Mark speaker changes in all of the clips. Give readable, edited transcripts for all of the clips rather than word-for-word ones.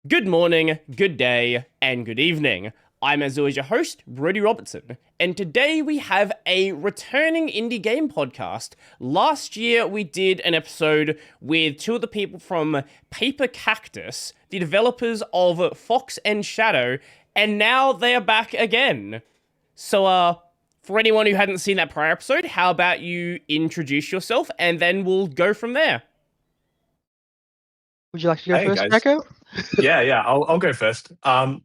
Speaker 1: Good morning, good day, and good evening. I'm, as always, your host, Brody Robertson, and today we have a returning indie game podcast. Last year, we did an episode with two of the people from Paper Cactus, the developers of Fox and Shadow, and now they are back again. So, for anyone who hadn't seen that prior episode, how about you introduce yourself, and then we'll go from there.
Speaker 2: Would you like to go
Speaker 3: Hey
Speaker 2: first,
Speaker 3: guys.
Speaker 2: Jacko?
Speaker 3: Yeah, I'll go first. I'm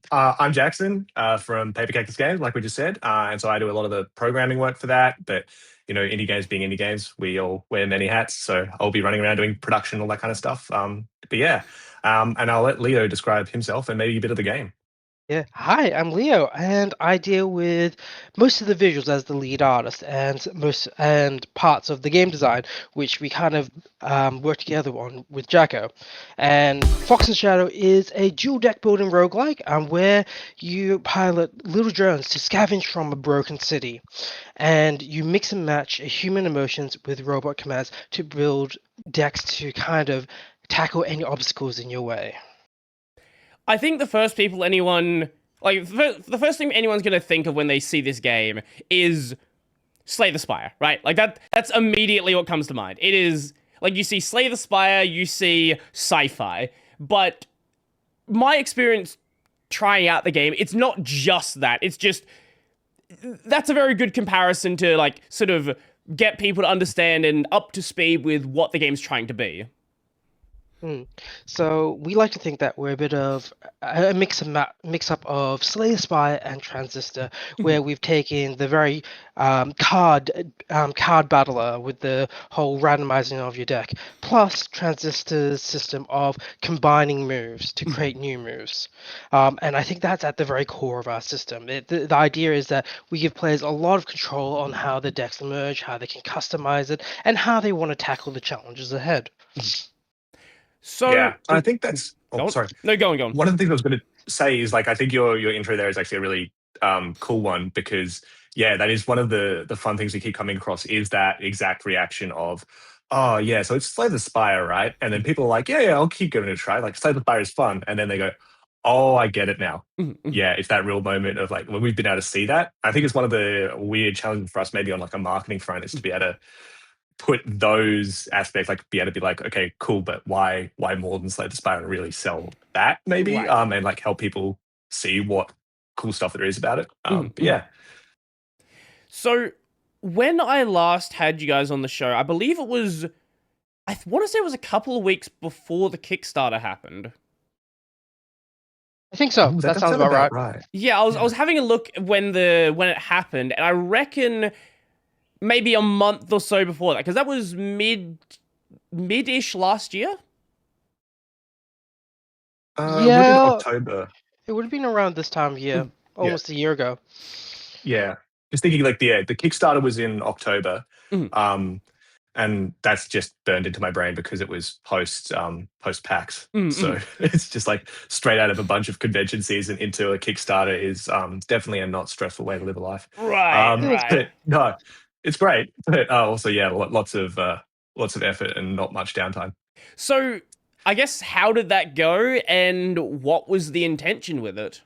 Speaker 3: Jackson from Paper Cactus Games, like we just said, and so I do a lot of the programming work for that. But indie games being indie games, we all wear many hats. So I'll be running around doing production, all that kind of stuff. But yeah, and I'll let Leo describe himself and maybe a bit of the game.
Speaker 2: Yeah. Hi, I'm Leo, and I deal with most of the visuals as the lead artist, and most and parts of the game design, which we kind of work together on with Jacko. And Fox and Shadow is a dual deck building roguelike, where you pilot little drones to scavenge from a broken city, and you mix and match human emotions with robot commands to build decks to kind of tackle any obstacles in your way.
Speaker 1: I think the first people anyone the first thing anyone's gonna think of when they see this game is Slay the Spire, right? Like that's immediately what comes to mind. It is like you see Slay the Spire, you see sci-fi, but my experience trying out the game, it's not just that. It's just that's a very good comparison to like sort of get people to understand and up to speed with what the game's trying to be.
Speaker 2: Hmm. So we like to think that we're a bit of a mix up of Slay the Spire and Transistor, where we've taken the very card battler with the whole randomizing of your deck, plus Transistor's system of combining moves to create new moves. And I think that's at the very core of our system. The idea is that we give players a lot of control on how the decks emerge, how they can customize it, and how they want to tackle the challenges ahead.
Speaker 1: So,
Speaker 3: Yeah, I think that's.
Speaker 1: go
Speaker 3: Oh,
Speaker 1: on.
Speaker 3: sorry.
Speaker 1: No, go on, go on.
Speaker 3: One of the things I was going to say is like I think your intro there is actually a really cool one because yeah, that is one of the fun things we keep coming across is that exact reaction of oh yeah, so it's Slay the Spire, right? And then people are like yeah, I'll keep giving it a try. Like Slay the Spire is fun, and then they go oh, I get it now. Yeah, it's that real moment of like when we've been able to see that. I think it's one of the weird challenges for us maybe on like a marketing front is to be able to put those aspects like be able to be like okay cool but why more than Slay the Spire and really sell that maybe
Speaker 1: Right.
Speaker 3: and like help people see what cool stuff there is about it but
Speaker 1: Mhm.
Speaker 3: yeah.
Speaker 1: So, when I last had you guys on the show, I believe it was, want to say it was a couple of weeks before the Kickstarter happened.
Speaker 2: I think so.
Speaker 3: Ooh, that
Speaker 2: That
Speaker 3: does
Speaker 2: sounds
Speaker 3: sound
Speaker 2: about
Speaker 3: about
Speaker 2: right.
Speaker 3: right.
Speaker 1: Yeah, I
Speaker 3: Yeah.
Speaker 1: was having a look when it happened, and I reckon maybe a month or so before that, because that was mid-ish last year.
Speaker 3: Would have been
Speaker 2: Yeah,
Speaker 3: October.
Speaker 2: it would have been around this time of year,
Speaker 3: Yeah,
Speaker 2: almost a year ago.
Speaker 3: yeah, just thinking like the Kickstarter was in October.
Speaker 1: Mhm.
Speaker 3: um and that's just burned into my brain because it was post PAX. So
Speaker 1: Mhm.
Speaker 3: it's just like straight out of a bunch of convention season into a Kickstarter is definitely a not stressful way to live a life.
Speaker 1: Right,
Speaker 2: It was
Speaker 1: right.
Speaker 3: But no, it's great. But also yeah, lots of effort and not much downtime.
Speaker 1: So, I guess how did that go, and what was the intention with it?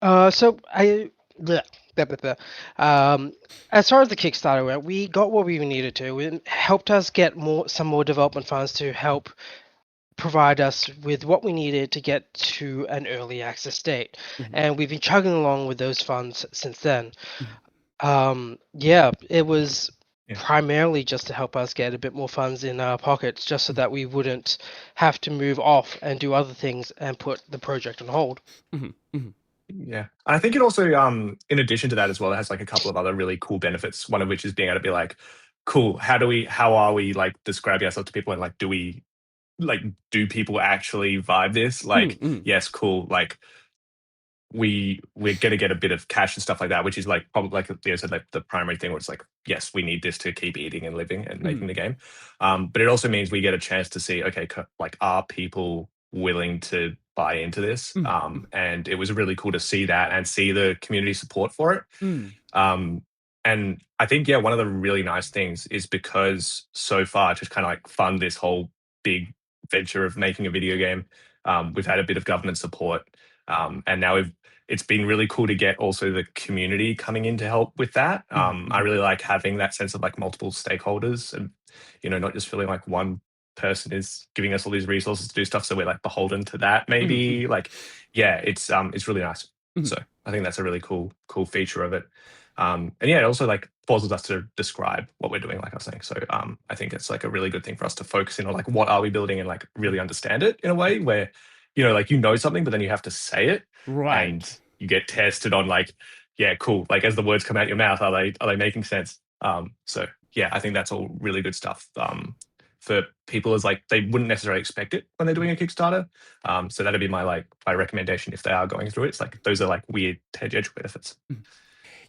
Speaker 2: so I bleh, blah, blah, blah. As far as the Kickstarter went, we got what we needed to. It helped us get some more development funds to help provide us with what we needed to get to an early access state,
Speaker 1: Mhm.
Speaker 2: and we've been chugging along with those funds since then.
Speaker 1: Mhm.
Speaker 2: Yeah, it was
Speaker 3: Yeah.
Speaker 2: primarily just to help us get a bit more funds in our pockets, just so that we wouldn't have to move off and do other things and put the project on hold.
Speaker 1: Mhm. Mhm.
Speaker 3: Yeah. I think it also, in addition to that as well, it has like a couple of other really cool benefits. One of which is being able to be like, cool, how are we like describing ourselves to people and like, like, do people actually vibe this?
Speaker 1: Mhm.
Speaker 3: Like,
Speaker 1: Mhm.
Speaker 3: yes, cool. Like we're gonna get a bit of cash and stuff like that, which is like probably like Leo said, like the primary thing where it's like, yes, we need this to keep eating and living and making
Speaker 1: Mhm.
Speaker 3: the game. But it also means we get a chance to see, okay, like are people willing to buy into this?
Speaker 1: Mhm.
Speaker 3: And it was really cool to see that and see the community support for it.
Speaker 1: Mhm.
Speaker 3: Um, and I think, yeah, one of the really nice things is because so far, just kind of like fund this whole big venture of making a video game. We've had a bit of government support, and now it's been really cool to get also the community coming in to help with that. I really like having that sense of like multiple stakeholders, and not just feeling like one person is giving us all these resources to do stuff, so we're like beholden to that. Maybe like, yeah, it's really nice. So I think that's a really cool feature of it. And yeah, it also like forces us to describe what we're doing, like I was saying. So I think it's like a really good thing for us to focus in on like what are we building and like really understand it in a way where like something, but then you have to say it,
Speaker 1: Right.
Speaker 3: and you get tested on like, yeah, cool. Like as the words come out your mouth, are they making sense? So yeah, I think that's all really good stuff. For people is like they wouldn't necessarily expect it when they're doing a Kickstarter. So that'd be my recommendation if they are going through it. It's like those are like weird edge benefits.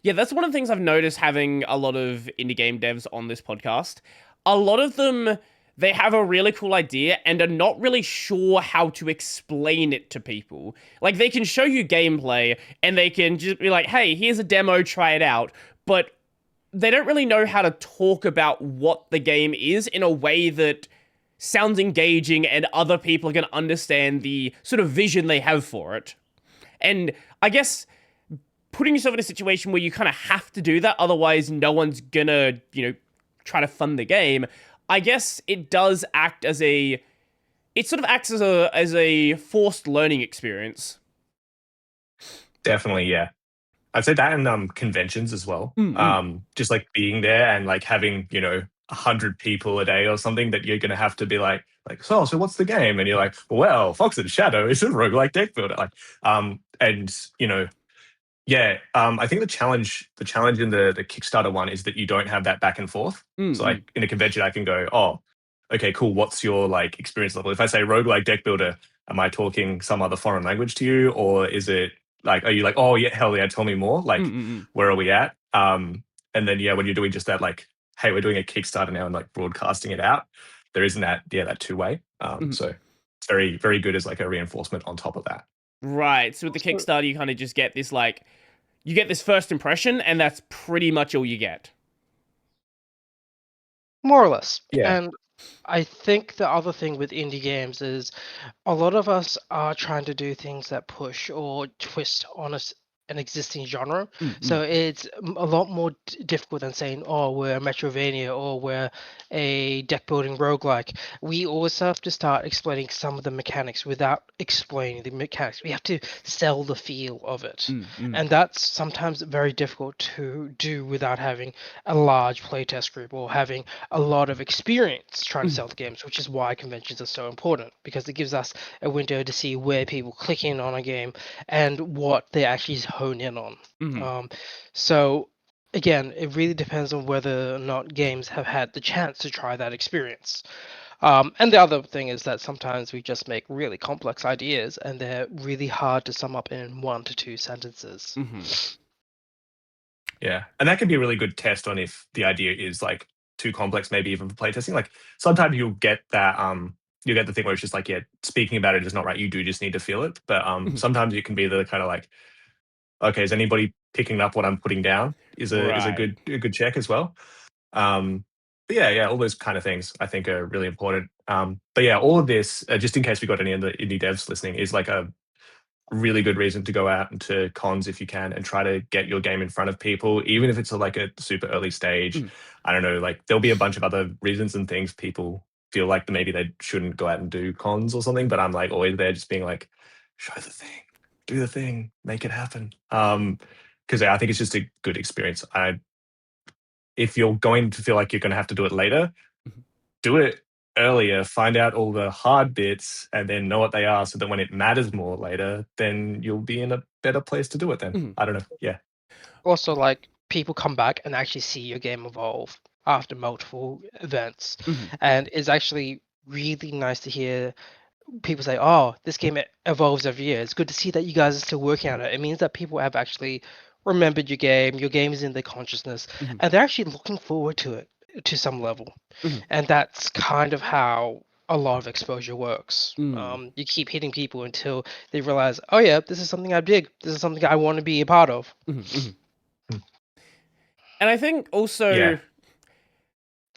Speaker 1: Yeah, that's one of the things I've noticed having a lot of indie game devs on this podcast. A lot of them, they have a really cool idea and are not really sure how to explain it to people. Like, they can show you gameplay and they can just be like, hey, here's a demo, try it out. But they don't really know how to talk about what the game is in a way that sounds engaging and other people can understand the sort of vision they have for it. And I guess putting yourself in a situation where you kind of have to do that, otherwise no one's gonna, try to fund the game. I guess it does act as it sort of acts as a forced learning experience.
Speaker 3: Definitely, yeah. I'd say that and conventions as well. Just like being there and like having 100 people a day or something that you're gonna have to be like so what's the game? And you're like, well, Fox and Shadow is a roguelike deck builder. Like and yeah, I think the challenge in the Kickstarter one is that you don't have that back and forth. So like in a convention, I can go, oh, okay, cool. What's your like experience level? If I say roguelike deck builder, am I talking some other foreign language to you, or is it like, are you like, oh yeah, hell yeah, tell me more? Like, where are we at? And then yeah, when you're doing just that, like, hey, we're doing a Kickstarter now and like broadcasting it out, there isn't that two-way. So it's very, very good as like a reinforcement on top of that.
Speaker 1: Right. So with the Kickstarter, you kind of just get this you get this first impression, and that's pretty much all you get.
Speaker 2: More or less.
Speaker 3: Yeah.
Speaker 2: And I think the other thing with indie games is a lot of us are trying to do things that push or twist on an existing genre. So it's a lot more difficult than saying, oh, we're a Metrovania or we're a deck building roguelike. We always have to start explaining some of the mechanics without explaining the mechanics. We have to sell the feel of it. And that's sometimes very difficult to do without having a large playtest group or having a lot of experience trying to sell the games, which is why conventions are so important, because it gives us a window to see where people click in on a game and what they actually hone in on. So again, it really depends on whether or not games have had the chance to try that experience. And the other thing is that sometimes we just make really complex ideas and they're really hard to sum up in 1 to 2 sentences.
Speaker 3: Yeah, and that can be a really good test on if the idea is like too complex, maybe even for playtesting. Like sometimes you'll get that you get the thing where it's just like, yeah, speaking about it is not right. You do just need to feel it. But sometimes it can be the kind of like, okay, is anybody picking up what I'm putting down? Is a good check as well. But yeah, all those kind of things I think are really important. But yeah, all of this, just in case we got any of the indie devs listening, is like a really good reason to go out into cons if you can and try to get your game in front of people, even if it's like a super early stage. I don't know, like there'll be a bunch of other reasons and things people feel like maybe they shouldn't go out and do cons or something, but I'm like always there just being like, show the thing, do the thing, make it happen. Because I think it's just a good experience. If you're going to feel like you're going to have to do it later, do it earlier, find out all the hard bits, and then know what they are, so that when it matters more later, then you'll be in a better place to do it then. I don't know. Yeah.
Speaker 2: Also, like, people come back and actually see your game evolve after multiple events. And it's actually really nice to hear people say, oh, this game evolves every year. It's good to see that you guys are still working on it. It means that people have actually remembered your game is in their consciousness, and they're actually looking forward to it to some level. And that's kind of how a lot of exposure works. You keep hitting people until they realize, oh yeah, this is something I dig. This is something I want to be a part of.
Speaker 1: And I think also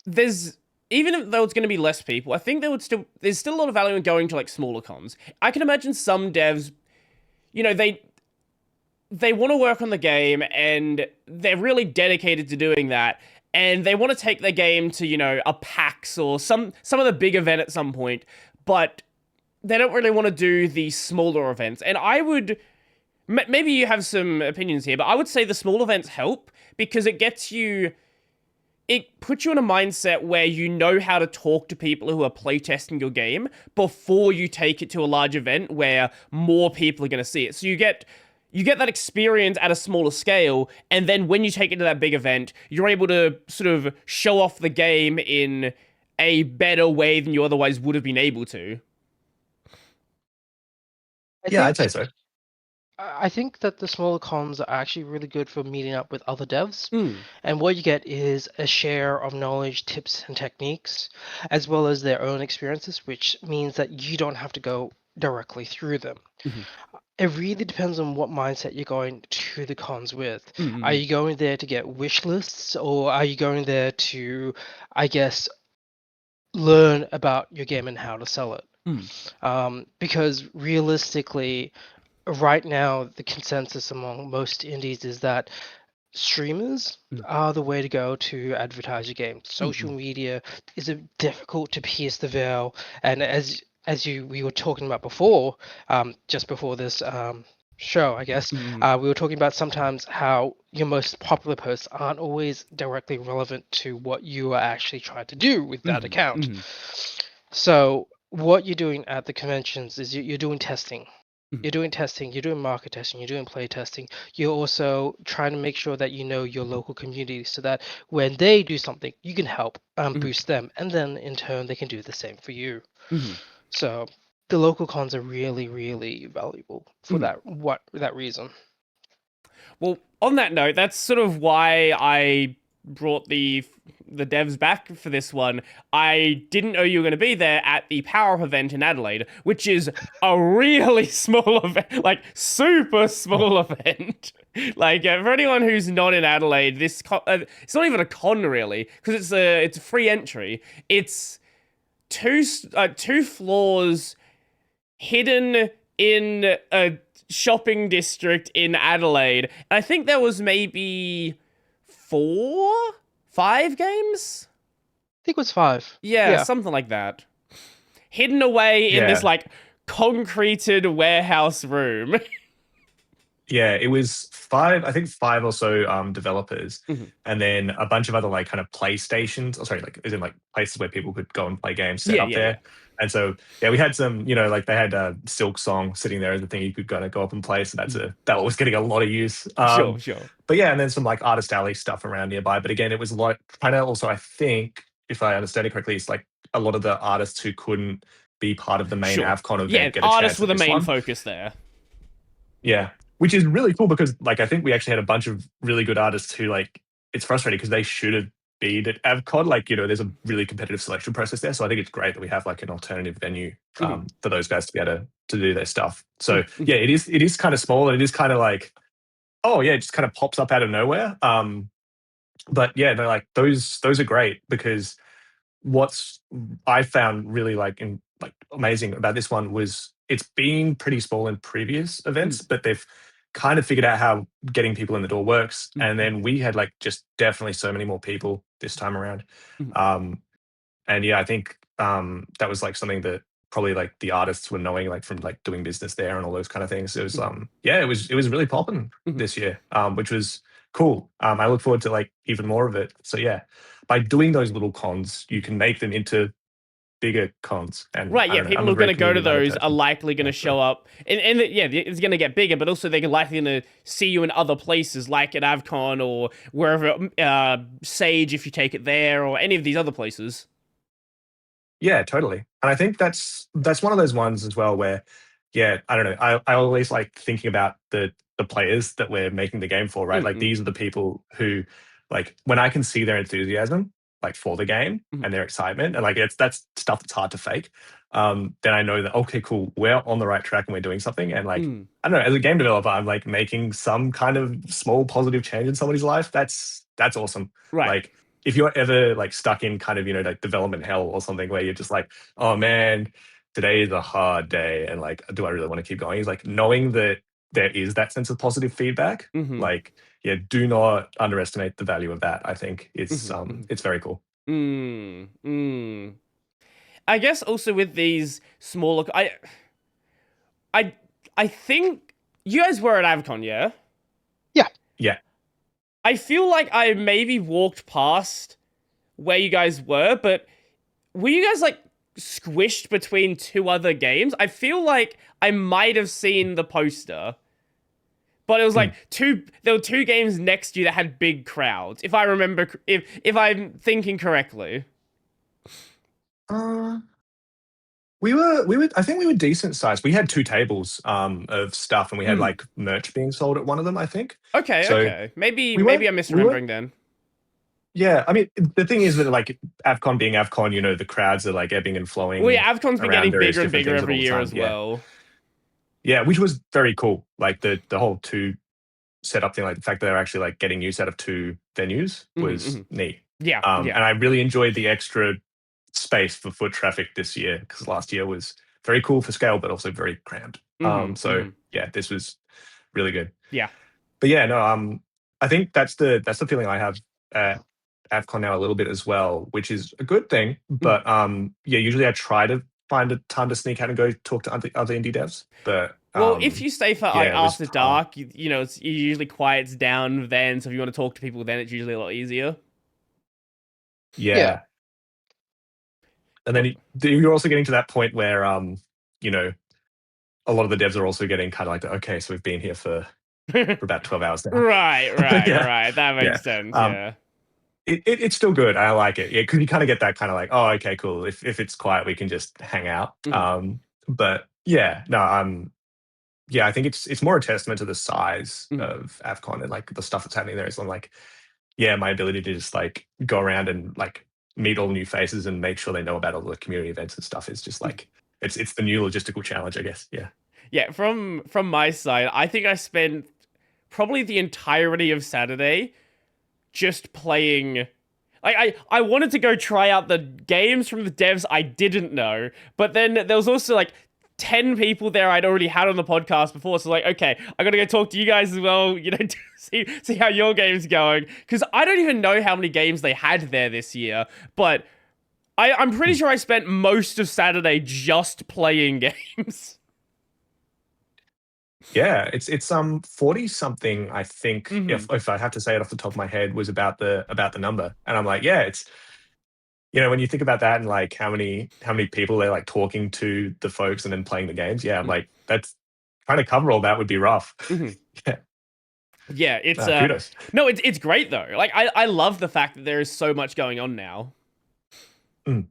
Speaker 1: there's even if though it's going to be less people, I think there's still a lot of value in going to like smaller cons. I can imagine some devs, they want to work on the game and they're really dedicated to doing that, and they want to take their game to a PAX or some other big event at some point, but they don't really want to do the smaller events. And I would, maybe you have some opinions here, but I would say the small events help because it puts you in a mindset where you know how to talk to people who are playtesting your game before you take it to a large event where more people are going to see it. So you get that experience at a smaller scale, and then when you take it to that big event, you're able to sort of show off the game in a better way than you otherwise would have been able to.
Speaker 3: I'd say so.
Speaker 2: I think that the smaller cons are actually really good for meeting up with other devs.
Speaker 1: Mm.
Speaker 2: And what you get is a share of knowledge, tips, and techniques, as well as their own experiences, which means that you don't have to go directly through them.
Speaker 1: Mm-hmm.
Speaker 2: It really depends on what mindset you're going to the cons with.
Speaker 1: Mm-hmm.
Speaker 2: Are you going there to get wish lists, or are you going there to, I guess, learn about your game and how to sell it? Because realistically, right now, the consensus among most indies is that streamers are the way to go to advertise your game. Social media is difficult to pierce the veil, and as we were talking about before, just before this show, I guess, we were talking about sometimes how your most popular posts aren't always directly relevant to what you are actually trying to do with that account. So what you're doing at the conventions is you're doing testing. You're doing testing, you're doing market testing, you're doing play testing. You're also trying to make sure that you know your local community so that when they do something, you can help boost them. And then in turn, they can do the same for you. So the local cons are really, really valuable for that reason.
Speaker 1: Well, on that note, that's sort of why I brought the devs back for this one. I didn't know you were going to be there at the Power Up event in Adelaide, which is a really small event, like super small event. Like for anyone who's not in Adelaide, it's not even a con really, because it's a free entry. It's two floors hidden in a shopping district in Adelaide. And I think there was maybe 5 games?
Speaker 2: I think it was 5.
Speaker 1: Yeah, something like that. Hidden away in this like concreted warehouse room.
Speaker 3: Yeah, it was 5, I think 5 or so developers, and then a bunch of other like kind of PlayStations, as in like places where people could go and play games set up there. And so we had some, like they had Silk Song sitting there as a thing you could kind of go up and play. So that was getting a lot of use.
Speaker 1: Sure.
Speaker 3: But yeah, and then some like Artist Alley stuff around nearby. But again, it was a lot kind of also, I think, if I understand it correctly, it's like a lot of the artists who couldn't be part of the main AvCon event get a
Speaker 1: artists
Speaker 3: chance
Speaker 1: were the main
Speaker 3: one.
Speaker 1: focus there.
Speaker 3: Yeah, which is really cool because like I think we actually had a bunch of really good artists who like it's frustrating because they should have been at AvCon. Like there's a really competitive selection process there, so I think it's great that we have like an alternative venue for those guys to be able to do their stuff. So yeah, it is kind of small and it is kind of like it just kind of pops up out of nowhere. But yeah, they're like those are great because what's I found really like amazing about this one was it's been pretty small in previous events, but they've kind of figured out how getting people in the door works. And then we had like just definitely so many more people this time around. And yeah, I think that was like something that probably like the artists were knowing like from like doing business there and all those kind of things. It was it was really popping this year, which was cool. I look forward to like even more of it. So yeah, by doing those little cons, you can make them into bigger cons. And
Speaker 1: people who are going to go to those are likely going to show up, and it's going to get bigger, but also they're likely going to see you in other places, like at AvCon or wherever, Sage if you take it there, or any of these other places.
Speaker 3: Yeah, totally. And I think that's one of those ones as well where, I don't know, I always like thinking about the players that we're making the game for, right? Like these are the people who, like, when I can see their enthusiasm, like for the game and their excitement, and like that's stuff that's hard to fake. Then I know that okay, cool, we're on the right track and we're doing something. And like I don't know, as a game developer, I'm like making some kind of small positive change in somebody's life. That's awesome.
Speaker 1: Right.
Speaker 3: Like if you're ever like stuck in kind of, you know, like development hell or something where you're just like, oh man, today is a hard day and like, do I really want to keep going? Is like knowing that there is that sense of positive feedback.
Speaker 1: Mm-hmm.
Speaker 3: Like, yeah, do not underestimate the value of that. I think
Speaker 1: Mm-hmm.
Speaker 3: it's very cool.
Speaker 1: I guess also with these smaller, I, I think you guys were at Avcon, yeah?
Speaker 3: Yeah.
Speaker 1: I feel like I maybe walked past where you guys were, but were you guys like squished between two other games? I feel like I might have seen the poster, but it was like there were two games next to you that had big crowds. If I remember, if I'm thinking correctly.
Speaker 3: Uh, I think we were decent sized. We had two tables of stuff and we had like merch being sold at one of them, I think. So
Speaker 1: Okay. Maybe
Speaker 3: we weren't
Speaker 1: I'm
Speaker 3: we weren't
Speaker 1: misremembering then.
Speaker 3: yeah, I mean the thing is that like AvCon being AvCon, you know, the crowds are like ebbing and flowing
Speaker 1: Well, yeah, Avcon's been
Speaker 3: around
Speaker 1: getting
Speaker 3: various
Speaker 1: bigger and
Speaker 3: different
Speaker 1: bigger
Speaker 3: things at
Speaker 1: every
Speaker 3: all the
Speaker 1: year
Speaker 3: time.
Speaker 1: as
Speaker 3: Yeah.
Speaker 1: well.
Speaker 3: Yeah, which was very cool. Like the whole two setup thing, like the fact that they're actually like getting use out of two venues was neat.
Speaker 1: Yeah,
Speaker 3: And I really enjoyed the extra space for foot traffic this year because last year was very cool for scale, but also very crammed. Yeah, this was really good.
Speaker 1: Yeah.
Speaker 3: But yeah, no, I think that's the feeling I have at AvCon now a little bit as well, which is a good thing. But yeah, usually I try to find a time to sneak out and go talk to other indie devs. But
Speaker 1: Well, if you stay for like
Speaker 3: yeah, it was
Speaker 1: after
Speaker 3: hard.
Speaker 1: dark, you know, it usually quiets down then. So if you want to talk to people, then it's usually a lot easier.
Speaker 3: Yeah. And then you're also getting to that point where, you know, a lot of the devs are also getting kind of like, okay, so we've been here for about 12 hours now.
Speaker 1: Right.
Speaker 3: Yeah.
Speaker 1: Right. That makes sense. Yeah.
Speaker 3: It's still good. I like it. Yeah, because you kind of get that kind of like, oh, okay, cool. If it's quiet, we can just hang out. But yeah, no, yeah, I think it's more a testament to the size of AvCon and like the stuff that's happening there. It's like, yeah, my ability to just like go around and like meet all new faces and make sure they know about all the community events and stuff is just like it's the new logistical challenge, I guess. Yeah.
Speaker 1: Yeah. From my side, I think I spent probably the entirety of Saturday just playing. I wanted to go try out the games from the devs I didn't know, but then there was also like 10 people there I'd already had on the podcast before, so like, okay, I gotta go talk to you guys as well, you know, to see how your game's going, because I don't even know how many games they had there this year, but I'm pretty sure I spent most of Saturday just playing games.
Speaker 3: Yeah, it's 40 something, I think, if I have to say it off the top of my head, was about the number. And I'm like, yeah, it's, you know, when you think about that and like how many people they're like talking to the folks and then playing the games, yeah, I'm like, that's trying to cover all that would be rough. Yeah.
Speaker 1: Yeah, it's
Speaker 3: kudos.
Speaker 1: No, it's great though. Like I love the fact that there is so much going on now. And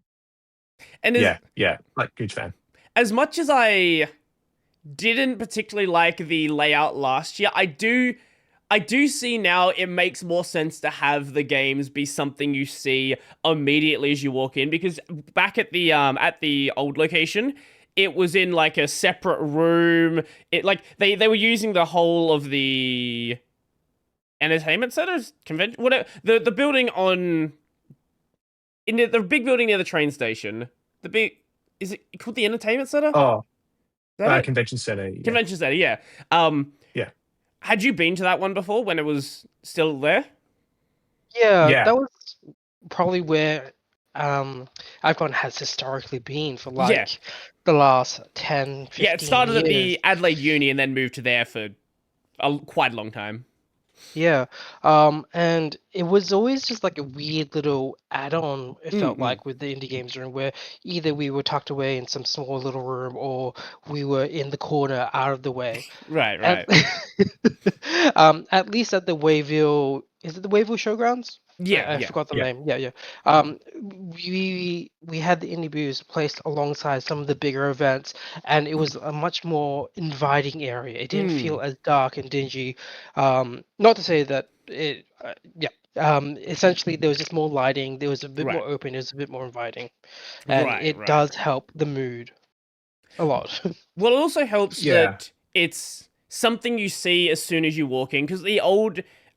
Speaker 3: yeah, like huge fan.
Speaker 1: As much as I didn't particularly like the layout last year, I do see now it makes more sense to have the games be something you see immediately as you walk in, because back at the old location, it was in like a separate room. It like they were using the whole of the entertainment centers, convention, whatever, the building in the big building near the train station. Is it called the entertainment center?
Speaker 3: Oh, convention center. Yeah.
Speaker 1: Convention center, yeah.
Speaker 3: Yeah.
Speaker 1: Had you been to that one before when it was still there?
Speaker 2: Yeah, that was probably where Icon has historically been for like the last 10, 15
Speaker 1: Yeah, it started
Speaker 2: years.
Speaker 1: at the Adelaide Uni and then moved to there for quite a long time.
Speaker 2: Yeah, and it was always just like a weird little add-on, it felt like, with the indie games room, where either we were tucked away in some small little room or we were in the corner out of the way.
Speaker 1: Right.
Speaker 2: At least at the Wayville, is it the Wayville Showgrounds?
Speaker 1: Yeah,
Speaker 2: I forgot the name. Yeah. We had the indie booths placed alongside some of the bigger events, and it was a much more inviting area. It didn't feel as dark and dingy. Not to say that it, essentially there was just more lighting. There was a bit more open. It was a bit more inviting, and it does help the mood a lot.
Speaker 1: Well, it also helps that it's something you see as soon as you walk in, because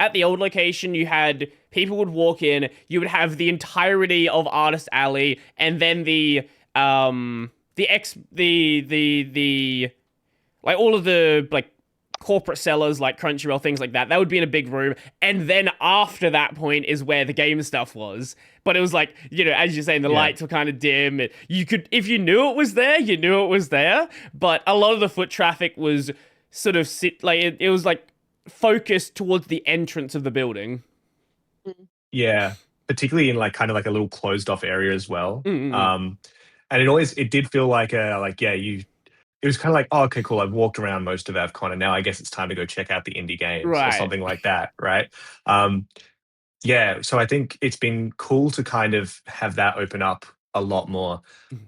Speaker 1: at the old location, you had people would walk in, you would have the entirety of Artist Alley, and then the like all of the like corporate sellers like Crunchyroll, things like that. That would be in a big room, and then after that point is where the game stuff was. But it was like, as you're saying, the lights were kind of dim. You could, if you knew it was there, you knew it was there. But a lot of the foot traffic was sort of it was like focused towards the entrance of the building.
Speaker 3: Yeah, particularly in like kind of like a little closed off area as well.
Speaker 1: Mm-hmm.
Speaker 3: And it did feel like it was kind of like, oh, okay, cool. I've walked around most of AvCon, and now I guess it's time to go check out the indie games or
Speaker 1: Right.
Speaker 3: something like that, right? Yeah, so I think it's been cool to kind of have that open up a lot more.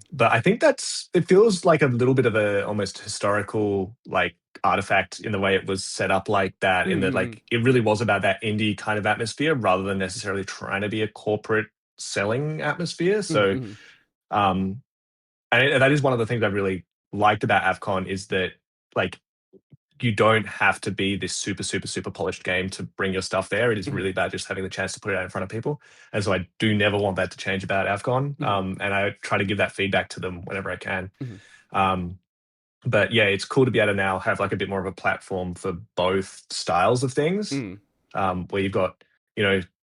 Speaker 3: But I think it feels like a little bit of a almost historical like artifact in the way it was set up like that, in that like it really was about that indie kind of atmosphere rather than necessarily trying to be a corporate selling atmosphere. So um and that is one of the things I really liked about AvCon, is that like you don't have to be this super, super, super polished game to bring your stuff there. It is really about just having the chance to put it out in front of people. And so I do never want that to change about AvCon. And I try to give that feedback to them whenever I can. But yeah, it's cool to be able to now have like a bit more of a platform for both styles of things. Where you've got,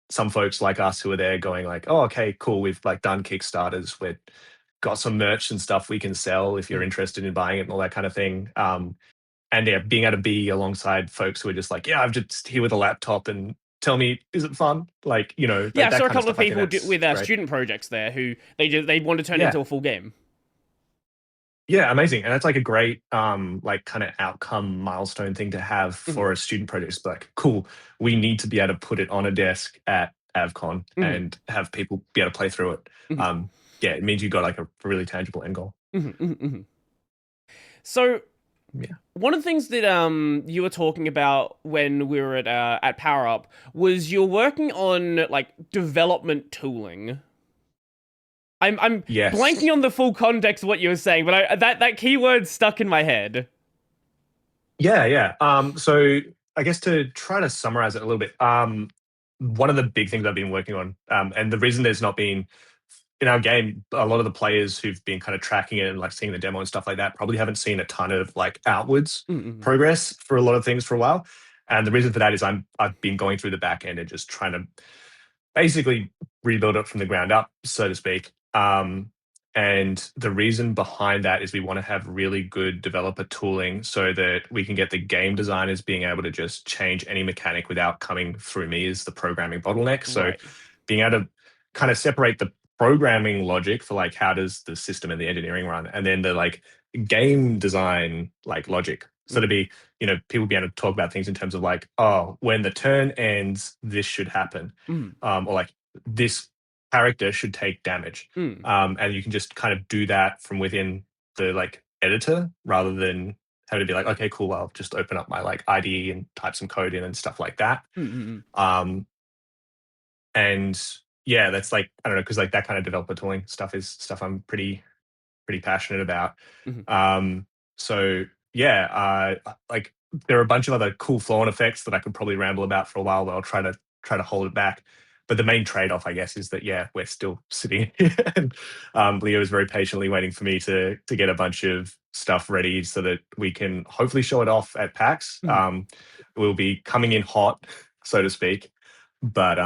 Speaker 3: some folks like us who are there going like, oh, okay, cool. We've like done Kickstarters. We've got some merch and stuff we can sell if you're interested in buying it and all that kind of thing. And yeah, being able to be alongside folks who are just like, yeah, I'm just here with a laptop and tell me, is it fun? Like,
Speaker 1: I
Speaker 3: that
Speaker 1: saw a
Speaker 3: kind
Speaker 1: couple of
Speaker 3: stuff,
Speaker 1: people with student projects there who they want to turn into a full game.
Speaker 3: Yeah, amazing. And that's like a great like kind of outcome milestone thing to have for a student project. It's like, cool, we need to be able to put it on a desk at AvCon and have people be able to play through it. Yeah, it means you got like a really tangible end goal.
Speaker 1: So
Speaker 3: yeah.
Speaker 1: One of the things that you were talking about when we were at Power Up was you're working on like development tooling. I'm
Speaker 3: Yes.
Speaker 1: blanking on the full context of what you were saying, but that keyword stuck in my head.
Speaker 3: Yeah. So I guess to try to summarize it a little bit, one of the big things I've been working on, and the reason there's not been in our game, a lot of the players who've been kind of tracking it and like seeing the demo and stuff like that probably haven't seen a ton of like outwards progress for a lot of things for a while. And the reason for that is I've been going through the back end and just trying to basically rebuild it from the ground up, so to speak. And the reason behind that is we want to have really good developer tooling so that we can get the game designers being able to just change any mechanic without coming through me as the programming bottleneck. So being able to kind of separate the programming logic for like how does the system and the engineering run, and then the like game design like logic. So to be, people be able to talk about things in terms of like, oh, when the turn ends, this should happen. Or like this character should take damage. And you can just kind of do that from within the like editor rather than having to be like, okay, cool, I'll just open up my like IDE and type some code in and stuff like that. And yeah, that's like, I don't know, because like that kind of developer tooling stuff is stuff I'm pretty passionate about. So yeah, like there are a bunch of other cool flow-on effects that I could probably ramble about for a while, but I'll try to hold it back. But the main trade-off, I guess, is that yeah, we're still sitting here, and Leo is very patiently waiting for me to get a bunch of stuff ready so that we can hopefully show it off at PAX. We'll be coming in hot, so to speak. But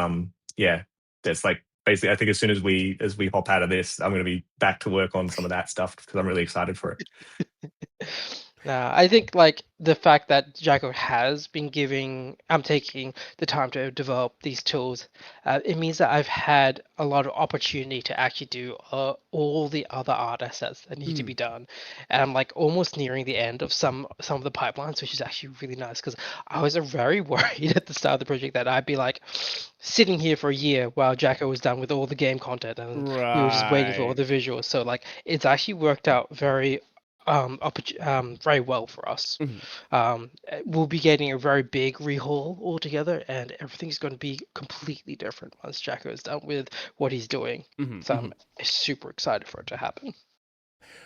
Speaker 3: yeah, that's like basically, I think as soon as we hop out of this, I'm going to be back to work on some of that stuff because I'm really excited for it.
Speaker 2: I think like the fact that Jacko has been I'm taking the time to develop these tools, it means that I've had a lot of opportunity to actually do all the other art assets that need to be done, and I'm like almost nearing the end of some of the pipelines, which is actually really nice because I was very worried at the start of the project that I'd be like sitting here for a year while Jacko was done with all the game content and we were just waiting for all the visuals. So like it's actually worked out very very well for us. We'll be getting a very big rehaul altogether, and everything's going to be completely different once Jacko is done with what he's doing. So I'm super excited for it to happen.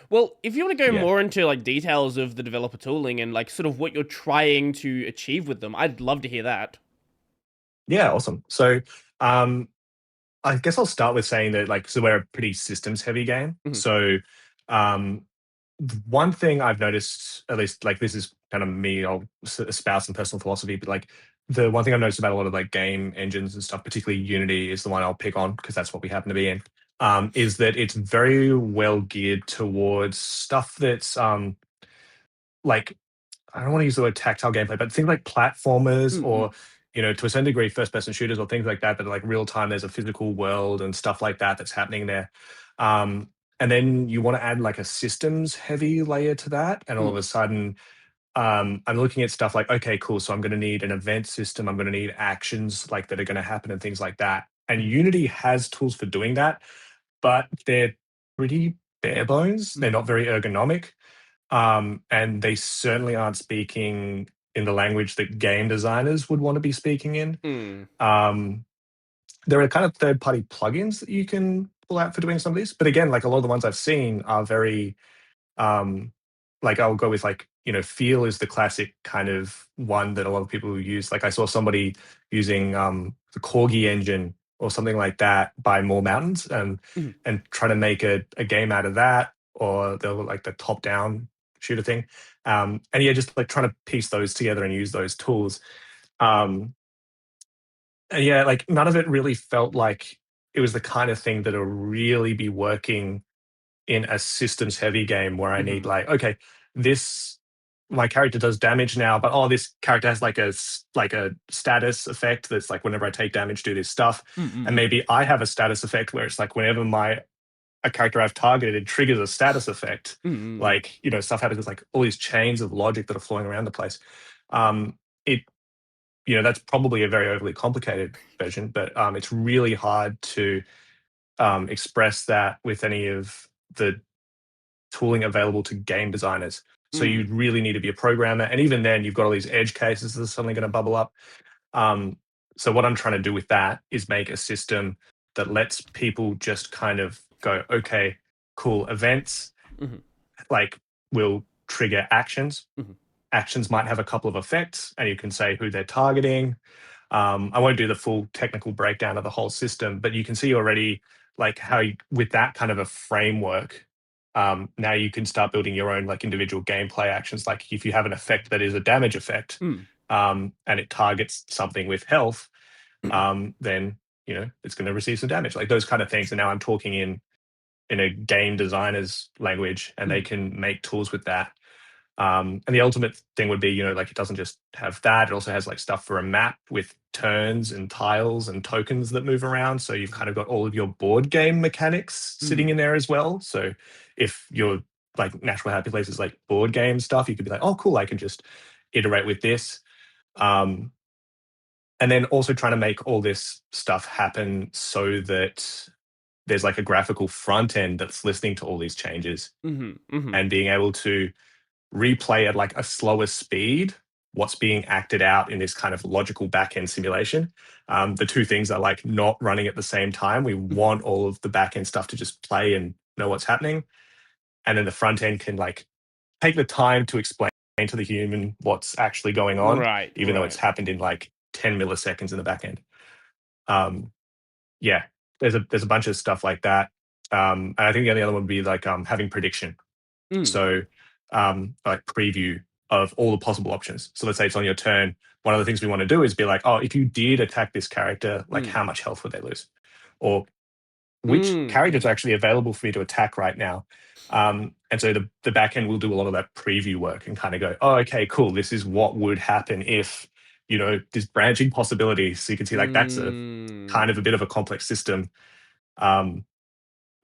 Speaker 1: Well, if you want to go more into like details of the developer tooling and like sort of what you're trying to achieve with them, I'd love to hear that.
Speaker 3: Yeah, awesome. So, I guess I'll start with saying that, like, so we're a pretty systems heavy game.
Speaker 1: Mhm.
Speaker 3: So, um, one thing I've noticed, at least, like, this is kind of me, I'll espouse some personal philosophy, but like, the one thing I've noticed about a lot of like game engines and stuff, particularly Unity, is the one I'll pick on because that's what we happen to be in. Is that it's very well geared towards stuff that's like, I don't want to use the word tactile gameplay, but things like platformers
Speaker 1: Mm-mm.
Speaker 3: or, to a certain degree, first person shooters or things like that, that are like real time, there's a physical world and stuff like that that's happening there. Um, and then you want to add like a systems heavy layer to that. And all of
Speaker 1: Mm.
Speaker 3: a sudden, I'm looking at stuff like, okay, cool. So I'm going to need an event system. I'm going to need actions like that are going to happen and things like that. And
Speaker 1: Mhm.
Speaker 3: Unity has tools for doing that, but they're pretty bare bones. They're
Speaker 1: Mhm.
Speaker 3: not very ergonomic. And they certainly aren't speaking in the language that game designers would want to be speaking in.
Speaker 1: Mm.
Speaker 3: Um, there are kind of third party plugins that you can pull out for doing some of these. But again, like a lot of the ones I've seen are very um, like I'll go with like, feel is the classic kind of one that a lot of people use. Like I saw somebody using the Corgi engine or something like that by More Mountains
Speaker 1: Mhm.
Speaker 3: and try to make a game out of that, or they'll like the top down shooter thing. And yeah, just like trying to piece those together and use those tools. Um, and yeah, like none of it really felt like it was the kind of thing that'll really be working in a systems heavy game where I need
Speaker 1: Mhm.
Speaker 3: like, okay, this my character does damage now, but oh, this character has like like a status effect that's like whenever I take damage, do this stuff, and
Speaker 1: Mm-mm.
Speaker 3: maybe I have a status effect where it's like whenever a character I've targeted it triggers a status effect,
Speaker 1: Mm-mm.
Speaker 3: like stuff happens. It's like all these chains of logic that are flowing around the place. It that's probably a very overly complicated version, but it's really hard to express that with any of the tooling available to game designers. So you
Speaker 1: Mm.
Speaker 3: really need to be a programmer. And even then, you've got all these edge cases that are suddenly going to bubble up. Um, so what I'm trying to do with that is make a system that lets people just kind of go, okay, cool, events
Speaker 1: Mhm.
Speaker 3: like will trigger actions.
Speaker 1: Mhm.
Speaker 3: Actions might have a couple of effects, and you can say who they're targeting. I won't do the full technical breakdown of the whole system, but you can see already like how with that kind of a framework, now you can start building your own like individual gameplay actions. Like if you have an effect that is a damage effect,
Speaker 1: Mm.
Speaker 3: and it targets something with health, then it's going to receive some damage, like those kind of things. And now I'm talking in a game designer's language, and they
Speaker 1: Mhm.
Speaker 3: can make tools with that. And the ultimate thing would be, like it doesn't just have that; it also has like stuff for a map with turns and tiles and tokens that move around. So you've kind of got all of your board game mechanics sitting
Speaker 1: Mm.
Speaker 3: in there as well. So if your like natural happy places like board game stuff, you could be like, oh, cool, I can just iterate with this. Um, and then also trying to make all this stuff happen so that there's like a graphical front end that's listening to all these changes
Speaker 1: Mhm. Mhm.
Speaker 3: and being able to replay at like a slower speed what's being acted out in this kind of logical backend simulation. The two things are like not running at the same time. We
Speaker 1: Mhm.
Speaker 3: want all of the backend stuff to just play and know what's happening. And then the front end can like take the time to explain to the human what's actually going on,
Speaker 1: Right.
Speaker 3: even though it's
Speaker 1: Right.
Speaker 3: happened in like 10 milliseconds in the backend. Um, yeah, there's a bunch of stuff like that. And I think the other one would be like having prediction.
Speaker 1: Mm.
Speaker 3: So, like preview of all the possible options. So let's say it's on your turn. One of the things we want to do is be like, oh, if you did attack this character, like
Speaker 1: Mm.
Speaker 3: how much health would they lose? Or which
Speaker 1: Mm.
Speaker 3: characters
Speaker 1: Mhm.
Speaker 3: are actually available for me to attack right now? And so the back end will do a lot of that preview work and kind of go, oh, okay, cool. This is what would happen if, this branching possibility. So you can see like that's a
Speaker 1: Mm.
Speaker 3: kind of a bit of a complex system. Um,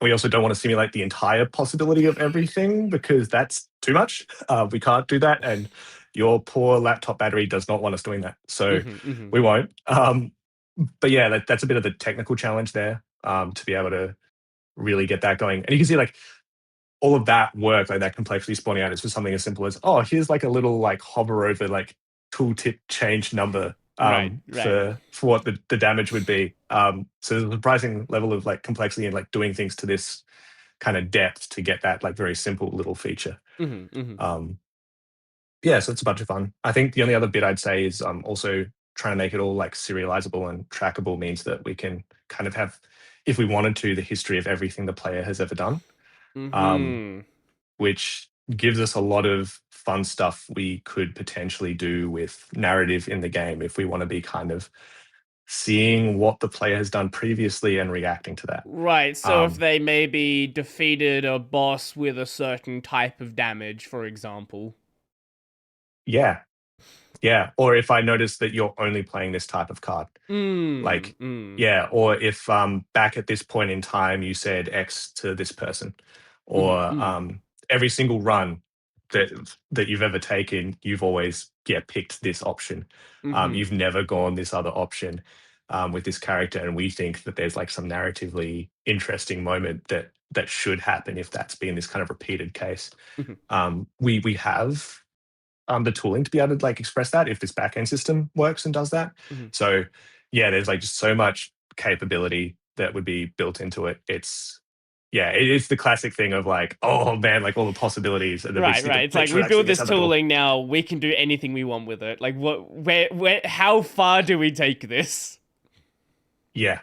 Speaker 3: we also don't want to simulate the entire possibility of everything because that's too much. We can't do that. And your poor laptop battery does not want us doing that. So
Speaker 1: Mhm. Mhm.
Speaker 3: we won't. But yeah, that's a bit of the technical challenge there, to be able to really get that going. And you can see like all of that work, like that complexity spawning out is for something as simple as, oh, here's like a little like hover over like tooltip change number
Speaker 1: Right. Right.
Speaker 3: for what the damage would be. So there's a surprising level of like complexity and like doing things to this kind of depth to get that like very simple little feature.
Speaker 1: Mhm. Mhm.
Speaker 3: Um, yeah, so it's a bunch of fun. I think the only other bit I'd say is also trying to make it all like serializable and trackable means that we can kind of have, if we wanted to, the history of everything the player has ever done,
Speaker 1: Mm-hmm.
Speaker 3: which gives us a lot of fun stuff we could potentially do with narrative in the game if we want to be kind of seeing what the player has done previously and reacting to that.
Speaker 1: Right, so if they maybe defeated a boss with a certain type of damage, for example.
Speaker 3: Yeah. Yeah. Or if I notice that you're only playing this type of card. Like, yeah. Or if back at this point in time you said X to this person. Or every single run that you've ever taken, you've always picked this option. You've never gone this other option with this character, and we think that there's like some narratively interesting moment that should happen if that's been this kind of repeated case. We have the tooling to be able to like express that if this backend system works and does that. So yeah, there's like just so much capability that would be built into it. It's the classic thing of like, oh man, like all the possibilities. And
Speaker 1: Right. It's like we build this tooling now. We can do anything we want with it. Like, where, how far do we take this?
Speaker 3: Yeah,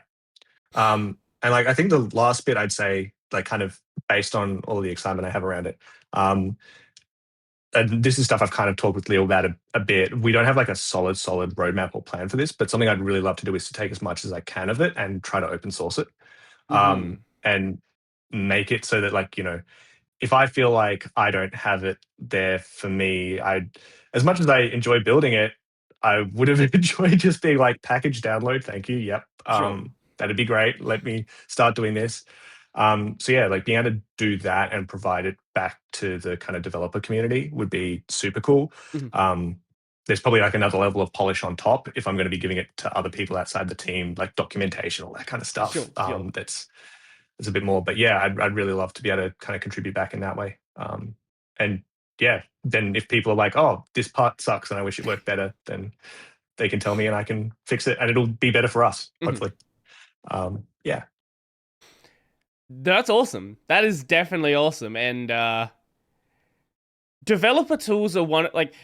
Speaker 3: and like I think the last bit I'd say, like kind of based on all the excitement I have around it, and this is stuff I've kind of talked with Leo about a bit. We don't have like a solid roadmap or plan for this, but something I'd really love to do is to take as much as I can of it and try to open source it, and make it so that like, you know, if I feel like I don't have it there for me, as much as I enjoy building it, I would have enjoyed just being like package download. Thank you. Yep.
Speaker 1: Sure.
Speaker 3: That'd be great. Let me start doing this. So yeah, like being able to do that and provide it back to the kind of developer community would be super cool. There's probably like another level of polish on top if I'm going to be giving it to other people outside the team, like documentation, all that kind of stuff.
Speaker 1: Sure.
Speaker 3: That's a bit more, but yeah, I'd really love to be able to kind of contribute back in that way. And yeah, then if people are like, oh, this part sucks and I wish it worked better, then they can tell me and I can fix it and it'll be better for us, hopefully. Yeah.
Speaker 1: That's awesome. That is definitely awesome. And developer tools are one, like,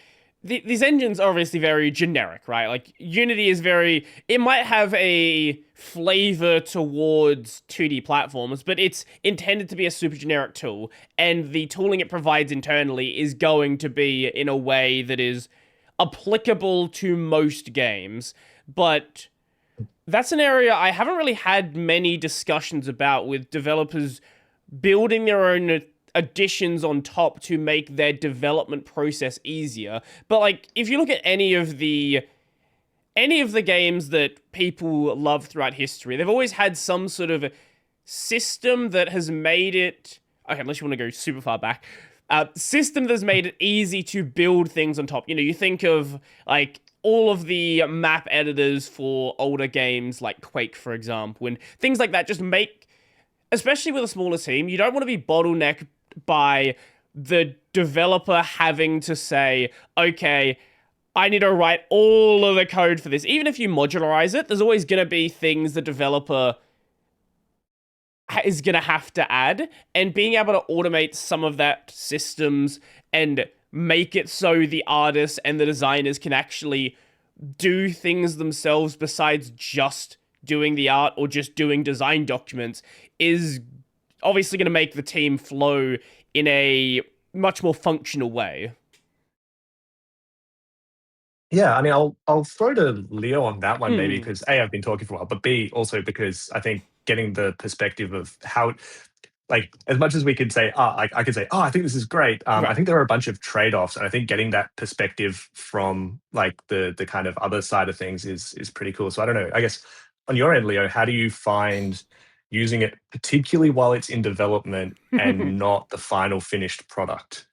Speaker 1: these engines are obviously very generic, right? Like, Unity is very, it might have a flavor towards 2D platforms, but it's intended to be a super generic tool, and the tooling it provides internally is going to be in a way that is applicable to most games. But that's an area I haven't really had many discussions about, with developers building their own additions on top to make their development process easier. But like, if you look at any of the games that people love throughout history, they've always had some sort of system that has made it, okay, unless you want to go super far back, system that's made it easy to build things on top. You know, you think of like all of the map editors for older games like Quake, for example, and things like that just make, especially with a smaller team, you don't want to be bottlenecked by the developer having to say, okay, I need to write all of the code for this. Even if you modularize it, there's always going to be things the developer is going to have to add, and being able to automate some of that systems and make it so the artists and the designers can actually do things themselves besides just doing the art or just doing design documents is obviously going to make the team flow in a much more functional way.
Speaker 3: Yeah, I mean, I'll throw to Leo on that one maybe because A, I've been talking for a while, but B, also because I think getting the perspective of how, like, as much as we could say, I could say, I think this is great.
Speaker 1: Right.
Speaker 3: I think there are a bunch of trade-offs, and I think getting that perspective from like the kind of other side of things is pretty cool. So I don't know. I guess on your end, Leo, how do you find using it, particularly while it's in development and not the final finished product?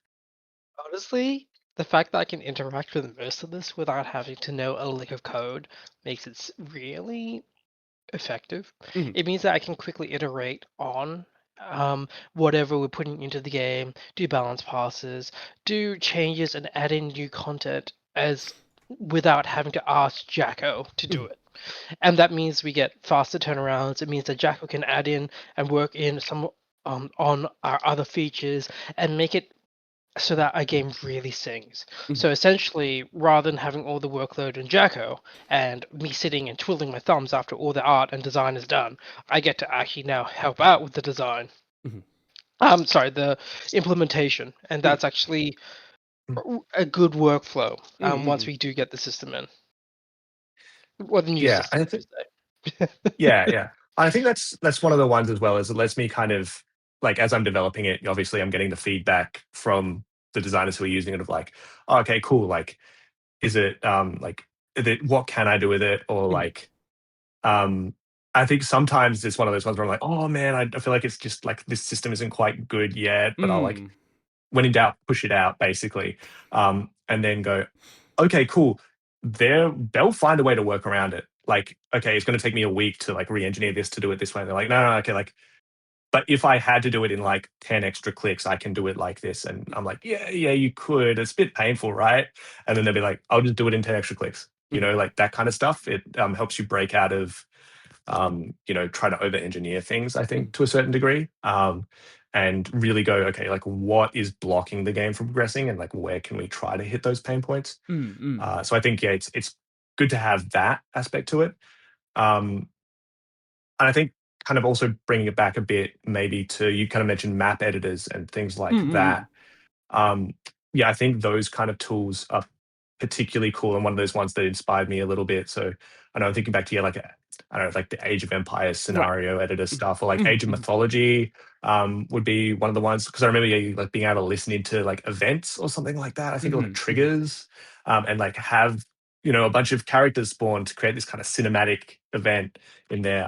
Speaker 2: Honestly, the fact that I can interact with most of this without having to know a lick of code makes it really effective. It means that I can quickly iterate on whatever we're putting into the game, do balance passes, do changes, and add in new content as without having to ask Jacko to do it. And that means we get faster turnarounds. It means that Jacko can add in and work in some on our other features and make it so that a game really sings.
Speaker 1: Mhm.
Speaker 2: So essentially, rather than having all the workload in Jacko and me sitting and twiddling my thumbs after all the art and design is done, I get to actually now help out with the design.
Speaker 1: Mhm.
Speaker 2: Sorry, the implementation, and
Speaker 1: Mm.
Speaker 2: that's actually a good workflow. Once
Speaker 1: Mm.
Speaker 2: we do get the system in, or the new
Speaker 3: Yeah,
Speaker 2: system,
Speaker 3: I
Speaker 2: I
Speaker 3: think
Speaker 2: should say.
Speaker 3: yeah. I think that's one of the ones as well, is it lets me kind of like, as I'm developing it, obviously I'm getting the feedback from the designers who are using it of like, oh, okay, cool. Like, is it what can I do with it? Or
Speaker 1: Mhm.
Speaker 3: like, um I think sometimes it's one of those ones where I'm like, oh man, I feel like it's just like this system isn't quite good yet, but I'll like,
Speaker 1: Mm.
Speaker 3: when in doubt, push it out basically. And then go, okay, cool. They'll find a way to work around it. Like, okay, it's going to take me a week to like re-engineer this to do it this way. And they're like, no, okay, like, but if I had to do it in like 10 extra clicks, I can do it like this. And I'm like, yeah, you could. It's a bit painful, right? And then they'll be like, I'll just do it in 10 extra clicks.
Speaker 1: Mhm.
Speaker 3: Like that kind of stuff. It helps you break out of try to over engineer things, I think,
Speaker 1: Mhm.
Speaker 3: to a certain degree. And really go, okay, like what is blocking the game from progressing, and like where can we try to hit those pain points?
Speaker 1: Mm.
Speaker 3: So I think, yeah, it's good to have that aspect to it. Um, and I think kind of also bringing it back a bit, maybe to, you kind of mentioned map editors and things like
Speaker 1: Mm.
Speaker 3: that. Um, yeah, I think those kind of tools are particularly cool, and one of those ones that inspired me a little bit. So I know I'm thinking back to, yeah, like I don't know, like the Age of Empires
Speaker 1: Right.
Speaker 3: scenario editor
Speaker 1: Mhm.
Speaker 3: stuff, or like Age of
Speaker 1: Mhm.
Speaker 3: Mythology would be one of the ones, because I remember, yeah, like being able to listen into like events or something like that. I think like
Speaker 1: Mhm. Mhm.
Speaker 3: triggers, and like have a bunch of characters spawn to create this kind of cinematic event in there.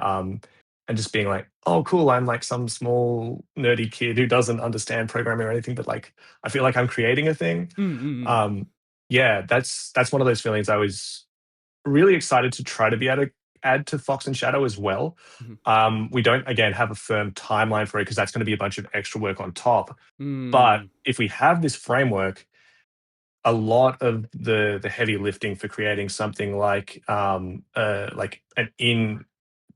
Speaker 3: And just being like, oh, cool, I'm like some small nerdy kid who doesn't understand programming or anything, but like I feel like I'm creating a thing.
Speaker 1: Mm.
Speaker 3: Um, yeah, that's one of those feelings I was really excited to try to be able to add to Fox and Shadow as well.
Speaker 1: Mhm.
Speaker 3: We don't, again, have a firm timeline for it, because that's going to be a bunch of extra work on top. But
Speaker 1: Mm.
Speaker 3: if we have this framework, a lot of the heavy lifting for creating something like an in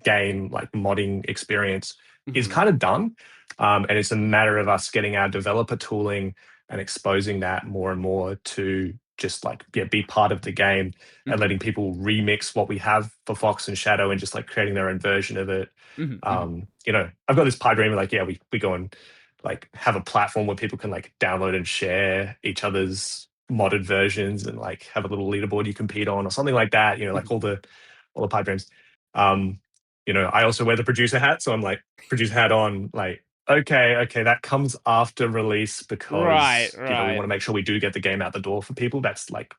Speaker 3: game like modding experience is
Speaker 1: Mhm.
Speaker 3: kind of done. And it's a matter of us getting our developer tooling and exposing that more and more to just like, yeah, be part of the game, and
Speaker 1: Mhm.
Speaker 3: letting people remix what we have for Fox and Shadow and just like creating their own version of it.
Speaker 1: Mhm. Mhm.
Speaker 3: I've got this pipe dream, like, yeah, we go and like have a platform where people can like download and share each other's modded versions, and like have a little leaderboard you compete on or something like that. Like
Speaker 1: Mhm.
Speaker 3: all the pipe dreams. Um, I also wear the producer hat, so I'm like, producer hat on, like, okay, that comes after release,
Speaker 1: Right.
Speaker 3: because we want
Speaker 1: Right.
Speaker 3: to make sure we do get the game out the door for people. That's like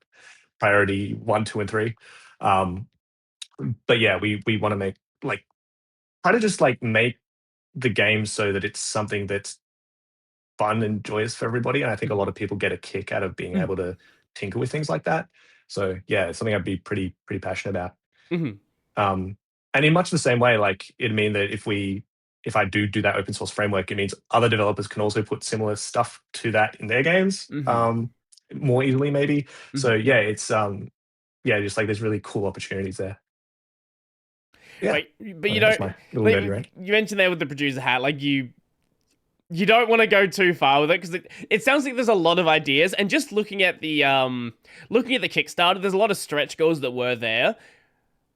Speaker 3: priority one, two, and three. Um, but yeah, we want to make like try to just like make the game so that it's something that's fun and joyous for everybody. And I think a
Speaker 1: Mhm.
Speaker 3: lot of people get a kick out of being
Speaker 1: Mhm.
Speaker 3: able to tinker with things like that. So yeah, it's something I'd be pretty passionate about.
Speaker 1: Mhm.
Speaker 3: Um, and in much the same way, like it'd mean that if I do that open source framework, it means other developers can also put similar stuff to that in their games,
Speaker 1: Mhm.
Speaker 3: more easily maybe. So
Speaker 1: Mhm.
Speaker 3: yeah,
Speaker 1: Mhm.
Speaker 3: it's yeah, just like there's really cool opportunities there. Yeah,
Speaker 1: Wait, but
Speaker 3: I
Speaker 1: you
Speaker 3: think that's
Speaker 1: don't.
Speaker 3: my little
Speaker 1: Like,
Speaker 3: nerdy rant.
Speaker 1: you mentioned there with the producer hat, like you don't want to go too far with it because it sounds like there's a lot of ideas. And just looking at the Kickstarter, there's a lot of stretch goals that were there,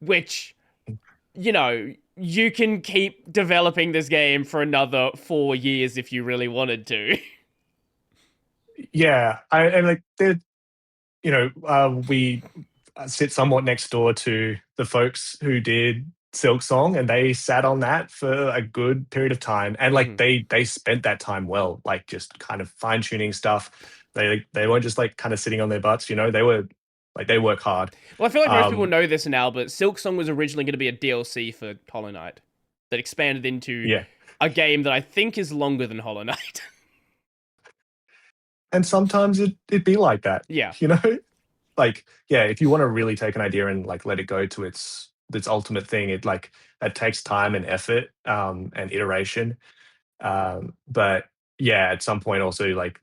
Speaker 1: which you can keep developing this game for another 4 years if you really wanted to.
Speaker 3: Yeah, and like we sit somewhat next door to the folks who did Silk Song, and they sat on that for a good period of time, and like
Speaker 1: Mhm.
Speaker 3: they spent that time well, like just kind of fine tuning stuff. They weren't just like kind of sitting on their butts, they were like, they work hard.
Speaker 1: Well, I feel like most people
Speaker 3: Um,
Speaker 1: know this now, but Silksong was originally going to be a DLC for Hollow Knight that expanded into
Speaker 3: yeah,
Speaker 1: a game that I think is longer than Hollow Knight.
Speaker 3: and sometimes it'd be like that,
Speaker 1: Yeah.
Speaker 3: you know. Like, yeah, if you want to really take an idea and like let it go to its ultimate thing, it takes time and effort, and iteration. But yeah, at some point also like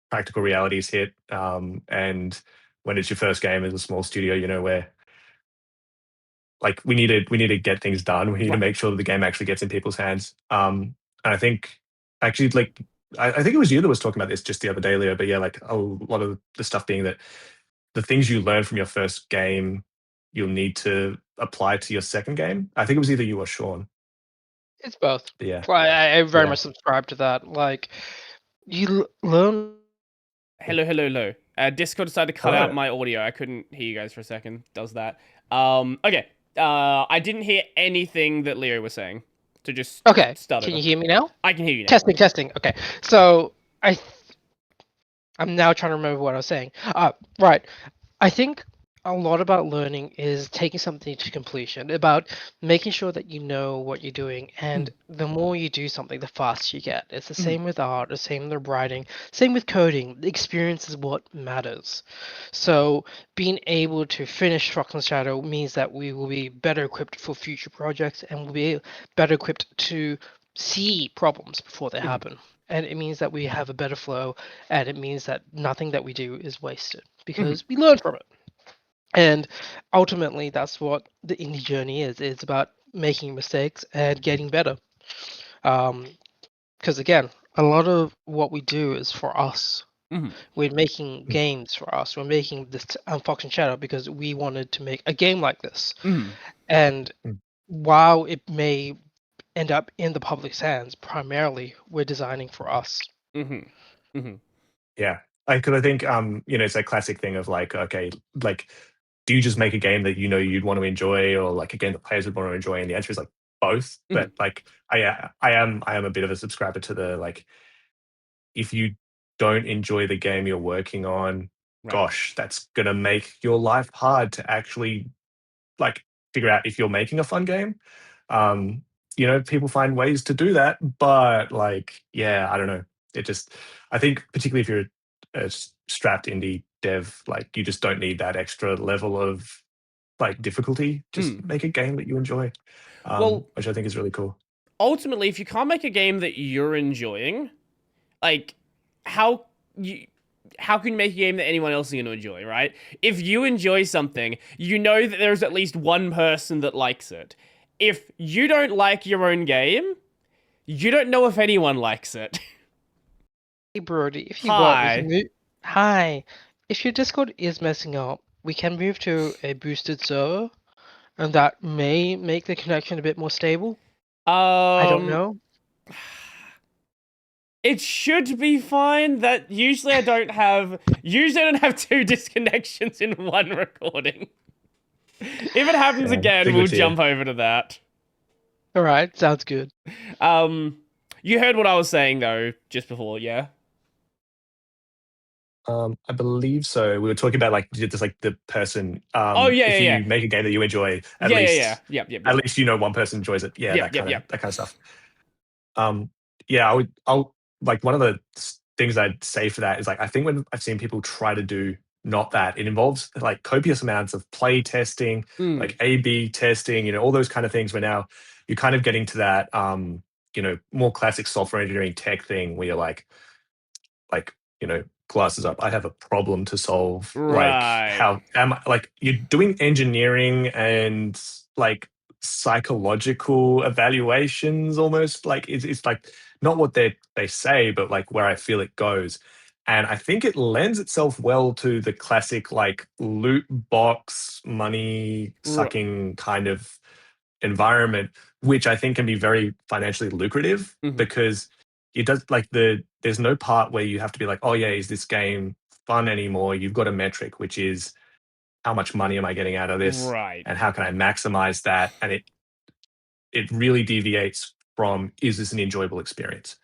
Speaker 3: practical realities hit. And when it's your first game as a small studio, where like we need to get things done. We need to
Speaker 1: Right.
Speaker 3: make sure that the game actually gets in people's hands. And I think actually like I think it was you that was talking about this just the other day, Leo. But yeah, like a lot of the stuff being that the things you learn from your first game, you'll need to apply to your second game. I think it was either you or Sean.
Speaker 2: It's both.
Speaker 3: But yeah,
Speaker 2: I very
Speaker 3: yeah.
Speaker 2: much subscribe to that. Like, you learn.
Speaker 1: Hello. Discord decided to cut
Speaker 3: Hello.
Speaker 1: out my audio. I couldn't hear you guys for a second. Does that? Okay. I didn't hear anything that Leo was saying. To just
Speaker 2: Okay,
Speaker 1: start
Speaker 2: can
Speaker 1: over.
Speaker 2: you hear me now?
Speaker 1: I can hear you now.
Speaker 2: Testing. Okay, so I'm now trying to remember what I was saying. Right. I think a lot about learning is taking something to completion, about making sure that you know what you're doing, and the more you do something, the faster you get. It's the same with art, the same with writing, same with coding. The experience is what matters. So being able to finish Frox's Shadow means that we will be better equipped for future projects, and we'll be better equipped to see problems before they happen. And it means that we have a better flow, and it means that nothing that we do is wasted because we learn from it. And ultimately, that's what the indie journey is. It's about making mistakes and getting better. Because again, a lot of what we do is for us. We're making games for us. We're making this Fox and Shadow because we wanted to make a game like this. And while it may end up in the public's hands, primarily we're designing for us.
Speaker 3: Yeah. Because I think it's a classic thing of like, okay, like, do you just make a game that you'd want to enjoy, or like a game that players would want to enjoy? And the answer is like both. But like, I am a bit of a subscriber to the like, if you don't enjoy the game you're working on, gosh, that's gonna make your life hard to actually like figure out if you're making a fun game. People find ways to do that, but like, yeah, I don't know. It just, I think, particularly if you're a strapped indie dev, like you just don't need that extra level of like difficulty. Just make a game that you enjoy,
Speaker 1: Well,
Speaker 3: which I think is really cool.
Speaker 1: ultimately, if you can't make a game that you're enjoying, like, how can you make a game that anyone else is going to enjoy, right? If you enjoy something, you know that there's at least one person that likes it. If you don't like your own game, you don't know if anyone likes it.
Speaker 2: Hey Brody, if you want, we
Speaker 1: Hi.
Speaker 2: can move. Hi. If your Discord is messing up, we can move to a boosted server, and that may make the connection a bit more stable. I don't know.
Speaker 1: It should be fine. That usually I don't have two disconnections in one recording. If it happens again, we'll jump over to that.
Speaker 2: All right, sounds good.
Speaker 1: You heard what I was saying though just before, yeah?
Speaker 3: I believe so. We were talking about like just like the person. If you make a game that you enjoy, at least one person enjoys it. Yeah, that kind of stuff. I'll like one of the things I'd say for that is like I think when I've seen people try to do not that, it involves like copious amounts of play testing, like A/B testing, all those kind of things. Where now you're kind of getting to that, more classic software engineering tech thing where you're like glasses up. I have a problem to solve.
Speaker 1: Right.
Speaker 3: Like, how am I? Like, you're doing engineering and like psychological evaluations, almost like it's like not what they say, but like where I feel it goes. And I think it lends itself well to the classic like loot box money sucking kind of environment, which I think can be very financially lucrative because it does like there's no part where you have to be like, oh yeah, is this game fun anymore? You've got a metric, which is how much money am I getting out of this?
Speaker 1: Right.
Speaker 3: And how can I maximize that? And it really deviates from, is this an enjoyable experience?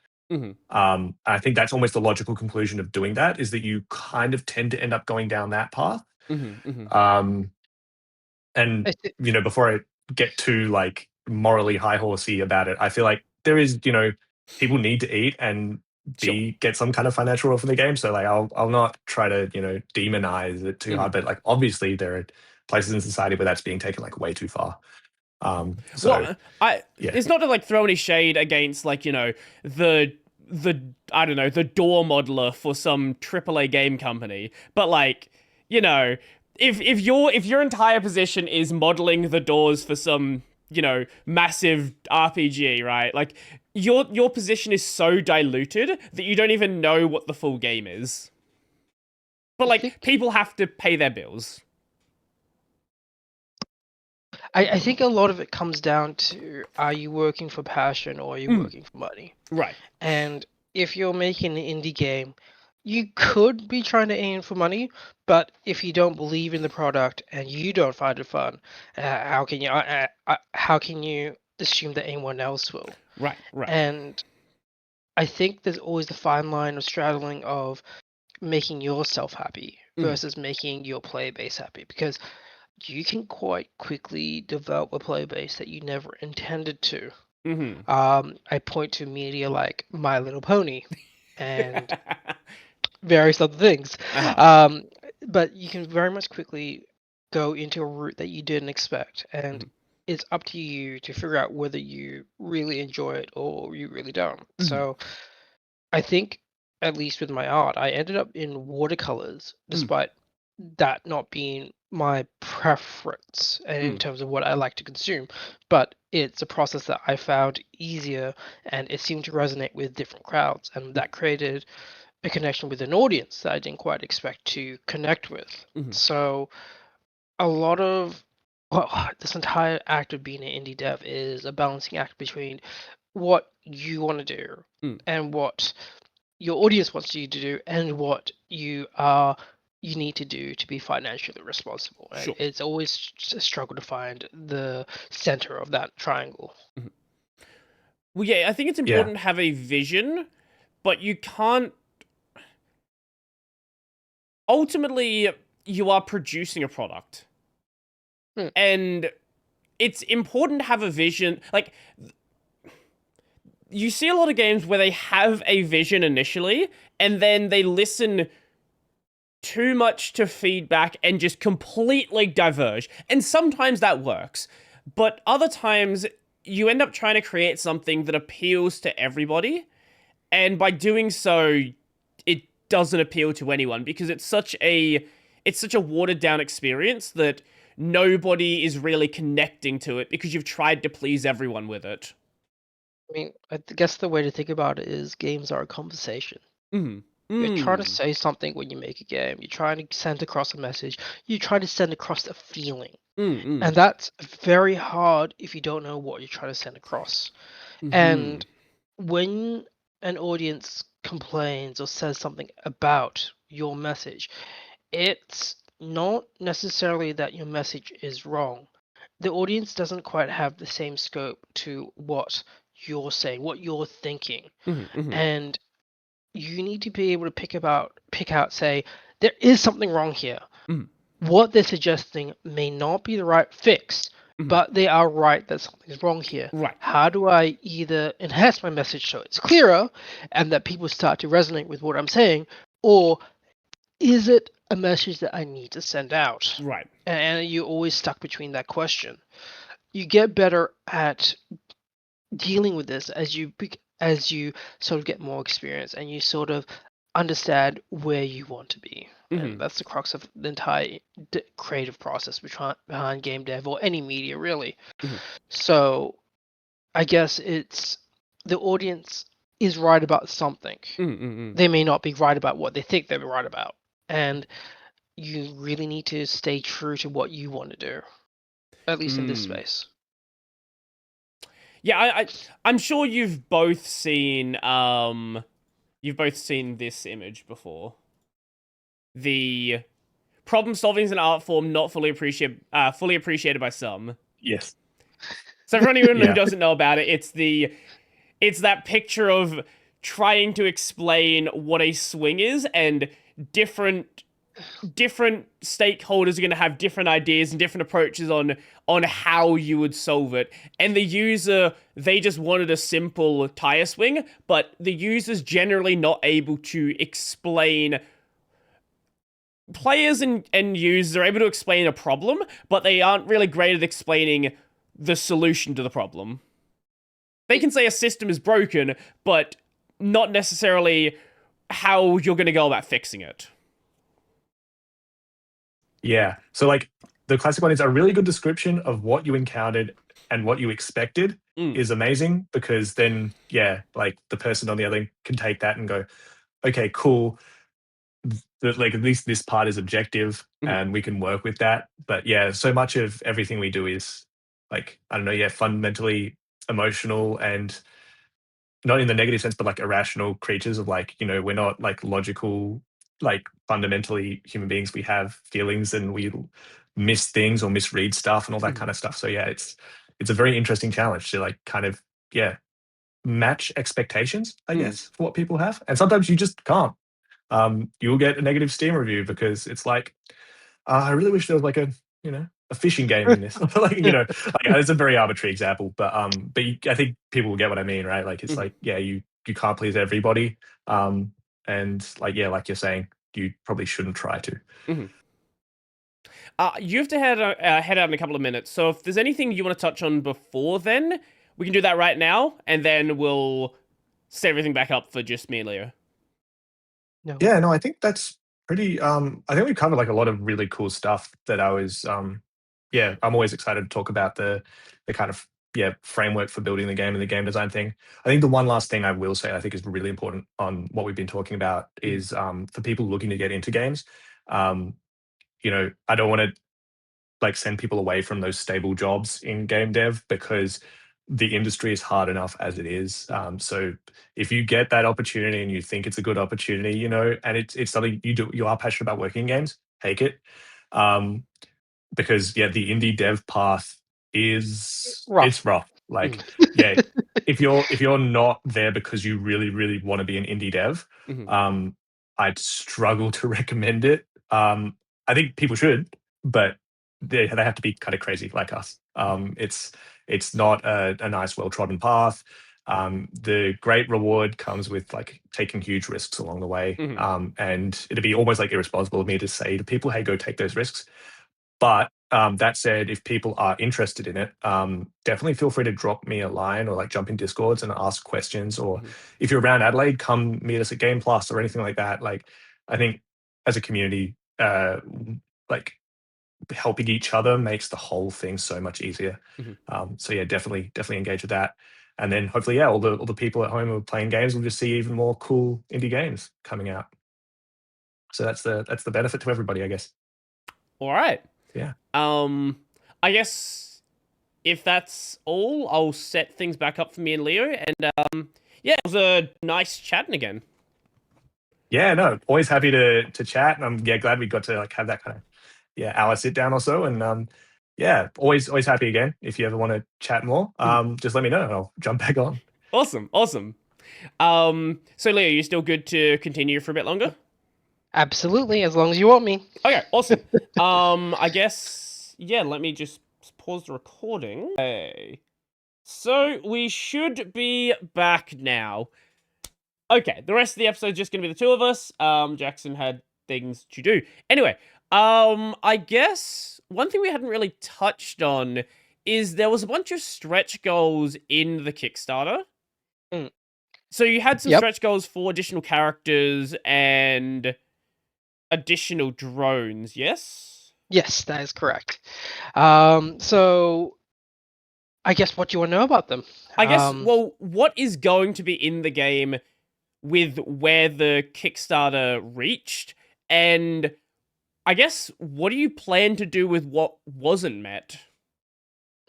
Speaker 3: I think that's almost the logical conclusion of doing that, is that you kind of tend to end up going down that path. And before I get too like morally high horsey about it, I feel like there is, people need to eat and get some kind of financial reward from the game. So like I'll not try to, demonize it too hard. But like obviously there are places in society where that's being taken like way too far.
Speaker 1: It's not to like throw any shade against like, the I don't know, the door modeler for some AAA game company, but like, if your entire position is modeling the doors for some, massive RPG, right? Like, your position is so diluted that you don't even know what the full game is. But like, people have to pay their bills.
Speaker 2: I think a lot of it comes down to, are you working for passion or are you working for money?
Speaker 1: Right.
Speaker 2: And if you're making an indie game, you could be trying to aim for money, but if you don't believe in the product and you don't find it fun, how can you assume that anyone else will?
Speaker 1: Right.
Speaker 2: And I think there's always the fine line of straddling of making yourself happy versus making your player base happy, because you can quite quickly develop a player base that you never intended to. I point to media like My Little Pony and various other things. But you can very much quickly go into a route that you didn't expect, and it's up to you to figure out whether you really enjoy it or you really don't. So I think, at least with my art, I ended up in watercolors, despite that not being my preference in terms of what I like to consume. But it's a process that I found easier, and it seemed to resonate with different crowds, and that created a connection with an audience that I didn't quite expect to connect with. So a lot of this entire act of being an indie dev is a balancing act between what you want to do and what your audience wants you to do and what you need to do to be financially responsible. And it's always a struggle to find the center of that triangle.
Speaker 1: Well, yeah, I think it's important to have a vision, but you can't. Ultimately, you are producing a product. And it's important to have a vision. Like, you see a lot of games where they have a vision initially, and then they listen too much to feedback and just completely diverge. And sometimes that works. But other times, you end up trying to create something that appeals to everybody. And by doing so, it doesn't appeal to anyone because it's such a watered down experience that nobody is really connecting to it because you've tried to please everyone with it.
Speaker 2: I mean, I guess the way to think about it is games are a conversation. You're trying to say something when you make a game. You're trying to send across a message. You're trying to send across a feeling. And that's very hard if you don't know what you're trying to send across. And when an audience complains or says something about your message, it's not necessarily that your message is wrong. The audience doesn't quite have the same scope to what you're saying, what you're thinking. And you need to be able to pick out, say, there is something wrong here. What they're suggesting may not be the right fix, but they are right that something's wrong here. How do I either enhance my message so it's clearer and that people start to resonate with what I'm saying, or is it a message that I need to send out? And you're always stuck between that question. You get better at dealing with this as you sort of get more experience and you sort of understand where you want to be. And that's the crux of the entire creative process behind game dev or any media, really. So I guess it's the audience is right about something. They may not be right about what they think they're right about. And you really need to stay true to what you want to do, at least in this space.
Speaker 1: Yeah, I'm sure you've both seen this image before. The problem solving is an art form not fully appreciated by some.
Speaker 3: Yes.
Speaker 1: So for anyone who doesn't know about it, it's that picture of trying to explain what a swing is, and different stakeholders are going to have different ideas and different approaches on how you would solve it. And the user, they just wanted a simple tire swing, but the user's generally not able to explain. Players and users are able to explain a problem, but they aren't really great at explaining the solution to the problem. They can say a system is broken, but not necessarily how you're going to go about fixing it.
Speaker 3: Yeah. So like the classic one is a really good description of what you encountered and what you expected is amazing, because then, yeah, like the person on the other end can take that and go, okay, cool. Like at least this part is objective and we can work with that. But yeah, so much of everything we do is like, I don't know, yeah, fundamentally emotional, and not in the negative sense, but like irrational creatures of like, we're not like logical, like fundamentally human beings. We have feelings and we miss things or misread stuff and all that kind of stuff. So yeah, it's a very interesting challenge to like kind of, yeah, match expectations, I guess, for what people have. And sometimes you just can't. You'll get a negative Steam review because it's like, I really wish there was like a fishing game in this. Like, like it's a very arbitrary example, but I think people will get what I mean, right? Like it's like, yeah, you can't please everybody. And like, yeah, like you're saying, you probably shouldn't try to.
Speaker 1: You have to head out in a couple of minutes. So if there's anything you want to touch on before then, we can do that right now, and then we'll set everything back up for just me and Leo.
Speaker 2: No.
Speaker 3: Yeah, no, I think that's pretty. I think we covered like a lot of really cool stuff that I was. Yeah, I'm always excited to talk about the kind of framework for building the game and the game design thing. I think the one last thing I will say I think is really important on what we've been talking about is for people looking to get into games. I don't want to like send people away from those stable jobs in game dev, because the industry is hard enough as it is. So if you get that opportunity and you think it's a good opportunity, and it's something you are passionate about working in games, take it. Because yeah, the indie dev path it's rough. Like, yeah, if you're not there because you really, really want to be an indie dev, I'd struggle to recommend it. I think people should, but they have to be kind of crazy like us. It's not a nice, well-trodden path. The great reward comes with like taking huge risks along the way. And it'd be almost like irresponsible of me to say to people, hey, go take those risks. But that said, if people are interested in it, definitely feel free to drop me a line or like jump in Discords and ask questions. Or if you're around Adelaide, come meet us at Game Plus or anything like that. Like, I think as a community, like helping each other makes the whole thing so much easier. So yeah, definitely engage with that. And then hopefully, yeah, all the people at home who are playing games will just see even more cool indie games coming out. So that's the benefit to everybody, I guess.
Speaker 1: All right.
Speaker 3: Yeah.
Speaker 1: I guess if that's all, I'll set things back up for me and Leo. And yeah, it was a nice chatting again.
Speaker 3: Yeah, no, always happy to chat, and I'm glad we got to like have that kind of hour sit down or so. And yeah, always happy again. If you ever want to chat more, just let me know and I'll jump back on.
Speaker 1: Awesome. So Leo, you still good to continue for a bit longer?
Speaker 2: Absolutely, as long as you want me.
Speaker 1: Okay, awesome. I guess, yeah, let me just pause the recording. Okay. So we should be back now. Okay, the rest of the episode is just going to be the two of us. Jackson had things to do. Anyway, I guess one thing we hadn't really touched on is there was a bunch of stretch goals in the Kickstarter. So you had some stretch goals for additional characters and additional drones, yes?
Speaker 2: Yes, that is correct. So I guess what do you want to know about them?
Speaker 1: I guess, well, what is going to be in the game with where the Kickstarter reached? And I guess, what do you plan to do with what wasn't met?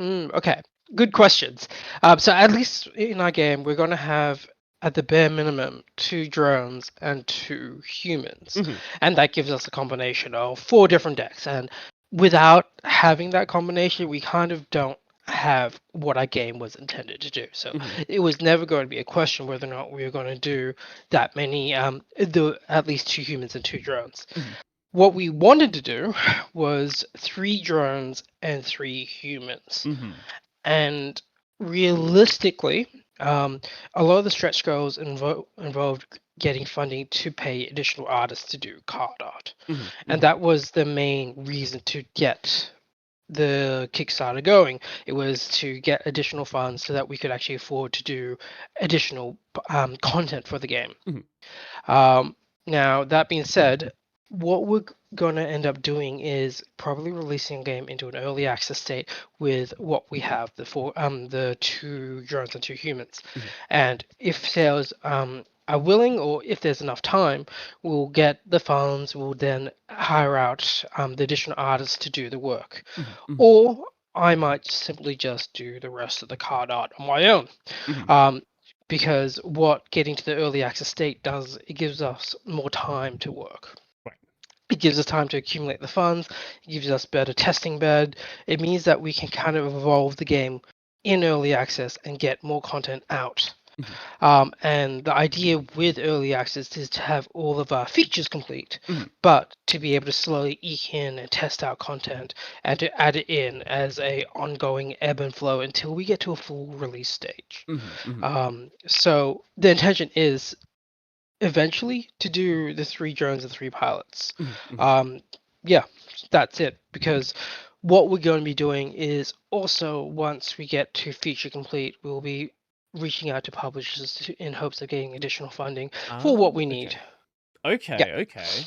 Speaker 2: Okay, good questions. So at least in our game, we're going to have, at the bare minimum, 2 drones and 2 humans. And that gives us a combination of 4 different decks. And without having that combination, we kind of don't have what our game was intended to do. So it was never going to be a question whether or not we were going to do that many, at least 2 humans and 2 drones. What we wanted to do was 3 drones and 3 humans. And realistically, a lot of the stretch goals involved getting funding to pay additional artists to do card art. And that was the main reason to get the Kickstarter going. It was to get additional funds so that we could actually afford to do additional content for the game. Now, that being said, what we're going to end up doing is probably releasing a game into an early access state with what we have, the 2 drones and 2 humans.
Speaker 1: Mhm.
Speaker 2: And if sales are willing, or if there's enough time, we'll get the funds, we'll then hire out the additional artists to do the work.
Speaker 1: Mhm. Mhm.
Speaker 2: Or I might simply just do the rest of the card art on my own.
Speaker 1: Mhm.
Speaker 2: Because what getting to the early access state does, it gives us more time to work.
Speaker 1: Right.
Speaker 2: It gives us time to accumulate the funds. It gives us better testing bed. It means that we can kind of evolve the game in early access and get more content out.
Speaker 1: Mhm.
Speaker 2: And the idea with early access is to have all of our features complete,
Speaker 1: Mhm.
Speaker 2: but to be able to slowly eke in and test out content and to add it in as a ongoing ebb and flow until we get to a full release stage.
Speaker 1: Mhm. Mhm.
Speaker 2: So the intention is eventually to do the 3 drones and 3 pilots.
Speaker 1: Mhm. Mhm.
Speaker 2: Um, yeah, that's it. Because what we're going to be doing is also, once we get to feature complete, we'll be reaching out to publishers in hopes of getting additional funding for what we need. Yeah.
Speaker 1: Okay.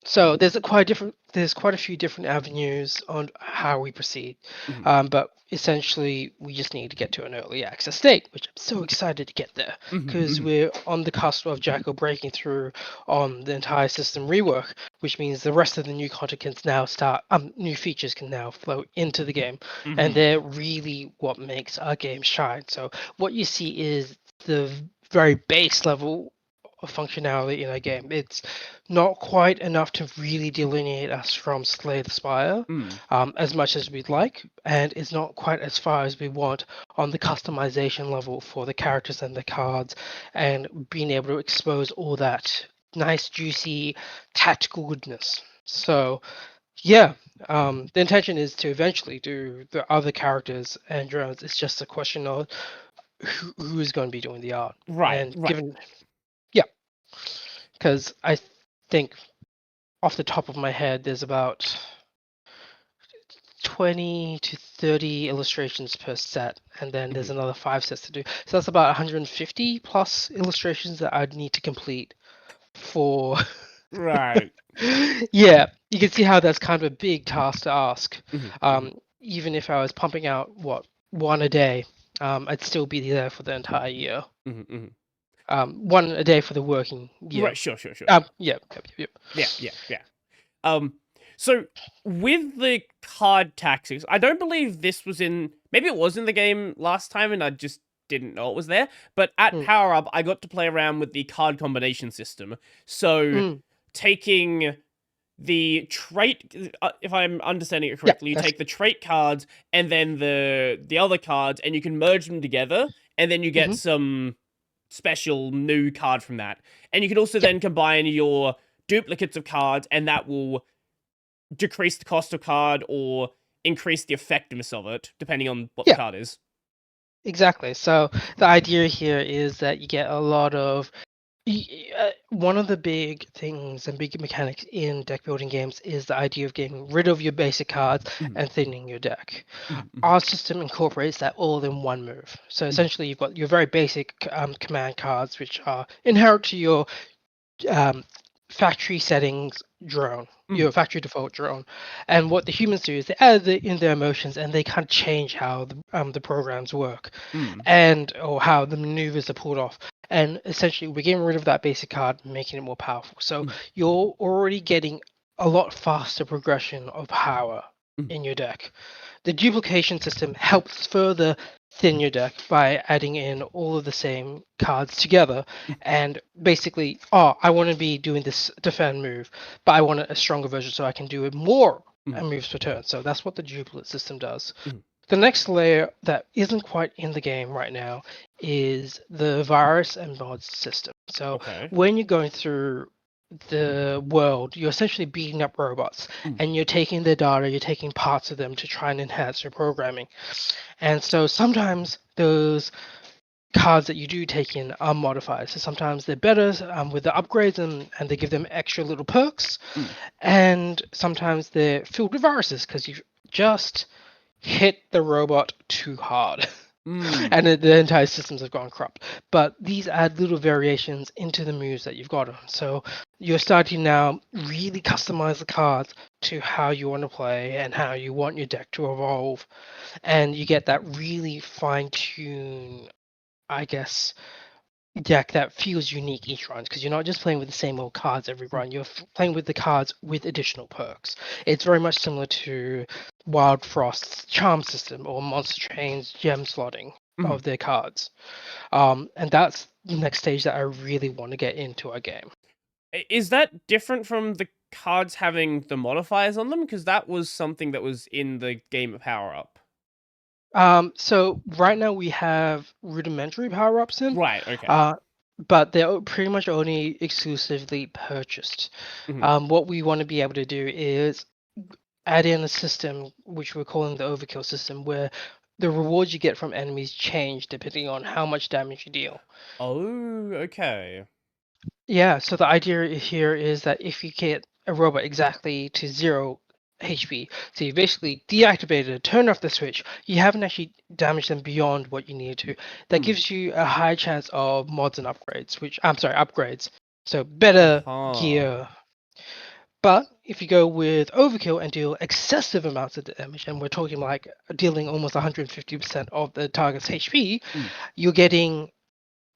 Speaker 2: So there's quite a few different avenues on how we proceed,
Speaker 1: Mhm.
Speaker 2: but essentially we just need to get to an early access state, which I'm so excited to get there
Speaker 1: Mhm.
Speaker 2: because
Speaker 1: Mhm.
Speaker 2: we're on the cusp of Jacko breaking through on the entire system rework, which means the rest of the new content can now start. New features can now flow into the game, and
Speaker 1: Mhm.
Speaker 2: they're really what makes our game shine. So what you see is the very base level of functionality in a game. It's not quite enough to really delineate us from Slay the Spire
Speaker 1: Mhm.
Speaker 2: as much as we'd like, and it's not quite as far as we want on the customization level for the characters and the cards, and being able to expose all that nice, juicy, tactical goodness. So, yeah, the intention is to eventually do the other characters and drones. It's just a question of who is going to be doing the art.
Speaker 1: Right.
Speaker 2: And
Speaker 1: Right.
Speaker 2: given, yeah, because I think off the top of my head, there's about 20 to 30 illustrations per set, and then there's
Speaker 1: Mhm.
Speaker 2: another 5 sets to do. So that's about 150 plus illustrations that I'd need to complete for.
Speaker 1: Right.
Speaker 2: Yeah, you can see how that's kind of a big task to ask.
Speaker 1: Mhm. Mhm.
Speaker 2: Even if I was pumping out one a day, I'd still be there for the entire year.
Speaker 1: Mhm. Mhm.
Speaker 2: One a day for the working year.
Speaker 1: Right. Sure. Yeah. Um, so with the card taxes, I don't believe this was in. Maybe it was in the game last time, and I just didn't know it was there. But at
Speaker 2: Mm,
Speaker 1: Power Up, I got to play around with the card combination system. So
Speaker 2: mm,
Speaker 1: taking the trait, if I'm understanding it
Speaker 2: yeah,
Speaker 1: correctly, you
Speaker 2: that's.
Speaker 1: take the trait cards and then the other cards, and you can merge them together, and then you get
Speaker 2: Mhm,
Speaker 1: some special new card from that. And you can also
Speaker 2: yeah,
Speaker 1: then combine your duplicates of cards, and that will decrease the cost of card or increase the effectiveness of it, depending on what the
Speaker 2: yeah.
Speaker 1: card is.
Speaker 2: Exactly. So the idea here is that you get a lot of one of the big things and big mechanics in deck building games is the idea of getting rid of your basic cards
Speaker 1: Mhm,
Speaker 2: and thinning your deck.
Speaker 1: mhm, mhm,
Speaker 2: Our system incorporates that all in one move. So
Speaker 1: mhm,
Speaker 2: essentially, you've got your very basic command cards, which are inherent to your um, factory settings drone, your
Speaker 1: mhm,
Speaker 2: factory default drone. And what the humans do is they add in their emotions and they kind of change how the programs work
Speaker 1: mhm,
Speaker 2: and or how the maneuvers are pulled off. And essentially, we're getting rid of that basic card, making it more powerful. So
Speaker 1: mhm,
Speaker 2: you're already getting a lot faster progression of power
Speaker 1: mhm,
Speaker 2: in your deck. The duplication system helps further thin your deck by adding in all of the same cards together and basically, oh, I want to be doing this defend move, but I want a stronger version so I can do it more
Speaker 1: mhm,
Speaker 2: moves per turn. So that's what the duplicate system does.
Speaker 1: mhm.
Speaker 2: The next layer that isn't quite in the game right now is the virus and mods system. So
Speaker 1: Okay.
Speaker 2: when you're going through the world, you're essentially beating up robots
Speaker 1: Mhm,
Speaker 2: and you're taking their data, you're taking parts of them to try and enhance your programming. And so sometimes those cards that you do take in are modified. So sometimes they're better with the upgrades and they give them extra little perks.
Speaker 1: mhm.
Speaker 2: And sometimes they're filled with viruses because you've just hit the robot too hard. and the entire systems have gone corrupt. But these add little variations into the moves that you've got on. So you're starting now really customize the cards to how you want to play and how you want your deck to evolve, and you get that really fine-tuned, I guess, deck that feels unique each run, because you're not just playing with the same old cards every run. You're playing with the cards with additional perks. It's very much similar to Wild Frost's charm system or Monster Train's gem slotting of their cards. And that's the next stage that I really want to get into a game.
Speaker 1: Is that different from the cards having the modifiers on them? Because that was something that was in the game of Power Up.
Speaker 2: So right now we have rudimentary power-ups in.
Speaker 1: Right, okay.
Speaker 2: But they're pretty much only exclusively purchased. What we want to be able to do is add in a system which we're calling the overkill system, where the rewards you get from enemies change depending on how much damage you deal.
Speaker 1: Oh, okay.
Speaker 2: Yeah, so the idea here is that if you get a robot exactly to 0 HP, so you basically deactivated it, turned off the switch, you haven't actually damaged them beyond what you need to. That gives you a high chance of mods and upgrades, upgrades. So better gear. But if you go with overkill and deal excessive amounts of damage, and we're talking like dealing almost 150% of the target's HP, you're getting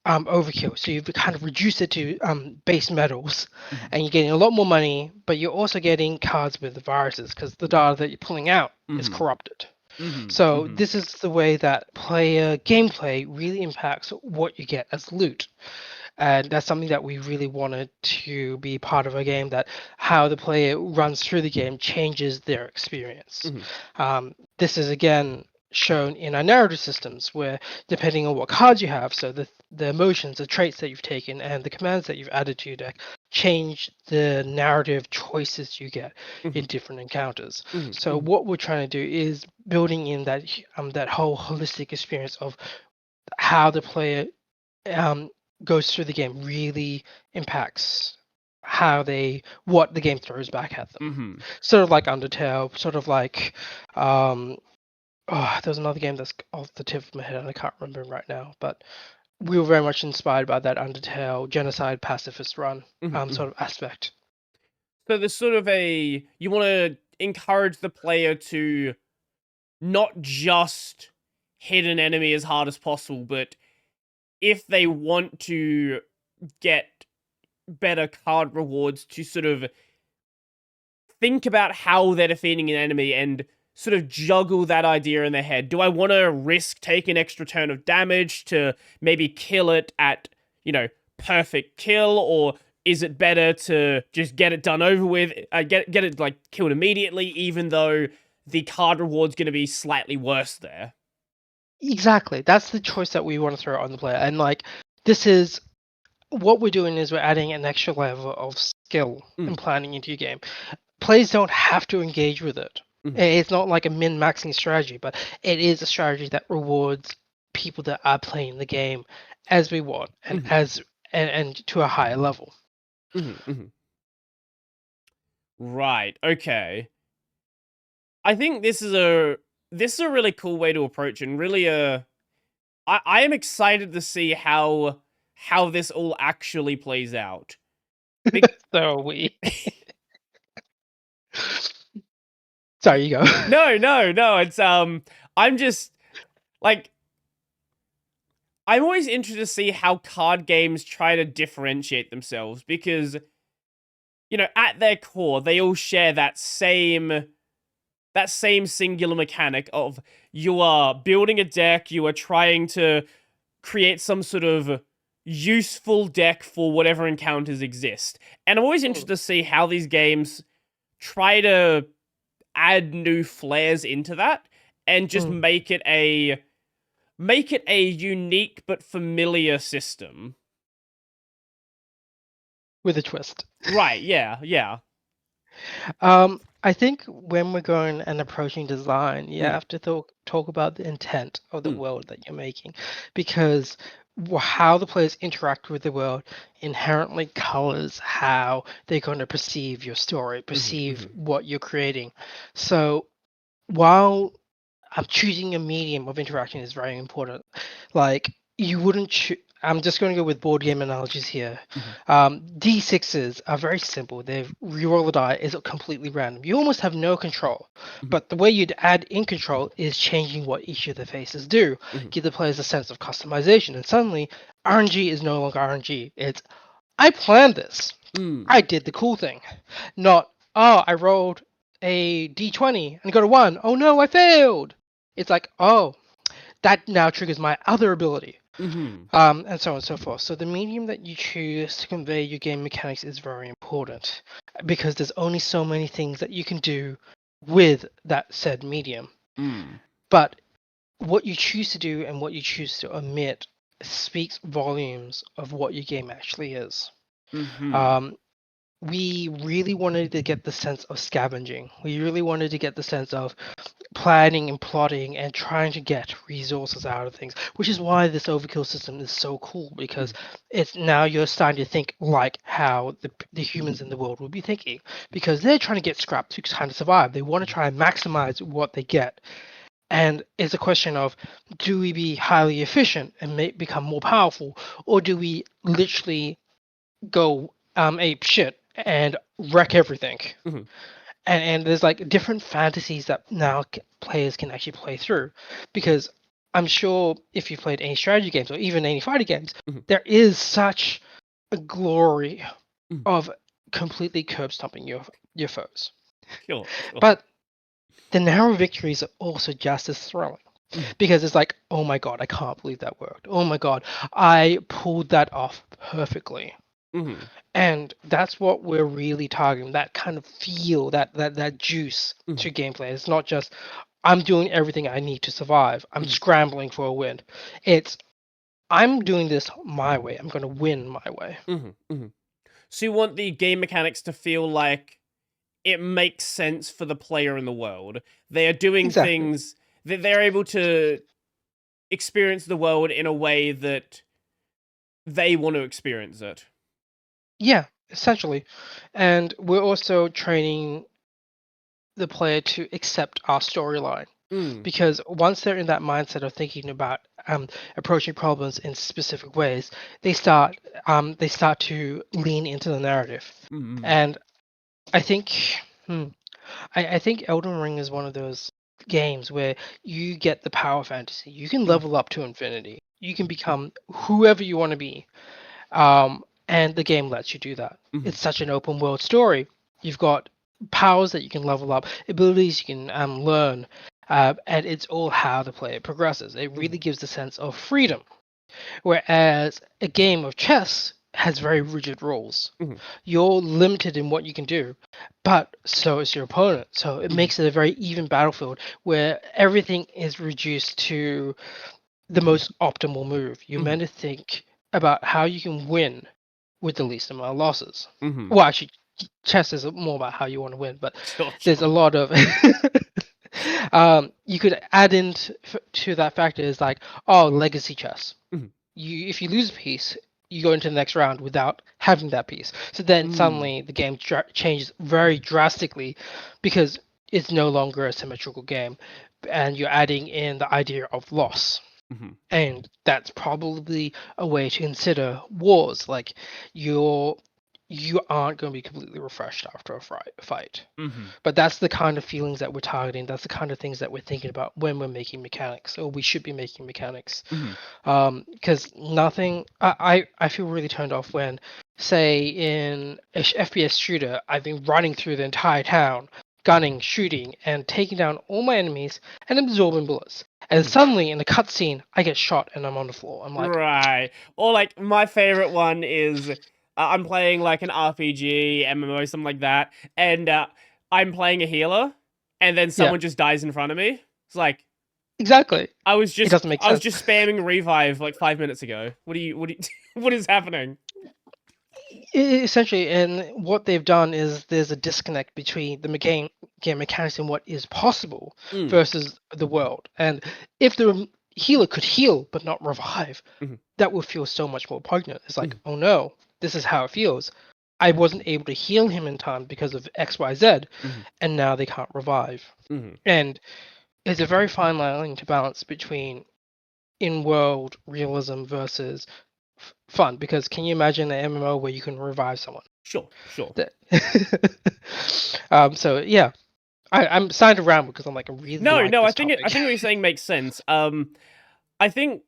Speaker 2: overkill. So you've kind of reduced it to base metals, and you're getting a lot more money, but you're also getting cards with viruses because the data that you're pulling out is corrupted. So this is the way that player gameplay really impacts what you get as loot. And that's something that we really wanted to be part of a game, that how the player runs through the game changes their experience. This is again shown in our narrative systems, where depending on what cards you have, so the emotions, the traits that you've taken, and the commands that you've added to your deck change the narrative choices you get in different encounters. So what we're trying to do is building in that whole holistic experience of how the player goes through the game really impacts what the game throws back at them. Sort of like Undertale, sort of like there's another game that's off the tip of my head and I can't remember right now, but we were very much inspired by that Undertale genocide pacifist run sort of aspect.
Speaker 1: So there's sort of you want to encourage the player to not just hit an enemy as hard as possible, but if they want to get better card rewards, to sort of think about how they're defeating an enemy and sort of juggle that idea in their head. Do I want to risk taking an extra turn of damage to maybe kill it at, perfect kill, or is it better to just get it done over with, get it like killed immediately, even though the card reward's going to be slightly worse there?
Speaker 2: Exactly. That's the choice that we want to throw on the player. And this is what we're doing, is we're adding an extra level of skill and planning into your game. Players don't have to engage with it. It's not like a min-maxing strategy, but it is a strategy that rewards people that are playing the game as we want and and to a higher level.
Speaker 1: Right. Okay. I think this is a really cool way to approach it, and really I am excited to see how this all actually plays out.
Speaker 2: So we. Sorry, you go.
Speaker 1: No. It's I'm just like, I'm always interested to see how card games try to differentiate themselves, because at their core they all share that same singular mechanic of, you are building a deck, you are trying to create some sort of useful deck for whatever encounters exist. And I'm always interested to see how these games try to add new flares into that and just make it a unique but familiar system.
Speaker 2: With a twist.
Speaker 1: Right, yeah.
Speaker 2: I think when we're going and approaching design, you have to talk about the intent of the world that you're making, because how the players interact with the world inherently colors how they're going to perceive your story, perceive what you're creating. So while choosing a medium of interaction is very important. Like you wouldn't I'm just going to go with board game analogies here. D6s are very simple. They reroll the die is completely random. You almost have no control. But the way you'd add in control is changing what each of the faces do, give the players a sense of customization, and suddenly RNG is no longer RNG. It's I planned this. I did the cool thing. Not, oh, I rolled a d20 and got a 1. Oh no, I failed. It's like, oh, that now triggers my other ability. And so on and so forth. So the medium that you choose to convey your game mechanics is very important because there's only so many things that you can do with that said medium. But what you choose to do and what you choose to omit speaks volumes of what your game actually is. We really wanted to get the sense of scavenging. We really wanted to get the sense of planning and plotting and trying to get resources out of things, which is why this overkill system is so cool because it's now you're starting to think like how the humans in the world would be thinking because they're trying to get scrap to kind of survive. They want to try and maximize what they get. And it's a question of do we be highly efficient and become more powerful, or do we literally go ape shit and wreck everything? And there's like different fantasies that now players can actually play through, because I'm sure if you played any strategy games or even any fighting games, there is such a glory of completely curb stomping your foes.
Speaker 1: Sure.
Speaker 2: But the narrow victories are also just as thrilling. Because it's like, oh my god, I can't believe that worked. Oh my god, I pulled that off perfectly. And that's what we're really targeting, that kind of feel, that juice to gameplay. It's not just, I'm doing everything I need to survive. I'm scrambling for a win. It's, I'm doing this my way. I'm going to win my way.
Speaker 1: So you want the game mechanics to feel like it makes sense for the player in the world. They are doing things that they're able to experience the world in a way that they want to experience it.
Speaker 2: Yeah, essentially. And we're also training the player to accept our storyline. Because once they're in that mindset of thinking about approaching problems in specific ways, they start to lean into the narrative. And I think I think Elden Ring is one of those games where you get the power fantasy. You can level up to infinity. You can become whoever you want to be. And the game lets you do that. It's such an open world story. You've got powers that you can level up, abilities you can learn, and it's all how the player progresses. It really gives a sense of freedom. Whereas a game of chess has very rigid rules. You're limited in what you can do, but so is your opponent. So it makes it a very even battlefield where everything is reduced to the most optimal move. You're meant to think about how you can win with the least amount of losses. Well, actually, chess is more about how you want to win, but there's a lot of you could add in to that factor is like, oh, legacy chess. If you lose a piece, you go into the next round without having that piece. So then suddenly the game changes very drastically because it's no longer a symmetrical game, and you're adding in the idea of loss. And that's probably a way to consider wars. Like you aren't going to be completely refreshed after a fight. But that's the kind of feelings that we're targeting. That's the kind of things that we're thinking about when we're making mechanics, or we should be making mechanics. Because nothing, I feel really turned off when, say, in a FPS shooter, I've been running through the entire town, gunning, shooting, and taking down all my enemies and absorbing bullets. And suddenly, in a cutscene, I get shot and I'm on the floor. I'm like,
Speaker 1: right. Or like my favorite one is I'm playing like an RPG, MMO, something like that, and I'm playing a healer, and then someone just dies in front of me. It's like
Speaker 2: exactly. It
Speaker 1: I was just
Speaker 2: doesn't make sense.
Speaker 1: spamming revive like 5 minutes ago. What is happening?
Speaker 2: Essentially, and what they've done is there's a disconnect between the game mechanics and what is possible versus the world. And if the healer could heal but not revive, that would feel so much more poignant. It's like, oh no, this is how it feels. I wasn't able to heal him in time because of XYZ, and now they can't revive. And it's a very fine line to balance between in-world realism versus fun. Because can you imagine an MMO where you can revive someone?
Speaker 1: Sure.
Speaker 2: So yeah, I'm starting to ramble because I'm like, I really
Speaker 1: No,
Speaker 2: like
Speaker 1: I
Speaker 2: this
Speaker 1: think
Speaker 2: topic.
Speaker 1: I think what you're saying makes sense. I think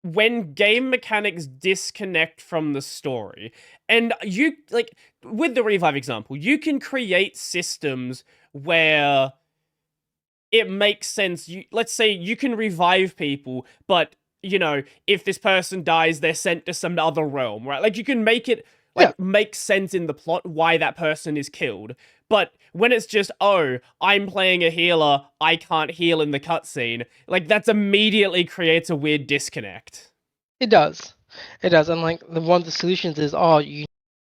Speaker 1: when game mechanics disconnect from the story, and you like with the revive example, you can create systems where it makes sense. Let's say you can revive people, but if this person dies, they're sent to some other realm, right? Like you can make it
Speaker 2: Yeah.
Speaker 1: make sense in the plot why that person is killed. But when it's just, oh, I'm playing a healer, I can't heal in the cutscene, like that's immediately creates a weird disconnect.
Speaker 2: It does. It does. And like one of the solutions is, oh, you need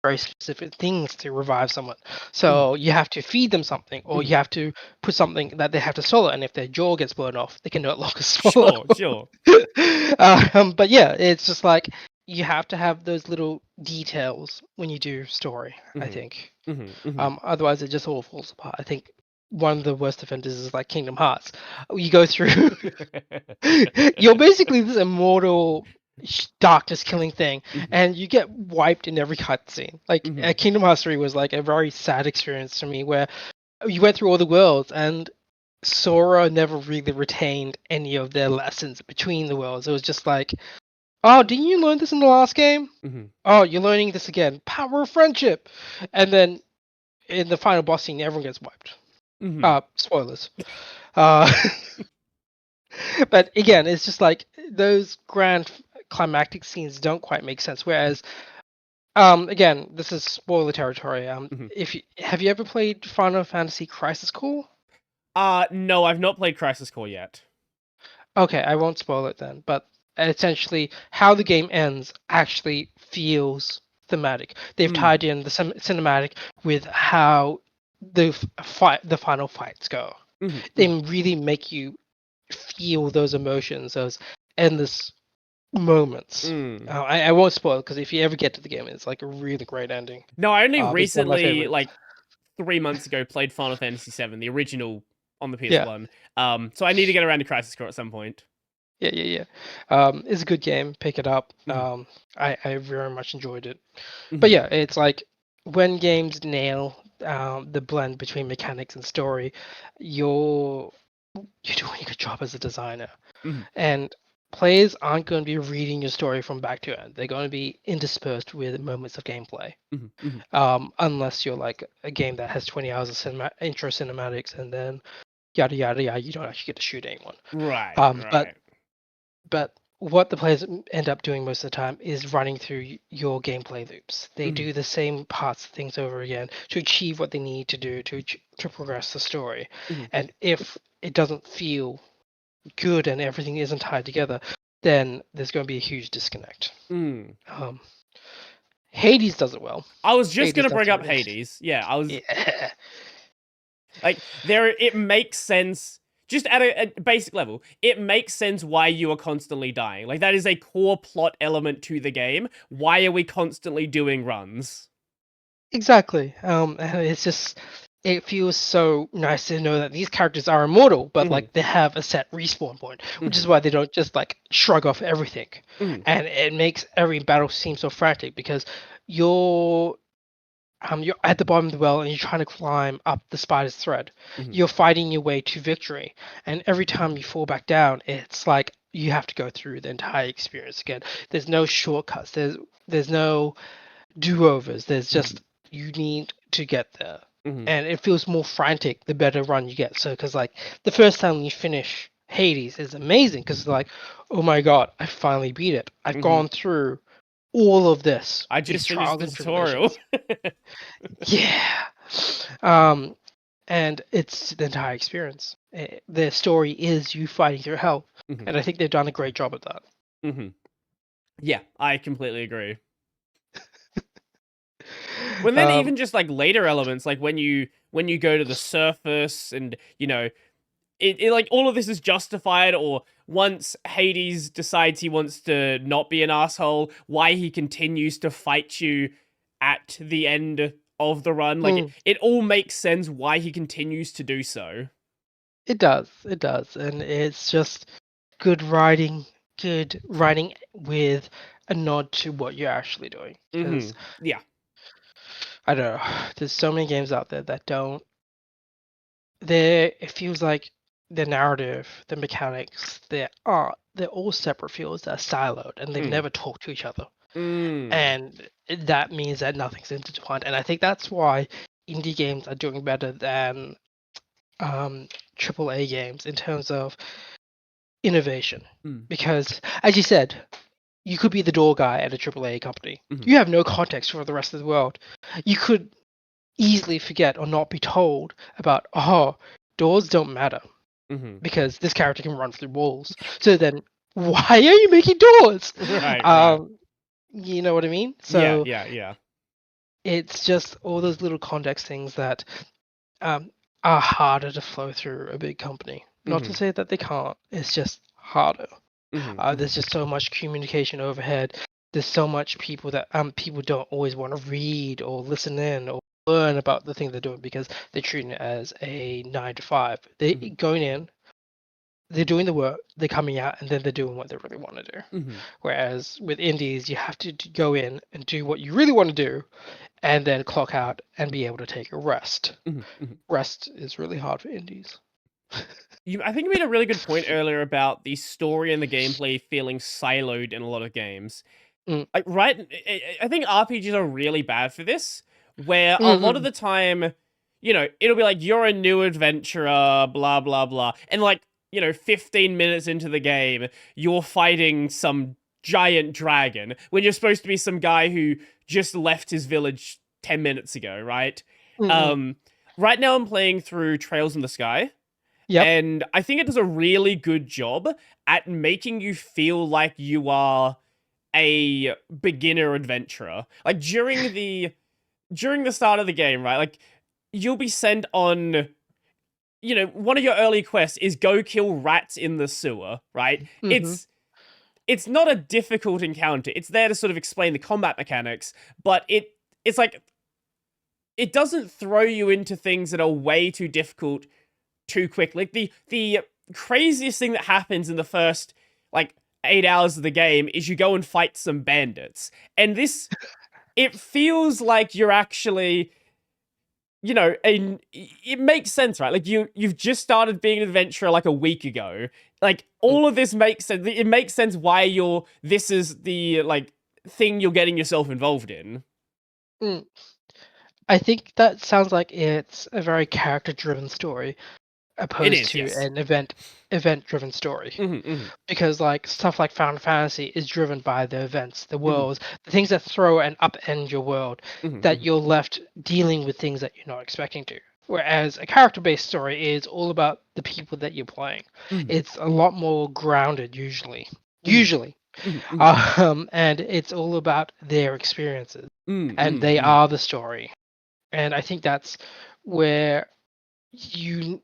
Speaker 2: very specific things to revive someone. So you have to feed them something, or you have to put something that they have to swallow. And if their jaw gets blown off, they can no longer swallow.
Speaker 1: Sure.
Speaker 2: But yeah, it's just like you have to have those little details when you do story, I think. Otherwise, it just all falls apart. I think one of the worst offenders is like Kingdom Hearts. You go through, you're basically this immortal darkness killing thing, and you get wiped in every cutscene. Like Kingdom Hearts 3 was like a very sad experience for me, where you went through all the worlds and Sora never really retained any of their lessons between the worlds. It was just like, oh, didn't you learn this in the last game? Oh, you're learning this again. Power of friendship. And then in the final boss scene, everyone gets wiped. Spoilers. But again, it's just like those grand climactic scenes don't quite make sense. Whereas, again, this is spoiler territory. Have you ever played Final Fantasy Crisis Core?
Speaker 1: No, I've not played Crisis Core yet.
Speaker 2: Okay, I won't spoil it then. But essentially, how the game ends actually feels thematic. They've tied in the cinematic with how the final fights go. They really make you feel those emotions, those endless moments. I won't spoil because if you ever get to the game, it's like a really great ending.
Speaker 1: No, I only
Speaker 2: It's one of my
Speaker 1: recently,
Speaker 2: favorites.
Speaker 1: like 3 months ago, played Final Fantasy VII, the original on the PS1. So I need to get around to Crisis Core at some point.
Speaker 2: Yeah. It's a good game. Pick it up. I very much enjoyed it. But yeah, it's like when games nail the blend between mechanics and story, you're doing a good job as a designer. And players aren't going to be reading your story from back to end. They're going to be interspersed with moments of gameplay. Unless you're like a game that has 20 hours of intro cinematics and then yada yada yada, you don't actually get to shoot anyone.
Speaker 1: Right.
Speaker 2: But what the players end up doing most of the time is running through your gameplay loops. They do the same parts of things over again to achieve what they need to do to progress the story. And if it doesn't feel good and everything isn't tied together, then there's going to be a huge disconnect. Hades does it well.
Speaker 1: I was just going to bring up Hades. Yeah, I was...
Speaker 2: Yeah.
Speaker 1: Like, it makes sense... Just at a basic level, it makes sense why you are constantly dying. Like, that is a core plot element to the game. Why are we constantly doing runs?
Speaker 2: Exactly. It's just... It feels so nice to know that these characters are immortal, but like they have a set respawn point, which is why they don't just like shrug off everything. And it makes every battle seem so frantic because you're at the bottom of the well and you're trying to climb up the spider's thread. You're fighting your way to victory, and every time you fall back down, it's like you have to go through the entire experience again. There's no shortcuts. There's no do-overs. There's just you need to get there. And it feels more frantic the better run you get. So, because like the first time you finish Hades is amazing because it's like, oh my god, I finally beat it. I've gone through all of this.
Speaker 1: I just finished the tutorial.
Speaker 2: Yeah. And it's the entire experience. The story is you fighting through hell, and I think they've done a great job at that.
Speaker 1: Yeah, I completely agree. When then even just like later elements, like when you go to the surface and it like all of this is justified, or once Hades decides he wants to not be an asshole, why he continues to fight you at the end of the run. Like it all makes sense why he continues to do so.
Speaker 2: It does. It does, and it's just good writing. Good writing with a nod to what you're actually doing. Because
Speaker 1: Yeah.
Speaker 2: I don't know, there's so many games out there that don't. It feels like the narrative, the mechanics, the art, they're all separate fields that are siloed, and they've never talked to each other. And that means that nothing's intertwined. And I think that's why indie games are doing better than AAA games in terms of innovation. Because, as you said, you could be the door guy at a AAA company. You have no context for the rest of the world. You could easily forget or not be told about, doors don't matter because this character can run through walls. So then, why are you making doors?
Speaker 1: Right.
Speaker 2: You know what I mean? So
Speaker 1: Yeah.
Speaker 2: it's just all those little context things that are harder to flow through a big company. Not to say that they can't. It's just harder. There's just so much communication overhead. There's so much people that people don't always want to read or listen in or learn about the thing they're doing because they're treating it as a 9 to 5. They going in, they're doing the work, they're coming out, and then they're doing what they really want to do. Whereas with indies, you have to go in and do what you really want to do, and then clock out and be able to take a rest. Rest is really hard for indies.
Speaker 1: I think you made a really good point earlier about the story and the gameplay feeling siloed in a lot of games. Like, right? I think RPGs are really bad for this, where a lot of the time, it'll be like, you're a new adventurer, blah, blah, blah. And 15 minutes into the game, you're fighting some giant dragon when you're supposed to be some guy who just left his village 10 minutes ago, right? Right now I'm playing through Trails in the Sky.
Speaker 2: Yep.
Speaker 1: And I think it does a really good job at making you feel like you are a beginner adventurer. Like during the start of the game, right? Like you'll be sent on one of your early quests is go kill rats in the sewer, right? It's not a difficult encounter. It's there to sort of explain the combat mechanics, but it's like it doesn't throw you into things that are way too difficult too quick. Like the craziest thing that happens in the first 8 hours of the game is you go and fight some bandits. And it feels like you're actually, it makes sense, right? Like you've just started being an adventurer a week ago. Like all of this makes sense. It makes sense why this is the thing you're getting yourself involved in.
Speaker 2: I think that sounds like it's a very character-driven story, opposed to
Speaker 1: yes.
Speaker 2: an event-driven story. Because stuff like Final Fantasy is driven by the events, the worlds, the things that throw and upend your world, that you're left dealing with things that you're not expecting to. Whereas a character-based story is all about the people that you're playing. It's a lot more grounded usually. And it's all about their experiences, and they are the story. And I think that's where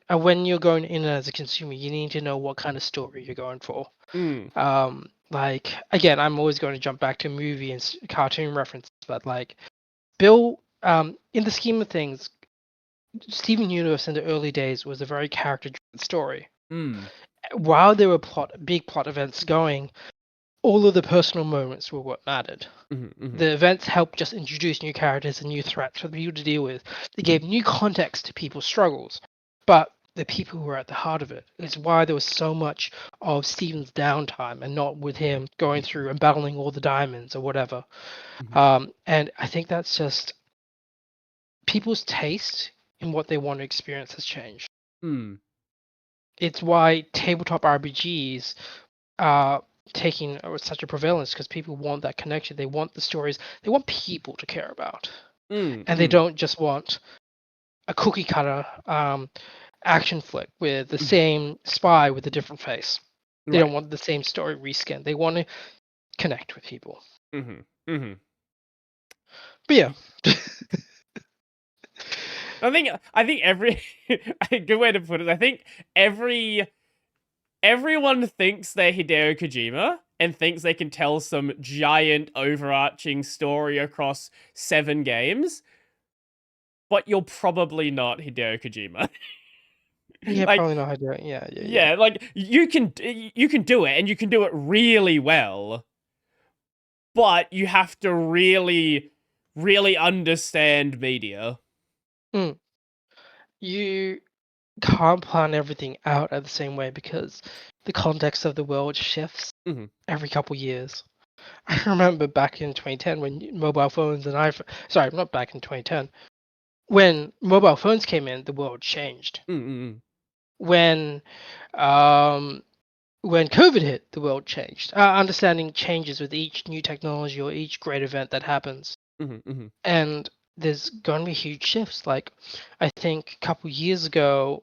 Speaker 2: when you're going in as a consumer, you need to know what kind of story you're going for. Again, I'm always going to jump back to movie and cartoon references, but Bill, in the scheme of things, Steven Universe in the early days was a very character-driven story. While there were big plot events going, all of the personal moments were what mattered. The events helped just introduce new characters and new threats for people to deal with. They gave new context to people's struggles, but the people who were at the heart of it is why there was so much of Steven's downtime and not with him going through and battling all the diamonds or whatever. And I think that's just people's taste in what they want to experience has changed. It's why tabletop RPGs are taking such a prevalence, because people want that connection. They want the stories. They want people to care about, and they don't just want a cookie cutter action flick with the same spy with a different face. They don't want the same story reskinned. They want to connect with people. But yeah.
Speaker 1: I think every a good way to put it, I think everyone thinks they're Hideo Kojima and thinks they can tell some giant overarching story across 7 games, but you're probably not Hideo Kojima.
Speaker 2: Yeah,
Speaker 1: Like,
Speaker 2: probably not how to do it. Yeah.
Speaker 1: yeah, like you can do it, and you can do it really well, but you have to really, really understand media.
Speaker 2: Mm. You can't plan everything out at the same way because the context of the world shifts
Speaker 1: Mhm.
Speaker 2: every couple years. I remember back in 2010 when mobile phones and iPhone, sorry, not back in 2010, when mobile phones came in, the world changed.
Speaker 1: Mm-mm.
Speaker 2: When um when COVID hit, the world changed. Understanding changes with each new technology or each great event that happens.
Speaker 1: Mhm. Mhm.
Speaker 2: And there's going to be huge shifts. Like, I think a couple years ago,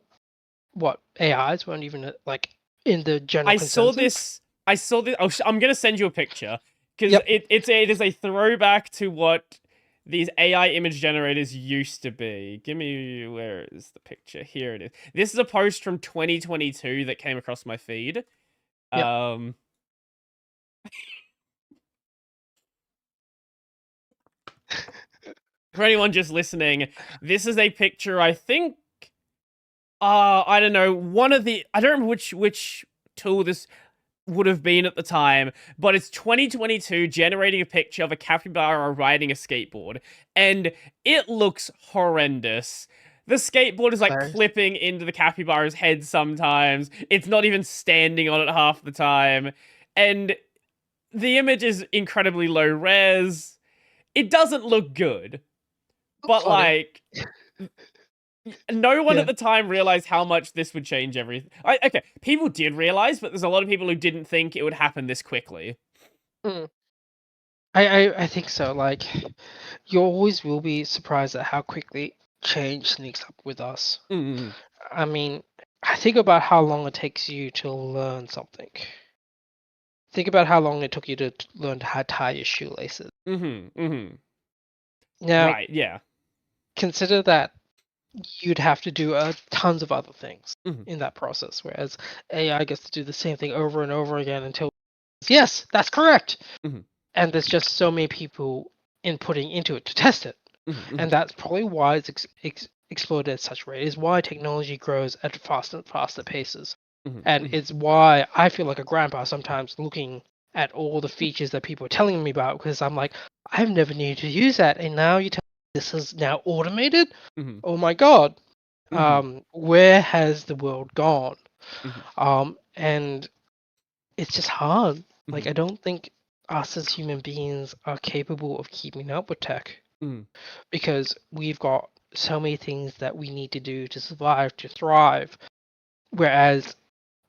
Speaker 2: what AIs weren't even like in the general
Speaker 1: I saw
Speaker 2: consensus.
Speaker 1: this. I saw this. I'm gonna send you a picture because
Speaker 2: Yep.
Speaker 1: it is a throwback to what these AI image generators used to be. Give me, where is the picture? Here it is. This is a post from 2022 that came across my feed.
Speaker 2: Yep.
Speaker 1: Um, for anyone just listening, this is a picture. I think. I don't know. I don't remember which tool this would have been at the time, but it's 2022 generating a picture of a capybara riding a skateboard, and it looks horrendous. The skateboard is like
Speaker 2: Hilarious.
Speaker 1: clipping into the capybara's head sometimes. It's not even standing on it half the time. And the image is incredibly low res. It doesn't look good. But
Speaker 2: Funny.
Speaker 1: like no one at
Speaker 2: Yeah.
Speaker 1: the time realized how much this would change everything. Okay, people did realize, but there's a lot of people who didn't think it would happen this quickly.
Speaker 2: Mm. I think so. Like, you always will be surprised at how quickly change sneaks up with us.
Speaker 1: Mm.
Speaker 2: I mean, I think about how long it takes you to learn something. Think about how long it took you to learn how to tie your shoelaces.
Speaker 1: Mhm. Mhm.
Speaker 2: Now,
Speaker 1: Right. Yeah.
Speaker 2: consider that you'd have to do tons of other things
Speaker 1: Mhm.
Speaker 2: in that process, whereas AI gets to do the same thing over and over again until, yes, that's correct.
Speaker 1: Mhm.
Speaker 2: And there's just so many people inputting into it to test it.
Speaker 1: Mhm.
Speaker 2: And
Speaker 1: Mhm.
Speaker 2: that's probably why it's exploded at such rate, is why technology grows at faster and faster paces.
Speaker 1: Mhm.
Speaker 2: And
Speaker 1: Mhm.
Speaker 2: it's why I feel like a grandpa sometimes looking at all the features that people are telling me about, because I'm like, I've never needed to use that, and now you tell me this is now automated?
Speaker 1: Mhm.
Speaker 2: Oh my god.
Speaker 1: Mhm.
Speaker 2: Where has the world gone?
Speaker 1: Mhm.
Speaker 2: And it's just hard. Like,
Speaker 1: Mhm.
Speaker 2: I don't think us as human beings are capable of keeping up with tech
Speaker 1: Mhm.
Speaker 2: because we've got so many things that we need to do to survive, to thrive, whereas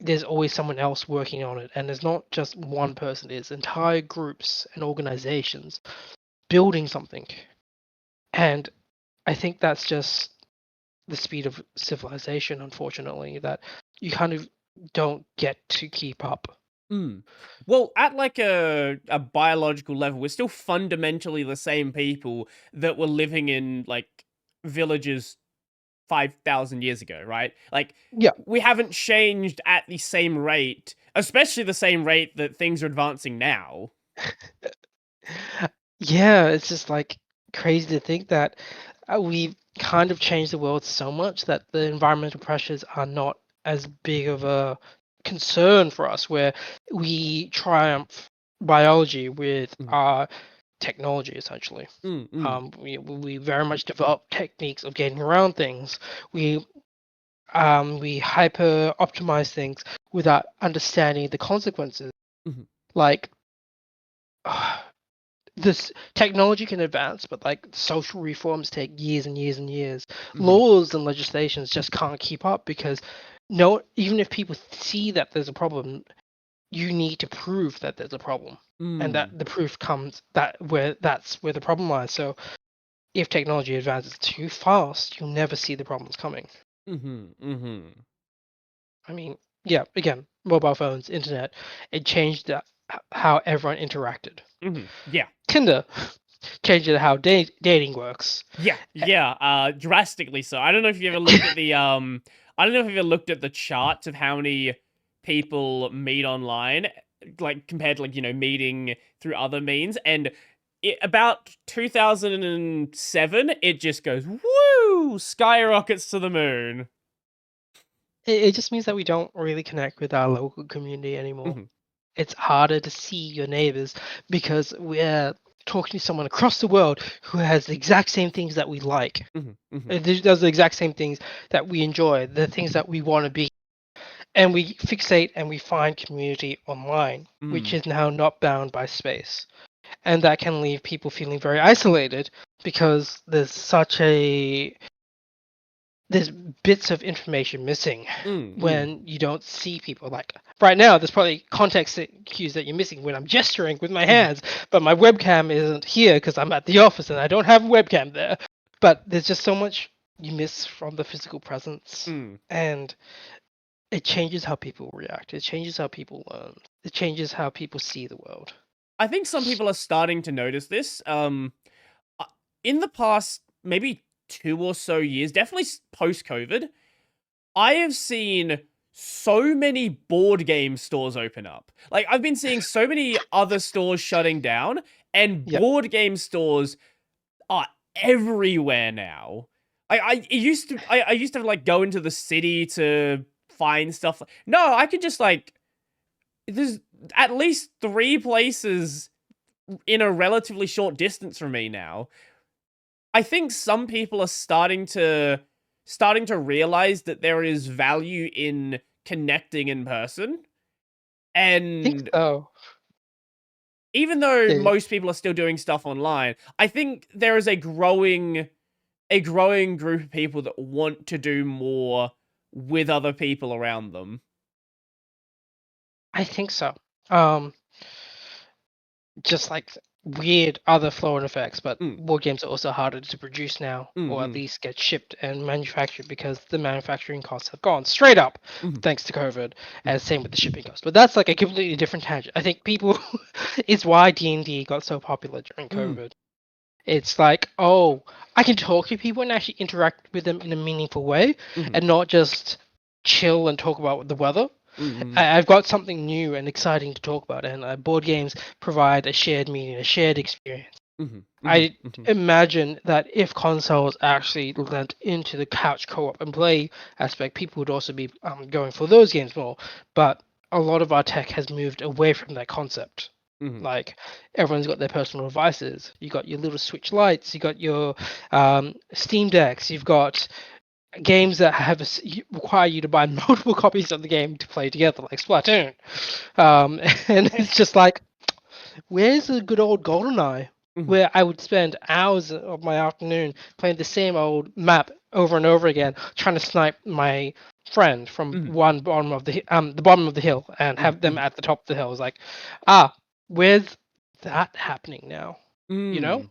Speaker 2: there's always someone else working on it, and there's not just one person, there's entire groups and organizations building something. And I think that's just the speed of civilization, unfortunately, that you kind of don't get to keep up.
Speaker 1: Mm. Well, at like a biological level, we're still fundamentally the same people that were living in like villages 5,000 years ago, right? Like,
Speaker 2: Yeah.
Speaker 1: we haven't changed at the same rate, especially the same rate that things are advancing now.
Speaker 2: Yeah, it's just like crazy to think that we've kind of changed the world so much that the environmental pressures are not as big of a concern for us, where we triumph biology with
Speaker 1: Mm,
Speaker 2: our technology, essentially.
Speaker 1: mm, mm,
Speaker 2: We very much develop techniques of getting around things. We hyper optimize things without understanding the consequences.
Speaker 1: mhm,
Speaker 2: Like, this technology can advance, but like social reforms take years and years and years.
Speaker 1: mhm,
Speaker 2: Laws and legislations just can't keep up because no, even if people see that there's a problem, you need to prove that there's a problem, and that
Speaker 1: mm,
Speaker 2: the proof comes that's where the problem lies. So if technology advances too fast, you'll never see the problems coming.
Speaker 1: mhm, mhm,
Speaker 2: I mean, yeah, again, mobile phones, internet, it changed how everyone interacted.
Speaker 1: mhm. Yeah,
Speaker 2: Tinder changed how dating works.
Speaker 1: yeah, yeah. Drastically so. I don't know if you ever looked at the I don't know if you ever looked at the charts of how many people meet online, like compared to like meeting through other means, and about 2007, it just goes woo, skyrockets to the moon.
Speaker 2: it just means that we don't really connect with our local community anymore.
Speaker 1: Mhm.
Speaker 2: It's harder to see your neighbors because we're talking to someone across the world who has the exact same things that we like.
Speaker 1: Mhm. Mhm.
Speaker 2: Does the exact same things that we enjoy, the things that we want to be. And we fixate and we find community online, which
Speaker 1: Mm.
Speaker 2: is now not bound by space. And that can leave people feeling very isolated because there's bits of information missing
Speaker 1: Mm. Mm.
Speaker 2: when you don't see people. Like right now, there's probably context cues that you're missing when I'm gesturing with my
Speaker 1: Mhm.
Speaker 2: hands, but my webcam isn't here because I'm at the office and I don't have a webcam there. But there's just so much you miss from the physical presence,
Speaker 1: Mm.
Speaker 2: and it changes how people react. It changes how people learn. It changes how people see the world.
Speaker 1: I think some people are starting to notice this. Uh, in the past maybe 2 or so years, definitely post COVID, I have seen so many board game stores open up. Like I've been seeing so many other stores shutting down, and
Speaker 2: Yep.
Speaker 1: board game stores are everywhere now. I used to like go into the city to find stuff. No, I could just like there's at least 3 places in a relatively short distance from me now. I think some people are starting to realize that there is value in connecting in person.
Speaker 2: I think
Speaker 1: And
Speaker 2: so.
Speaker 1: even though
Speaker 2: Yeah.
Speaker 1: most people are still doing stuff online, I think there is a growing group of people that want to do more with other people around them.
Speaker 2: I think so. Um, just like weird other flow-on effects, but
Speaker 1: Mm,
Speaker 2: board games are also harder to produce now,
Speaker 1: mm,
Speaker 2: or at
Speaker 1: mm,
Speaker 2: least get shipped and manufactured because the manufacturing costs have gone straight up
Speaker 1: mm,
Speaker 2: thanks to COVID,
Speaker 1: mm,
Speaker 2: and same with the shipping cost. But that's like a completely different tangent. I think people it's why D&D got so popular during
Speaker 1: mm,
Speaker 2: COVID. It's like, oh, I can talk to people and actually interact with them in a meaningful way,
Speaker 1: mm,
Speaker 2: and not just chill and talk about the weather.
Speaker 1: mm,
Speaker 2: I've got something new and exciting to talk about, and board games provide a shared meaning, a shared experience.
Speaker 1: mm, mm,
Speaker 2: I
Speaker 1: mm,
Speaker 2: imagine that if consoles actually lent into the couch co-op and play aspect, people would also be going for those games more. But a lot of our tech has moved away from that concept.
Speaker 1: mm,
Speaker 2: Like everyone's got their personal devices. You got your little Switch lights. You got your Steam decks. You've got games that require you to buy multiple copies of the game to play together, like Splatoon. And it's just like, where's the good old GoldenEye,
Speaker 1: mm,
Speaker 2: where I would spend hours of my afternoon playing the same old map over and over again, trying to snipe my friend from
Speaker 1: mm,
Speaker 2: the bottom of the hill and
Speaker 1: mm,
Speaker 2: have them
Speaker 1: mm,
Speaker 2: at the top of the hill. It's like, ah, where's that happening now? You know?
Speaker 1: mm.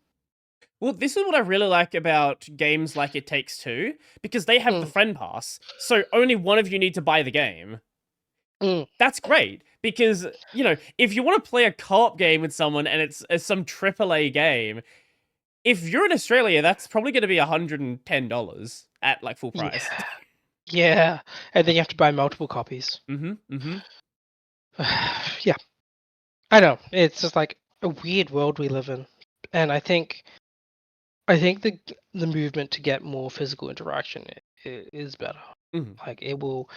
Speaker 1: Well, this is what I really like about games like It Takes Two, because they have the
Speaker 2: Mm,
Speaker 1: friend pass, so only one of you need to buy the game.
Speaker 2: mm,
Speaker 1: That's great, because, if you want to play a co-op game with someone and it's some AAA game, if you're in Australia, that's probably going to be $110 at, like, full price.
Speaker 2: yeah, yeah, and then you have to buy multiple copies.
Speaker 1: Mm-hmm, mm-hmm,
Speaker 2: Yeah, I know. It's just like a weird world we live in, and I think the movement to get more physical interaction is better.
Speaker 1: mm-hmm,
Speaker 2: Like it will,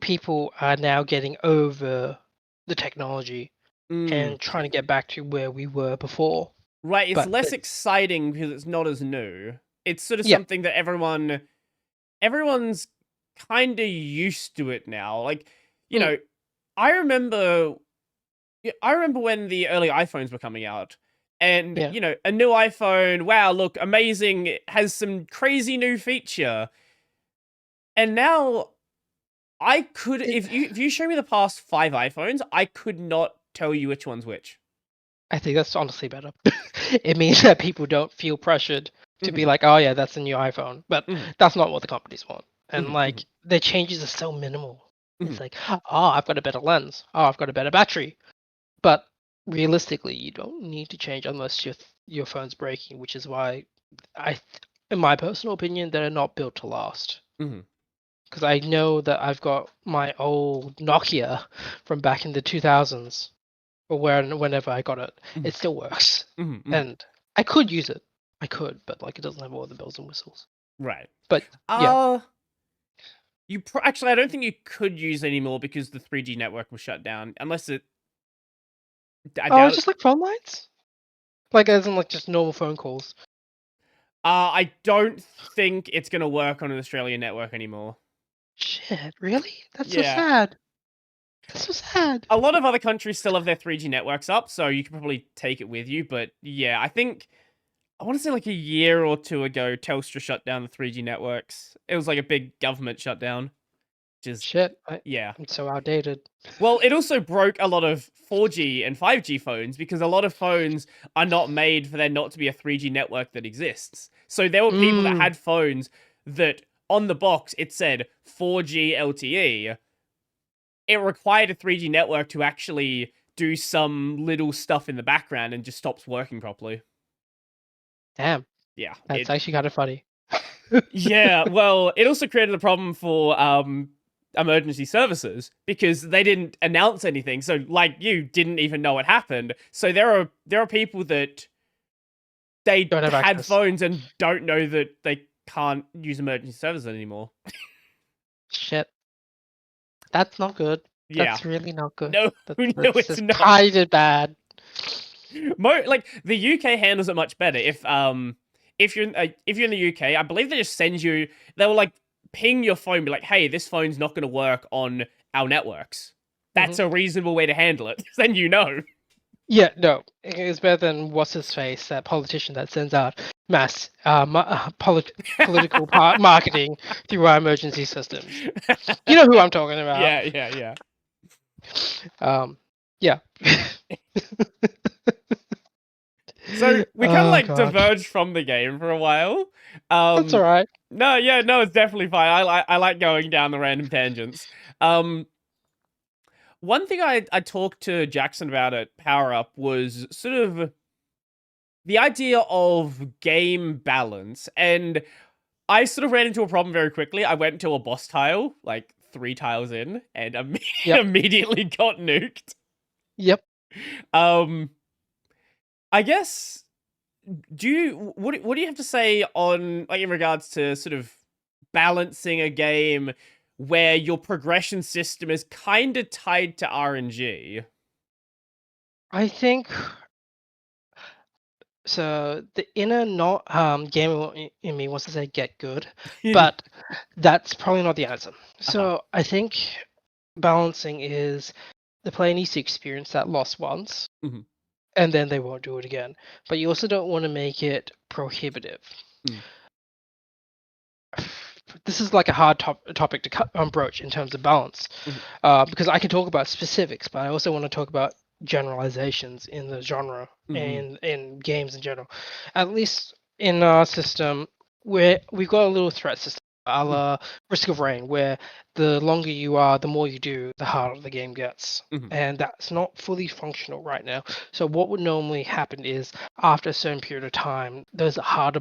Speaker 2: people are now getting over the technology
Speaker 1: mm.
Speaker 2: and trying to get back to where we were before.
Speaker 1: Right, it's
Speaker 2: But
Speaker 1: less exciting because it's not as new. It's sort of
Speaker 2: yeah,
Speaker 1: something that everyone's kind of used to it now. Like, you
Speaker 2: mm,
Speaker 1: know, I remember I remember when the early iPhones were coming out. And,
Speaker 2: yeah,
Speaker 1: a new iPhone, wow, look, amazing, it has some crazy new feature. And now I could
Speaker 2: it,
Speaker 1: if you show me the past 5 iPhones, I could not tell you which one's which.
Speaker 2: I think that's honestly better. It means that people don't feel pressured to be
Speaker 1: Mhm.
Speaker 2: like, oh yeah, that's a new iPhone. But
Speaker 1: Mhm.
Speaker 2: that's not what the companies want. And
Speaker 1: Mhm. Mhm.
Speaker 2: like the changes are so minimal. It's
Speaker 1: Mhm.
Speaker 2: like, oh, I've got a better lens. Oh, I've got a better battery. But realistically, you don't need to change unless your phone's breaking, which is why in my personal opinion, they're not built to last.
Speaker 1: Mhm.
Speaker 2: Because I know that I've got my old Nokia from back in the 2000s, or whenever I got it,
Speaker 1: Mhm.
Speaker 2: it still works,
Speaker 1: Mhm. Mhm.
Speaker 2: and I could use it. I could, but like it doesn't have all the bells and whistles.
Speaker 1: Right.
Speaker 2: But yeah,
Speaker 1: Uh Actually, I don't think you could use it anymore because the 3G network was shut down. Unless it, I
Speaker 2: Oh,
Speaker 1: doubt
Speaker 2: it's just like phone lines? Like as in like just normal phone calls.
Speaker 1: I don't think it's gonna work on an Australian network anymore.
Speaker 2: Shit, really? That's so
Speaker 1: Yeah.
Speaker 2: sad. That's so sad.
Speaker 1: A lot of other countries still have their 3G networks up, so you can probably take it with you. But yeah, I think I want to say like a year or two ago, Telstra shut down the 3G networks. It was like a big government shutdown. Just
Speaker 2: Shit,
Speaker 1: yeah.
Speaker 2: I'm so outdated.
Speaker 1: Well, it also broke a lot of 4G and 5G phones because a lot of phones are not made for there not to be a 3G network that exists. So there were people that had phones that on the box it said 4G LTE. It required a 3G network to actually do some little stuff in the background and just stops working properly.
Speaker 2: Damn,
Speaker 1: Yeah.
Speaker 2: that's actually kind of funny.
Speaker 1: Yeah, well, it also created a problem for emergency services because they didn't announce anything. So like you didn't even know what happened. So there are people that they
Speaker 2: Don't have
Speaker 1: had
Speaker 2: access.
Speaker 1: phones and don't know that they can't use emergency services anymore.
Speaker 2: Shit. That's not good.
Speaker 1: Yeah.
Speaker 2: That's really not good.
Speaker 1: No, no, it's
Speaker 2: That's
Speaker 1: not.
Speaker 2: kind of bad.
Speaker 1: Like the UK handles it much better. If you're in the UK, I believe they just send you. They will like ping your phone, be like, "Hey, this phone's not going to work on our networks." That's a reasonable way to handle it. Then you know.
Speaker 2: Yeah, no, it's better than what's his face, that politician that sends out mass political marketing through our emergency systems. You know who I'm talking about.
Speaker 1: Yeah.
Speaker 2: Yeah.
Speaker 1: So we kind of
Speaker 2: Oh,
Speaker 1: like
Speaker 2: God.
Speaker 1: diverged from the game for a while.
Speaker 2: That's all right.
Speaker 1: No, it's definitely fine. I like going down the random tangents. One thing I talked to Jackson about at Power Up was sort of the idea of game balance, and I sort of ran into a problem very quickly. I went to a boss tile, like 3 tiles in, and immediately got nuked.
Speaker 2: Yep.
Speaker 1: I guess what do you have to say on like in regards to sort of balancing a game where your progression system is kind of tied to RNG?
Speaker 2: I think so. The inner not gamer in me wants to say get good, but that's probably not the answer. So I think balancing is the player needs to experience that loss once,
Speaker 1: Mhm.
Speaker 2: and then they won't do it again. But you also don't want to make it prohibitive.
Speaker 1: Mm.
Speaker 2: This is like a hard topic to broach in terms of balance, because I can talk about specifics, but I also want to talk about generalizations in the genre and in games in general. At least in our system, where we've got a little threat system, a la Risk of Rain, where the longer you are, the more you do, the harder the game gets. And that's not fully functional right now. So what would normally happen is after a certain period of time, those harder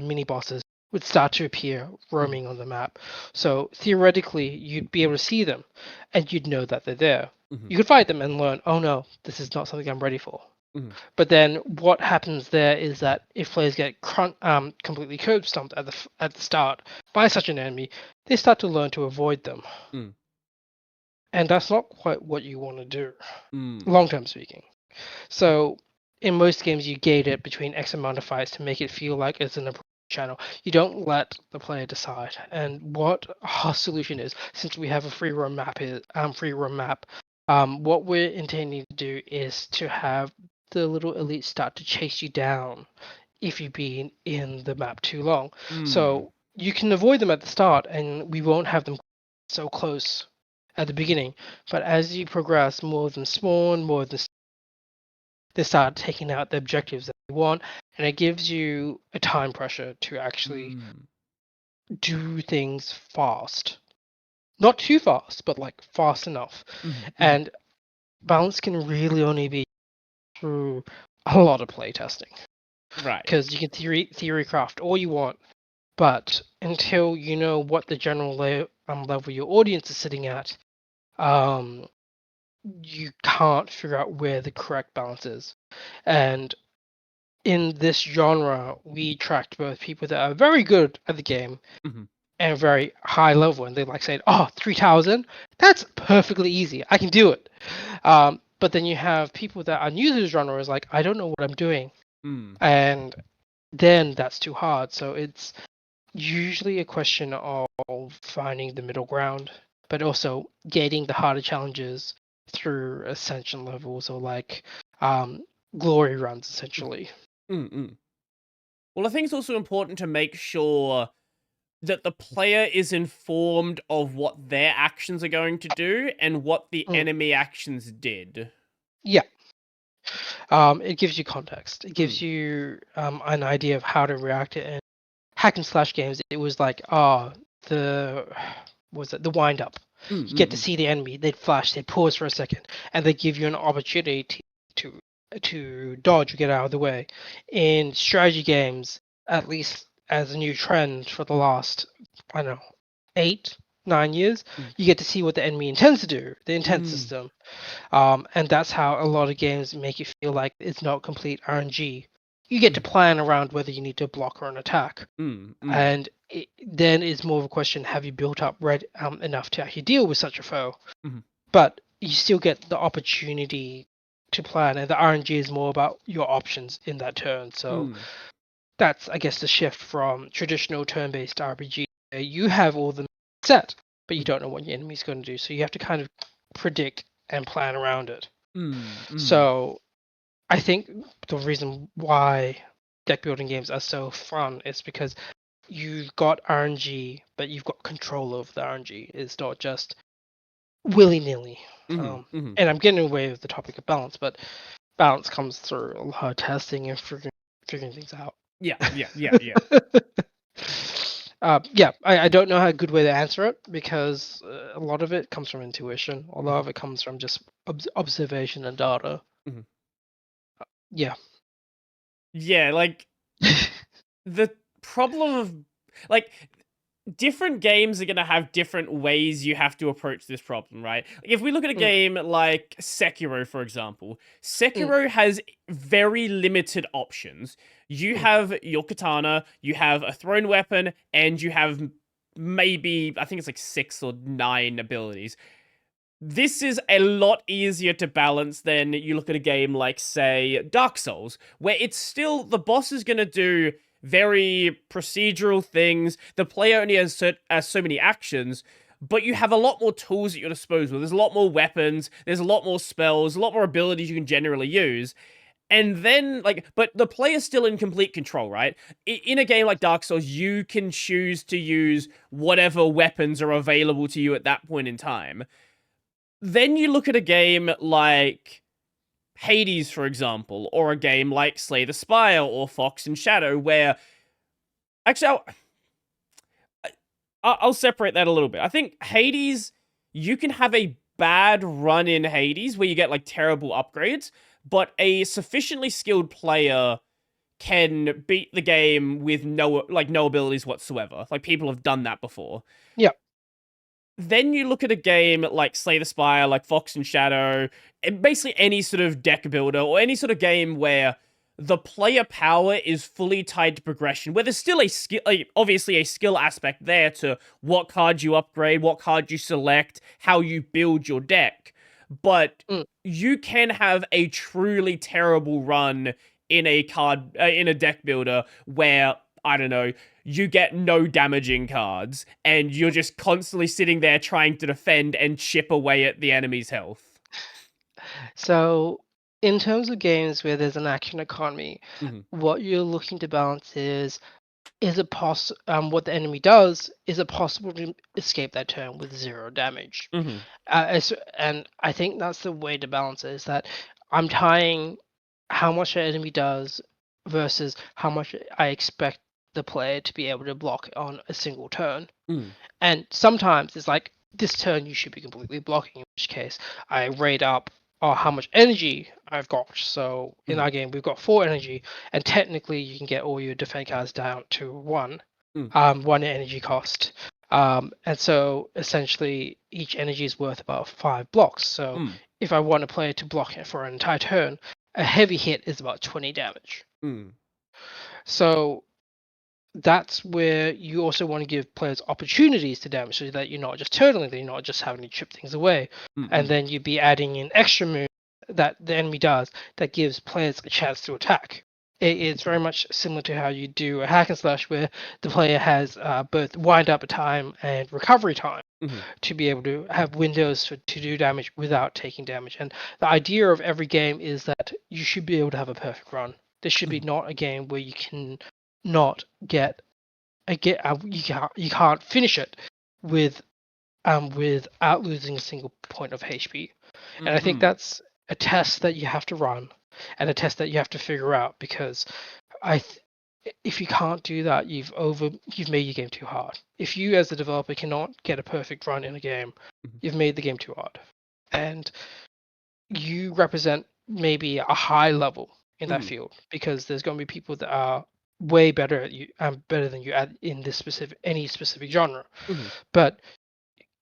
Speaker 2: mini bosses would start to appear roaming on the map. So theoretically, you'd be able to see them, and you'd know that they're there. You could fight them and learn, oh no, this is not something I'm ready for. But then what happens there is that if players get completely curb stomped at the start by such an enemy, they start to learn to avoid them. And that's not quite what you want to do, long term speaking. So in most games, you gate it between X amount of fights to make it feel like it's an channel. You don't let the player decide. And what our solution is, since we have a free roam map, what we're intending to do is to have the little elite start to chase you down if you've been in the map too long. So you can avoid them at the start, and we won't have them so close at the beginning. But as you progress, more of them spawn, more of them they start taking out the objectives that you want, and it gives you a time pressure to actually do things fast. Not too fast, but like fast enough. And balance can really only be through a lot of playtesting.
Speaker 1: Right.
Speaker 2: Because you can theory craft all you want, but until you know what the general level your audience is sitting at, you can't figure out where the correct balance is. And in this genre, we tracked both people that are very good at the game and very high level, and they're like saying, "Oh, 3,000? That's perfectly easy. I can do it." But then you have people that are new to the genre is like, "I don't know what I'm doing," and then that's too hard. So it's usually a question of finding the middle ground, but also getting the harder challenges through ascension levels or like glory runs, essentially.
Speaker 1: Well, I think it's also important to make sure that the player is informed of what their actions are going to do and what the enemy actions did.
Speaker 2: Yeah. It gives you context. It gives you an idea of how to react to it. And hack and slash games, it was like, the the wind up. You get to see the enemy, they'd flash, they'd pause for a second, and they give you an opportunity to dodge or get out of the way. In strategy games, at least as a new trend for the last, I don't know, 8, 9 years, you get to see what the enemy intends to do, the intent system. And that's how a lot of games make you feel like it's not complete RNG. You get to plan around whether you need to block or an attack. And then it's more of a question, have you built up enough to actually deal with such a foe? But you still get the opportunity to plan, and the RNG is more about your options in that turn. So that's, I guess, the shift from traditional turn-based RPG. Where you have all the set, but you don't know what your enemy's going to do. So you have to kind of predict and plan around it. So I think the reason why deck building games are so fun is because you've got RNG, but you've got control of the RNG. It's not just willy-nilly. And I'm getting away with the topic of balance, but balance comes through a lot of testing and figuring things out.
Speaker 1: Yeah.
Speaker 2: I don't know how a good way to answer it, because a lot of it comes from intuition. A lot of it comes from just observation and data. Yeah.
Speaker 1: Yeah, like, the problem of, like, different games are going to have different ways you have to approach this problem, right? Like, if we look at a game like Sekiro, for example, Sekiro has very limited options. You have your katana, you have a thrown weapon, and you have maybe, I think it's like 6 or 9 abilities. This is a lot easier to balance than you look at a game like, say, Dark Souls, where it's still, the boss is going to do very procedural things. The player only has so many actions, but you have a lot more tools at your disposal. There's a lot more weapons, there's a lot more spells, a lot more abilities you can generally use. And then, like, but the player's still in complete control, right? In a game like Dark Souls, you can choose to use whatever weapons are available to you at that point in time. Then you look at a game like Hades, for example, or a game like Slay the Spire or Fox and Shadow, where... Actually, I'll separate that a little bit. I think Hades, you can have a bad run in Hades where you get, like, terrible upgrades, but a sufficiently skilled player can beat the game with no abilities whatsoever. Like, people have done that before.
Speaker 2: Yeah.
Speaker 1: Then you look at a game like Slay the Spire, like Fox and Shadow, and basically any sort of deck builder, or any sort of game where the player power is fully tied to progression, where there's still a skill, obviously a skill aspect there to what card you upgrade, what card you select, how you build your deck. But you can have a truly terrible run in a deck builder where, I don't know, you get no damaging cards, and you're just constantly sitting there trying to defend and chip away at the enemy's health.
Speaker 2: So, in terms of games where there's an action economy, what you're looking to balance is it what the enemy does, is it possible to escape that turn with 0 damage? And I think that's the way to balance it, is that I'm tying how much the enemy does versus how much I expect the player to be able to block on a single turn. And sometimes it's like, this turn you should be completely blocking, in which case I rate up how much energy I've got. So in our game, we've got 4 energy, and technically you can get all your defense cards down to 1, 1 energy cost. And so essentially each energy is worth about 5 blocks. So if I want a player to block it for an entire turn, a heavy hit is about 20 damage. So that's where you also want to give players opportunities to damage, so that you're not just turtling, that you're not just having to chip things away, and then you'd be adding in extra moves that the enemy does that gives players a chance to attack. It's very much similar to how you do a hack and slash, where the player has both wind up time and recovery time to be able to have windows to do damage without taking damage. And the idea of every game is that you should be able to have a perfect run. This should be not a game where you can not get you can't finish it without losing a single point of HP. And I think that's a test that you have to run, and a test that you have to figure out, because if you can't do that, you've made your game too hard. If you as a developer cannot get a perfect run in a game, you've made the game too hard, and you represent maybe a high level in that field, because there's going to be people that are way better at you better than you at in this any specific genre. But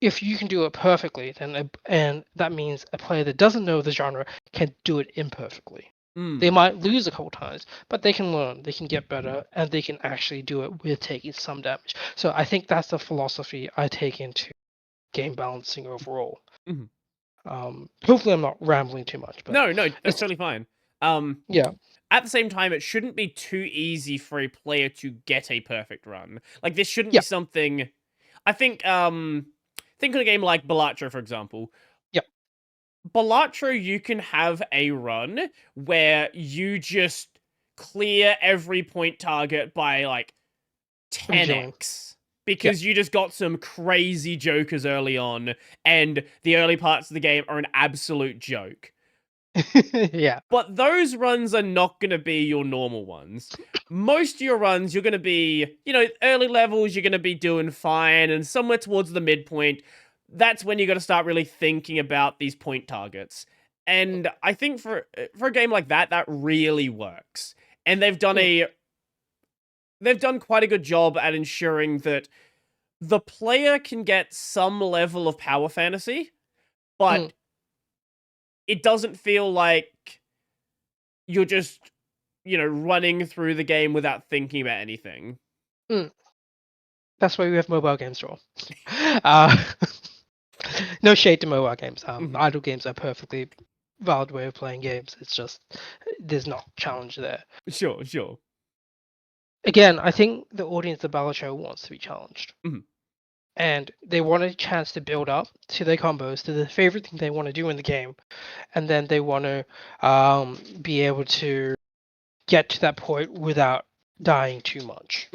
Speaker 2: if you can do it perfectly, then and that means a player that doesn't know the genre can do it imperfectly. They might lose a couple times, but they can learn, they can get better, and they can actually do it with taking some damage. So I think that's the philosophy I take into game balancing overall. Hopefully I'm not rambling too much. But
Speaker 1: no, that's totally fine.
Speaker 2: Yeah.
Speaker 1: At the same time, it shouldn't be too easy for a player to get a perfect run. Like, this shouldn't be something... I think, think of a game like Balatro, for example.
Speaker 2: Yep.
Speaker 1: Balatro, you can have a run where you just clear every point target by, like, 10x. Because you just got some crazy jokers early on, and the early parts of the game are an absolute joke.
Speaker 2: Yeah.
Speaker 1: But those runs are not going to be your normal ones. Most of your runs, you're going to be, early levels, you're going to be doing fine, and somewhere towards the midpoint, that's when you got to start really thinking about these point targets. And I think for a game like that, that really works. And they've done quite a good job at ensuring that the player can get some level of power fantasy, but it doesn't feel like you're just, running through the game without thinking about anything.
Speaker 2: That's why we have mobile games, Joel. No shade to mobile games. Idle games are a perfectly valid way of playing games. It's just there's not challenge there.
Speaker 1: Sure.
Speaker 2: Again, I think the audience of Balatro wants to be challenged. And they want a chance to build up to their combos, to the favorite thing they want to do in the game. And then they want to be able to get to that point without dying too much.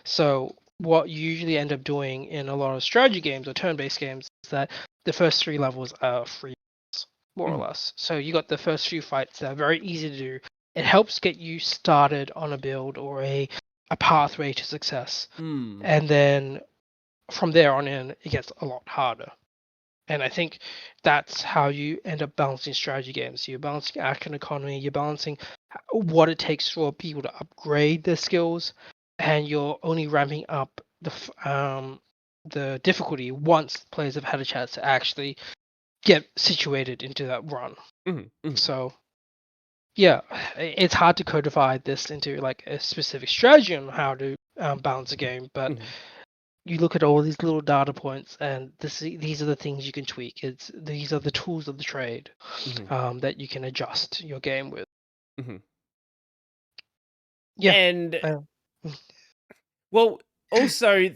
Speaker 2: So what you usually end up doing in a lot of strategy games or turn-based games is that the first 3 levels are free, more or less. So you got the first few fights that are very easy to do. It helps get you started on a build or a pathway to success. And then from there on in, it gets a lot harder. And I think that's how you end up balancing strategy games. You're balancing action economy, you're balancing what it takes for people to upgrade their skills, and you're only ramping up the difficulty once players have had a chance to actually get situated into that run. So, yeah, it's hard to codify this into like a specific strategy on how to balance a game, but you look at all these little data points, and these are the things you can tweak. These are the tools of the trade that you can adjust your game with. Yeah,
Speaker 1: and well, also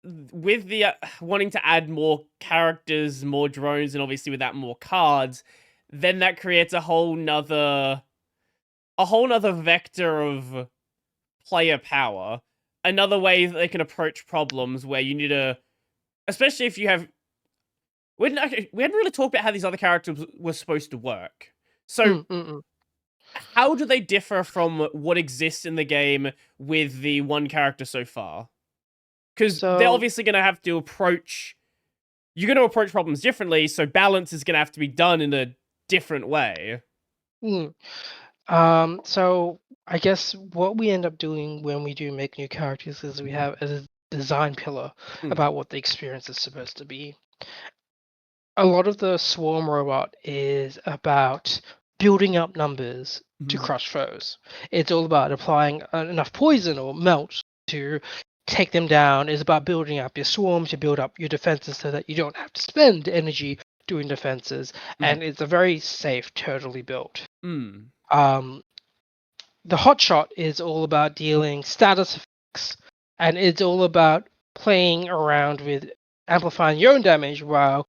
Speaker 1: with the wanting to add more characters, more drones, and obviously with that more cards, then that creates a whole nother vector of player power. Another way that they can approach problems where you need to, especially if you have, we hadn't really talked about how these other characters were supposed to work. So how do they differ from what exists in the game with the one character so far? Because they're obviously going to have to approach problems differently, so balance is going to have to be done in a different way.
Speaker 2: So I guess what we end up doing when we do make new characters is we have a design pillar about what the experience is supposed to be. A lot of the swarm robot is about building up numbers to crush foes. It's all about applying enough poison or melt to take them down. It's about building up your swarm to build up your defenses so that you don't have to spend energy doing defenses. And it's a very safe, turtley build. The hotshot is all about dealing status effects, and it's all about playing around with amplifying your own damage while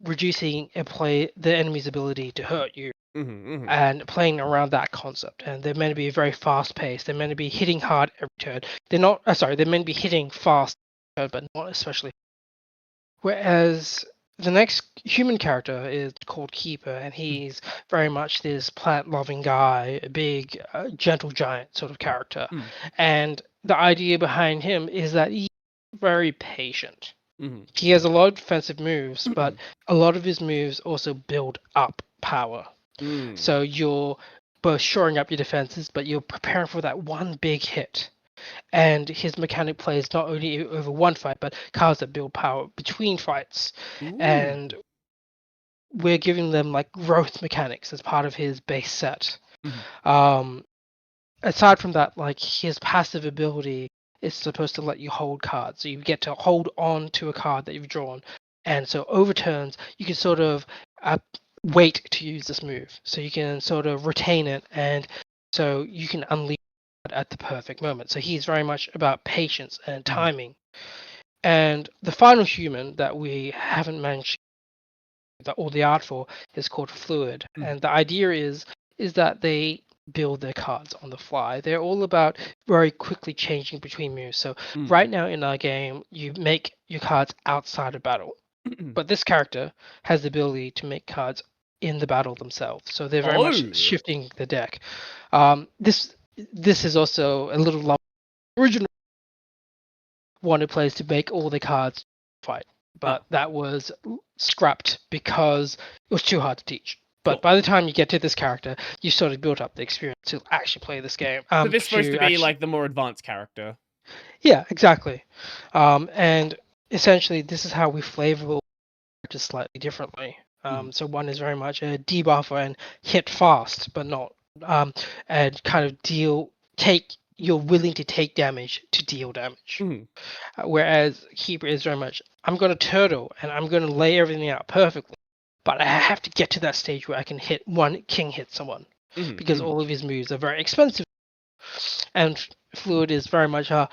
Speaker 2: reducing the enemy's ability to hurt you, and playing around that concept. And they're meant to be very fast paced. They're meant to be hitting hard every turn. They're not. They're meant to be hitting fast, but not especially. Whereas the next human character is called Keeper, and he's very much this plant-loving guy, a big, gentle giant sort of character. And the idea behind him is that he's very patient. He has a lot of defensive moves, but a lot of his moves also build up power. So you're both shoring up your defenses, but you're preparing for that one big hit. And his mechanic plays not only over one fight, but cards that build power between fights. And we're giving them like growth mechanics as part of his base set. Aside from that, like his passive ability is supposed to let you hold cards. So you get to hold on to a card that you've drawn. And so over turns, you can sort of wait to use this move. So you can sort of retain it, and so you can unleash it at the perfect moment. So he's very much about patience and timing. And the final human that we haven't mentioned, all the art for, is called Fluid. And the idea is that they build their cards on the fly. They're all about very quickly changing between moves. So right now in our game, you make your cards outside of battle. But this character has the ability to make cards in the battle themselves. So they're very much shifting the deck. This is also a little original one who plays to make all the cards fight. But that was scrapped because it was too hard to teach. But by the time you get to this character, you sort of built up the experience to actually play this game.
Speaker 1: So this is supposed to be like the more advanced character.
Speaker 2: Yeah, exactly. And essentially, this is how we flavor characters slightly differently. So one is very much a debuffer and hit fast, but not, and kind of you're willing to take damage to deal damage. Whereas Keeper is very much, I'm going to turtle and I'm going to lay everything out perfectly, but I have to get to that stage where I can hit someone, because all of his moves are very expensive. And Fluid is very much as,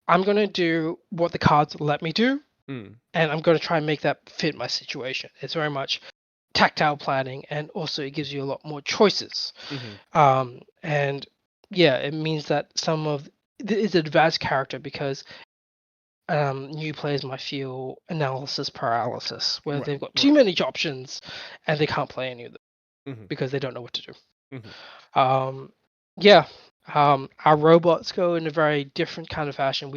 Speaker 2: I'm going to do what the cards let me do, and I'm going to try and make that fit my situation. It's very much tactile planning, and also it gives you a lot more choices. And yeah, it means that it's an advanced character because new players might feel analysis paralysis, where they've got too many options and they can't play any of them because they don't know what to do. Our robots go in a very different kind of fashion.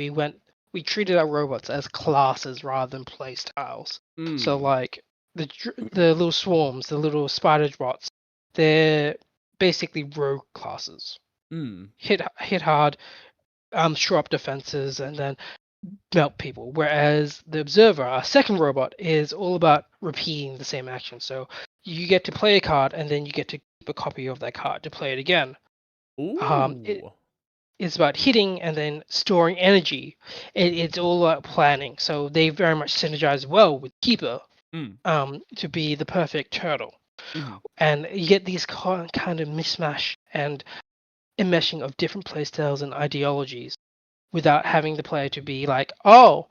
Speaker 2: We treated our robots as classes rather than play styles. So like the little swarms, the little spider robots, they're basically rogue classes. Hit hard, shore up defenses, and then melt people. Whereas the Observer, our second robot, is all about repeating the same action. So you get to play a card, and then you get to keep a copy of that card to play it again. It's about hitting and then storing energy. It's all about planning. So they very much synergize well with Keeper to be the perfect turtle. And you get these kind of mismatch and enmeshing of different playstyles and ideologies without having the player to be like, oh,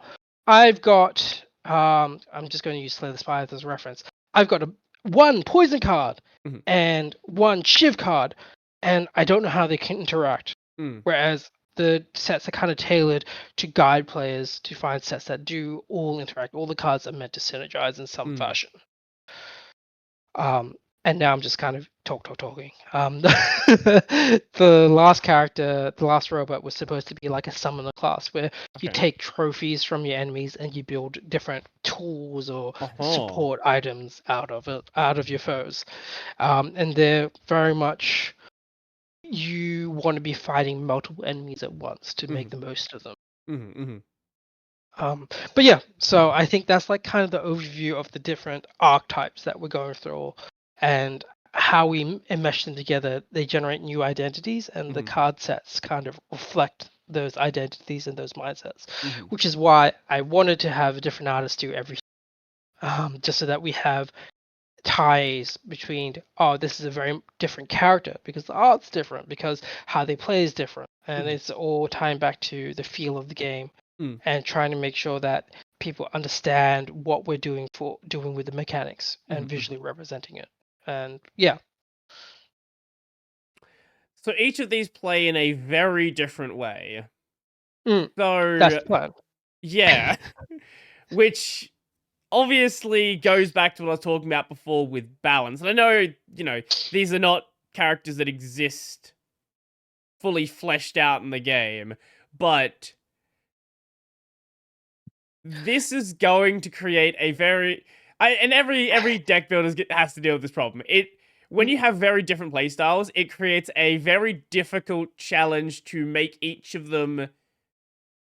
Speaker 2: I've got, I'm just going to use Slay the Spire as a reference. I've got one poison card and one shiv card, and I don't know how they can interact. Whereas the sets are kind of tailored to guide players to find sets that do all interact. All the cards are meant to synergize in some fashion. And now I'm just kind of talking. The last character, the last robot, was supposed to be like a summoner class, where you take trophies from your enemies and you build different tools or support items out of your foes. And they're very much, you want to be fighting multiple enemies at once to make the most of them. But yeah, so I think that's like kind of the overview of the different archetypes that we're going through, and how we mesh them together, they generate new identities, and the
Speaker 1: Mhm.
Speaker 2: card sets kind of reflect those identities and those mindsets,
Speaker 1: Mhm.
Speaker 2: which is why I wanted to have a different artist do every, just so that we have ties between, oh, this is a very different character because the art's different, because how they play is different, and
Speaker 1: Mhm.
Speaker 2: it's all tying back to the feel of the game
Speaker 1: Mm.
Speaker 2: and trying to make sure that people understand what we're doing with the mechanics and
Speaker 1: Mhm.
Speaker 2: visually representing it. And yeah.
Speaker 1: So each of these play in a very different way.
Speaker 2: Mm, that's
Speaker 1: So
Speaker 2: the plan.
Speaker 1: yeah, which obviously goes back to what I was talking about before with balance. And I know, these are not characters that exist fully fleshed out in the game, but this is going to create a very and every deck builder has to deal with this problem. When
Speaker 2: Mm,
Speaker 1: you have very different playstyles, it creates a very difficult challenge to make each of them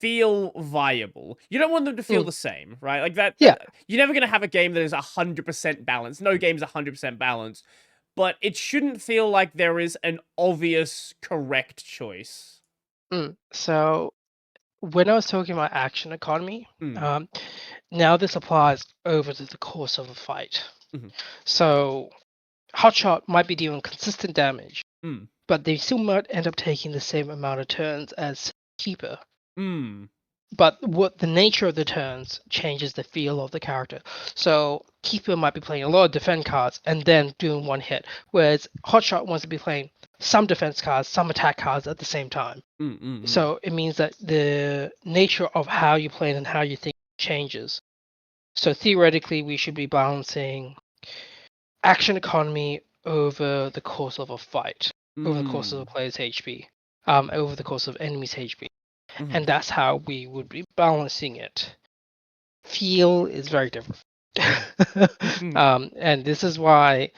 Speaker 1: feel viable. You don't want them to feel
Speaker 2: mm,
Speaker 1: the same, right? Like that,
Speaker 2: yeah.
Speaker 1: you're never going to have a game that is 100% balanced. No game's 100% balanced, but it shouldn't feel like there is an obvious correct choice.
Speaker 2: So when I was talking about action economy,
Speaker 1: Mm.
Speaker 2: um, now this applies over to the course of a fight.
Speaker 1: Mhm.
Speaker 2: So Hotshot might be dealing consistent damage,
Speaker 1: Mm.
Speaker 2: but they still might end up taking the same amount of turns as Keeper.
Speaker 1: Mm.
Speaker 2: But what the nature of the turns changes the feel of the character. So Keeper might be playing a lot of defense cards and then doing one hit, whereas Hotshot wants to be playing some defense cards, some attack cards at the same time.
Speaker 1: Mm. Mm. Mm.
Speaker 2: So it means that the nature of how you play and how you think changes. So theoretically, we should be balancing action economy over the course of a fight, over the course of a
Speaker 1: Mm.
Speaker 2: player's HP, over the course of enemy's HP,
Speaker 1: Mhm.
Speaker 2: and that's how we would be balancing it. Feel is very different.
Speaker 1: Mhm.
Speaker 2: And this is why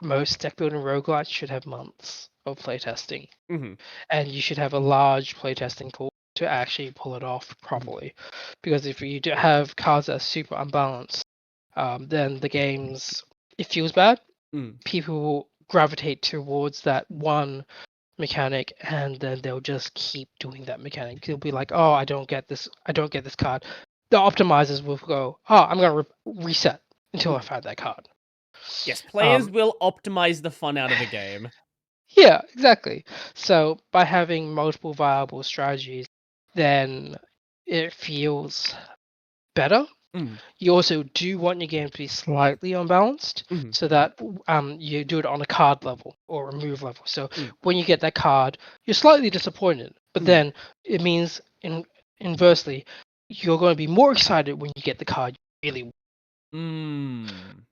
Speaker 2: most deck building roguelites should have months of playtesting,
Speaker 1: Mhm.
Speaker 2: and you should have a large playtesting pool to actually pull it off
Speaker 1: Mhm.
Speaker 2: properly. Because if you do have cards that are super unbalanced, then the games, it feels bad.
Speaker 1: Mm.
Speaker 2: People will gravitate towards that one mechanic, and then they'll just keep doing that mechanic. They'll be like, oh, I don't get this card. The optimizers will go, oh, I'm gonna reset until I
Speaker 1: Mhm.
Speaker 2: find that card.
Speaker 1: Yes, players
Speaker 2: um
Speaker 1: will optimize the fun out of a game.
Speaker 2: yeah, exactly. So by having multiple viable strategies, then it feels better.
Speaker 1: Mm.
Speaker 2: You also do want your game to be slightly unbalanced,
Speaker 1: Mhm.
Speaker 2: so that you do it on a card level or a move level. So
Speaker 1: Mm.
Speaker 2: when you get that card, you're slightly disappointed, but
Speaker 1: Mm.
Speaker 2: then it means inversely, you're going to be more excited when you get the card you really want.
Speaker 1: Mm.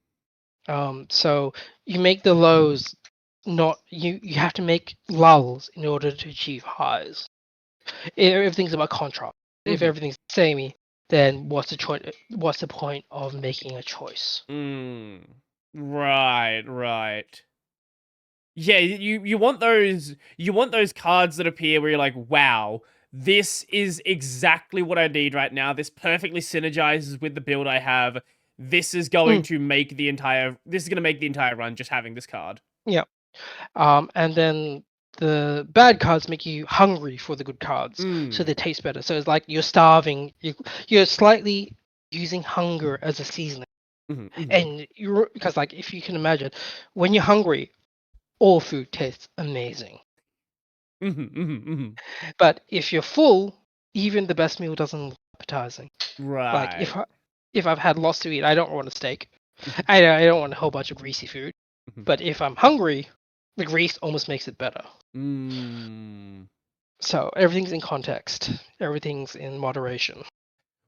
Speaker 2: So you make the lows, not you have to make lulls in order to achieve highs. Everything's about contrast. If
Speaker 1: Mhm.
Speaker 2: everything's samey, then what's the choice? What's the point of making a choice?
Speaker 1: Mm. Right, right. Yeah, you want those cards that appear where you're like, wow, this is exactly what I need right now. This perfectly synergizes with the build I have.
Speaker 2: Mm,
Speaker 1: This is gonna make the entire run just having this card.
Speaker 2: yeah. And then the bad cards make you hungry for the good cards, so
Speaker 1: Mm.
Speaker 2: they taste better. So it's like you're starving. You're slightly using hunger as a seasoning,
Speaker 1: Mhm. Mhm.
Speaker 2: and you're because like if you can imagine, when you're hungry, all food tastes amazing.
Speaker 1: Mhm. Mhm. Mhm.
Speaker 2: But if you're full, even the best meal doesn't look appetizing. Like
Speaker 1: Right.
Speaker 2: if I've had lots to eat, I don't want a steak.
Speaker 1: Mhm.
Speaker 2: I don't want a whole bunch of greasy food.
Speaker 1: Mhm.
Speaker 2: But if I'm hungry, the grease almost makes it better.
Speaker 1: Mm.
Speaker 2: So everything's in context. Everything's in moderation.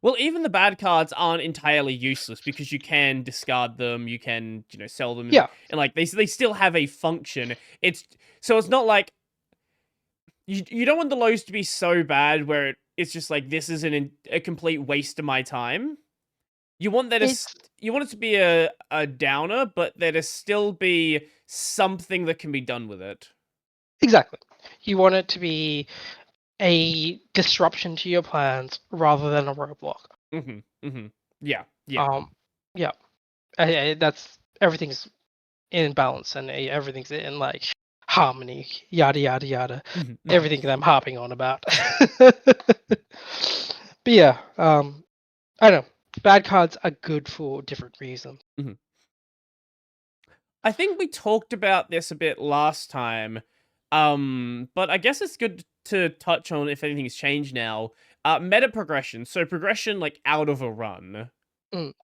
Speaker 1: Well, even the bad cards aren't entirely useless because you can discard them, you can, sell them, and,
Speaker 2: Yeah,
Speaker 1: and like they still have a function. It's not like you don't want the lows to be so bad where it's just like this is a complete waste of my time. You want there to
Speaker 2: it's
Speaker 1: you want it to be a downer, but there to still be something that can be done with it.
Speaker 2: exactly. You want it to be a disruption to your plans rather than a roadblock.
Speaker 1: Mhm. Mhm. Yeah. Yeah.
Speaker 2: Um, yeah, that's everything's. in balance and everything's in like harmony, yada yada yada.
Speaker 1: Mhm, mhm,
Speaker 2: Everything that I'm harping on about. But yeah, I don't know. Bad cards are good for different reasons.
Speaker 1: mhm. I think we talked about this a bit last time, but I guess it's good to touch on if anything's changed now. Meta progression, so progression like out of a run.
Speaker 2: Mm.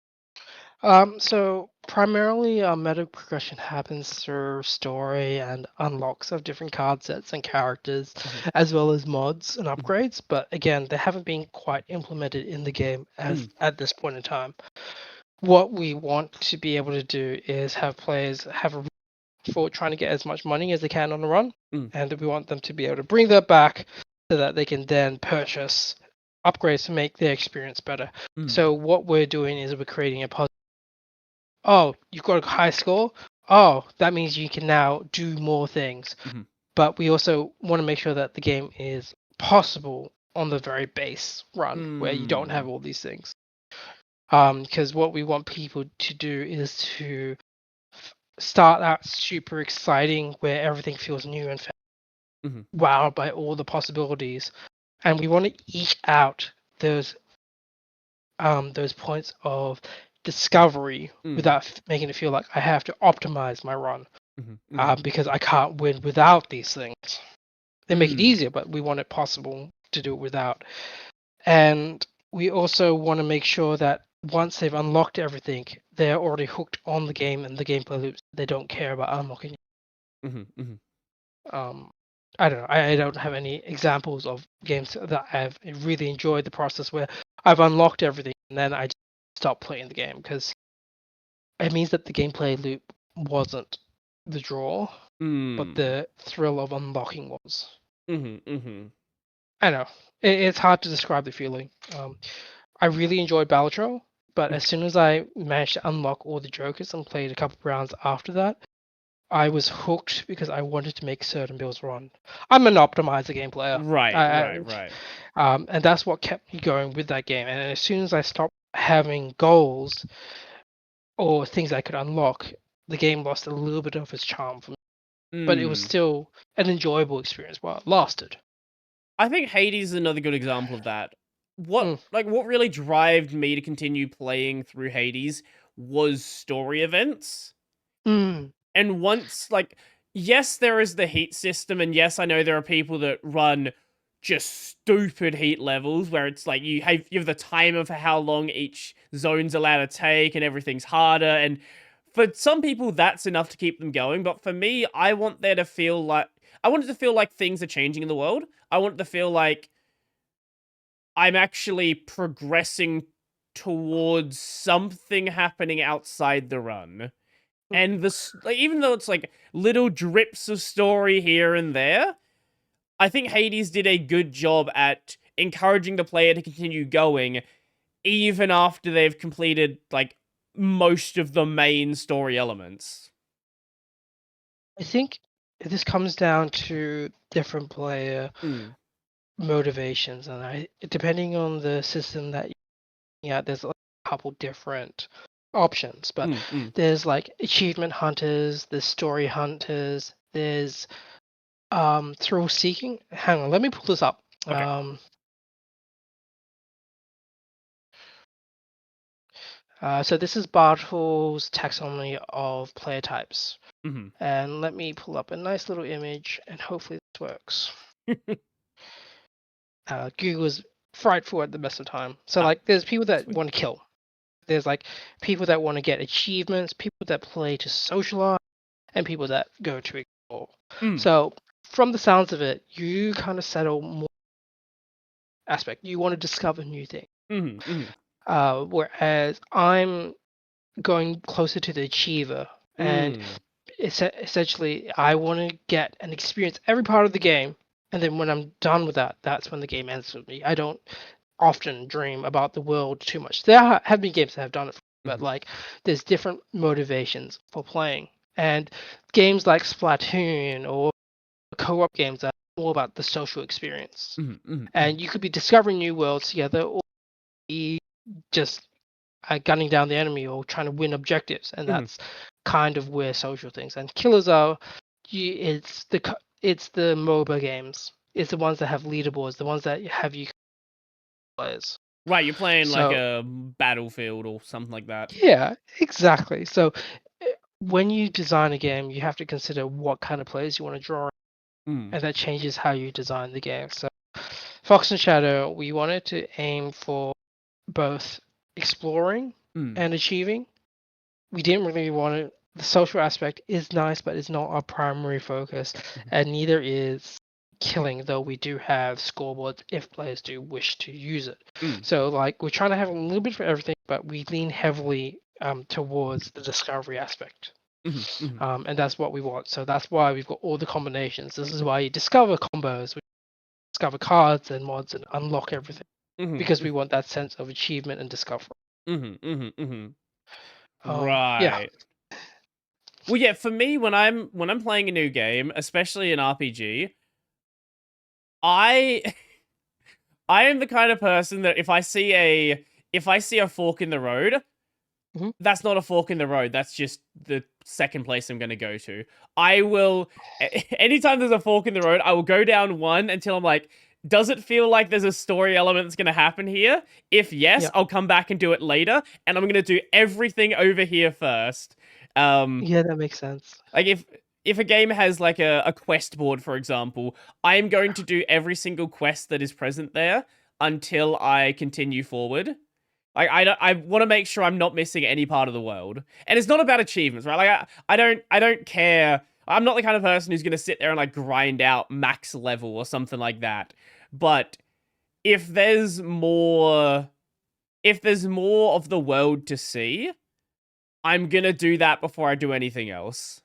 Speaker 2: So primarily, meta progression happens through story and unlocks of different card sets and characters,
Speaker 1: Mhm,
Speaker 2: as well as mods and
Speaker 1: mhm,
Speaker 2: upgrades. But again, they haven't been quite implemented in the game as
Speaker 1: mm,
Speaker 2: at this point in time. What we want to be able to do is have players have a for trying to get as much money as they can on the run,
Speaker 1: mm,
Speaker 2: and we want them to be able to bring that back so that they can then purchase upgrades to make their experience better.
Speaker 1: mm,
Speaker 2: So what we're doing is we're creating a positive. Oh, you've got a high score. Oh, that means you can now do more things.
Speaker 1: mhm,
Speaker 2: But we also want to make sure that the game is possible on the very base run where you don't have
Speaker 1: mm,
Speaker 2: all these things. Because what we want people to do is to start out super exciting where everything feels new and
Speaker 1: mhm,
Speaker 2: wowed by all the possibilities, and we want to eke out those points of discovery
Speaker 1: mm,
Speaker 2: without making it feel like I have to optimize my run,
Speaker 1: mhm, mhm,
Speaker 2: because I can't win without these things. They make it
Speaker 1: mm,
Speaker 2: easier, but we want it possible to do it without. And we also want to make sure that once they've unlocked everything, they're already hooked on the game and the gameplay loops. They don't care about unlocking.
Speaker 1: mhm, mhm.
Speaker 2: Um, I don't know. I don't have any examples of games that I've really enjoyed the process where I've unlocked everything and then I just stopped playing the game because it means that the gameplay loop wasn't the draw, but
Speaker 1: Mm,
Speaker 2: the thrill of unlocking was.
Speaker 1: mhm, mhm,
Speaker 2: I know. It's hard to describe the feeling. I really enjoyed Balatro, but
Speaker 1: mm,
Speaker 2: as soon as I managed to unlock all the Jokers and played a couple rounds after that, I was hooked because I wanted to make certain builds run. I'm an optimizer game player.
Speaker 1: right, right, right.
Speaker 2: And that's what kept me going with that game. And as soon as I stopped having goals or things I could unlock, the game lost a little bit of its charm for me. But it was
Speaker 1: Mm.
Speaker 2: still an enjoyable experience while it lasted.
Speaker 1: I think Hades is another good example of that.
Speaker 2: Mm,
Speaker 1: What really drove me to continue playing through Hades was story events.
Speaker 2: mm,
Speaker 1: And once yes, there is the heat system, and yes, I know there are people that run just stupid heat levels where it's like you have the timer for how long each zone's allowed to take and everything's harder, and for some people that's enough to keep them going, but for me, I want it to feel like things are changing in the world. I want it to feel like I'm actually progressing towards something happening outside the run.
Speaker 2: mm.
Speaker 1: And this, like, even though it's like little drips of story here and there, I think Hades did a good job at encouraging the player to continue going, even after they've completed like most of the main story elements.
Speaker 2: I think this comes down to different player
Speaker 1: Mm,
Speaker 2: motivations, and depending on the system that there's a couple different options, but
Speaker 1: mm, mm.
Speaker 2: there's like achievement hunters, there's story hunters, there's thrill seeking. Hang on, let me pull this up.
Speaker 1: Okay.
Speaker 2: So this is Bartle's taxonomy of player types.
Speaker 1: Hmm.
Speaker 2: And let me pull up a nice little image, and hopefully this works. Google's frightful at the best of time. So
Speaker 1: Ah,
Speaker 2: like, there's people that
Speaker 1: sweet.
Speaker 2: want to kill. There's like people that want to get achievements, people that play to socialize, and people that go to explore.
Speaker 1: Mm,
Speaker 2: So from the sounds of it, you kind of settle more aspect. You want to discover new things.
Speaker 1: mm, mm,
Speaker 2: Whereas I'm going closer to the achiever, and
Speaker 1: mm,
Speaker 2: essentially I want to get and experience every part of the game, and then when I'm done with that, that's when the game ends with me. I don't often dream about the world too much. There have been games that have done it, but
Speaker 1: mm,
Speaker 2: like there's different motivations for playing, and games like Splatoon or co-op games are all about the social experience.
Speaker 1: mm, mm, mm,
Speaker 2: And you could be discovering new worlds together, or be just gunning down the enemy or trying to win objectives, and
Speaker 1: mm.
Speaker 2: that's kind of where social things and killers are. It's the MOBA games. It's the ones that have leaderboards, the ones that have you players.
Speaker 1: Right, you're playing like
Speaker 2: So
Speaker 1: a Battlefield or something like that.
Speaker 2: yeah, exactly. So when you design a game, you have to consider what kind of players you want to draw,
Speaker 1: Mm.
Speaker 2: and that changes how you design the game. So Fox and Shadow, we wanted to aim for both exploring
Speaker 1: Mm.
Speaker 2: and achieving. We didn't really want to. The social aspect is nice, but it's not our primary focus, and neither is killing. Though we do have scoreboards if players do wish to use it.
Speaker 1: Mm.
Speaker 2: So like we're trying to have a little bit for everything, but we lean heavily towards the discovery aspect. And that's what we want. So that's why we've got all the combinations. This is why you discover combos, we discover cards and mods and unlock everything because we want that sense of achievement and discovery. Yeah.
Speaker 1: Right. Well, yeah. For me, when I'm playing a new game, especially an RPG, I I am the kind of person that if I see a fork in the road,
Speaker 2: Mhm.
Speaker 1: that's not a fork in the road. That's just the second place I'm going to go to. I will, anytime there's a fork in the road, I will go down one until I'm like, does it feel like there's a story element that's going to happen here? If yes,
Speaker 2: Yeah.
Speaker 1: I'll come back and do it later. And I'm going to do everything over here first.
Speaker 2: Yeah, that makes sense.
Speaker 1: Like if a game has like a quest board, for example, I am going to do every single quest that is present there until I continue forward. Like I want to make sure I'm not missing any part of the world, and it's not about achievements, right? Like I don't care. I'm not the kind of person who's gonna sit there and like grind out max level or something like that. But if there's more, if there's more of the world to see, I'm gonna do that before I do anything else.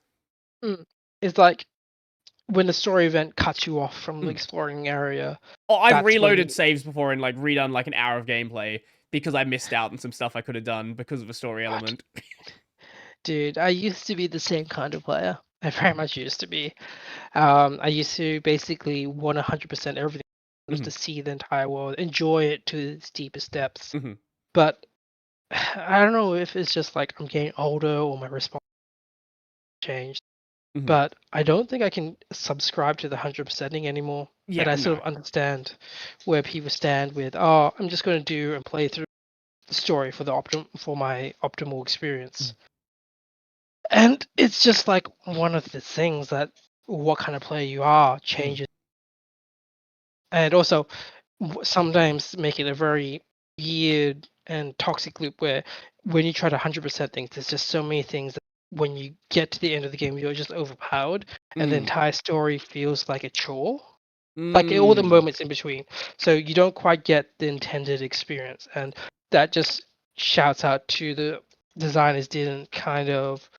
Speaker 2: It's like when the story event cuts you off from the
Speaker 1: Mm.
Speaker 2: exploring area.
Speaker 1: Oh, I've
Speaker 2: That's when
Speaker 1: reloaded
Speaker 2: you-
Speaker 1: saves before and like redone like an hour of gameplay because I missed out on some stuff I could have done because of a story element.
Speaker 2: Dude, I used to be the same kind of player. I very much used to be. I used to basically want 100% everything, just to see the entire world, enjoy it to its deepest depths. But I don't know if it's just like I'm getting older or my response changed. But I don't think I can subscribe to the 100%ing anymore.
Speaker 1: Yeah,
Speaker 2: And I sort
Speaker 1: no.
Speaker 2: of understand where people stand with, oh, I'm just going to do and play through the story for my optimal experience. And it's just like one of the things that what kind of player you are changes. And also sometimes make it a very weird and toxic loop where when you try to 100% things, there's just so many things that when you get to the end of the game, you're just overpowered, and the entire story feels like a chore. Like all the moments in between. So you don't quite get the intended experience. And that just shouts out to the designers didn't kind of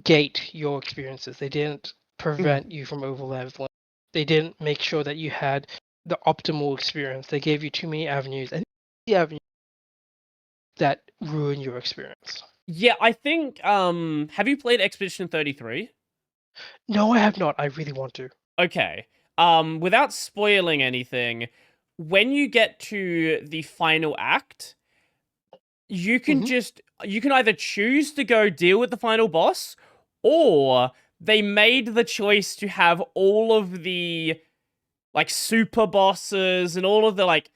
Speaker 2: gate your experiences. They didn't prevent you from overleveling. They didn't make sure that you had the optimal experience. They gave you too many avenues, and the avenues that ruin your experience.
Speaker 1: Yeah, I think have you played Expedition 33?
Speaker 2: No, I have not. I really want to.
Speaker 1: Okay. Without spoiling anything, when you get to the final act, you can you can either choose to go deal with the final boss, or they made the choice to have all of the like super bosses and all of the like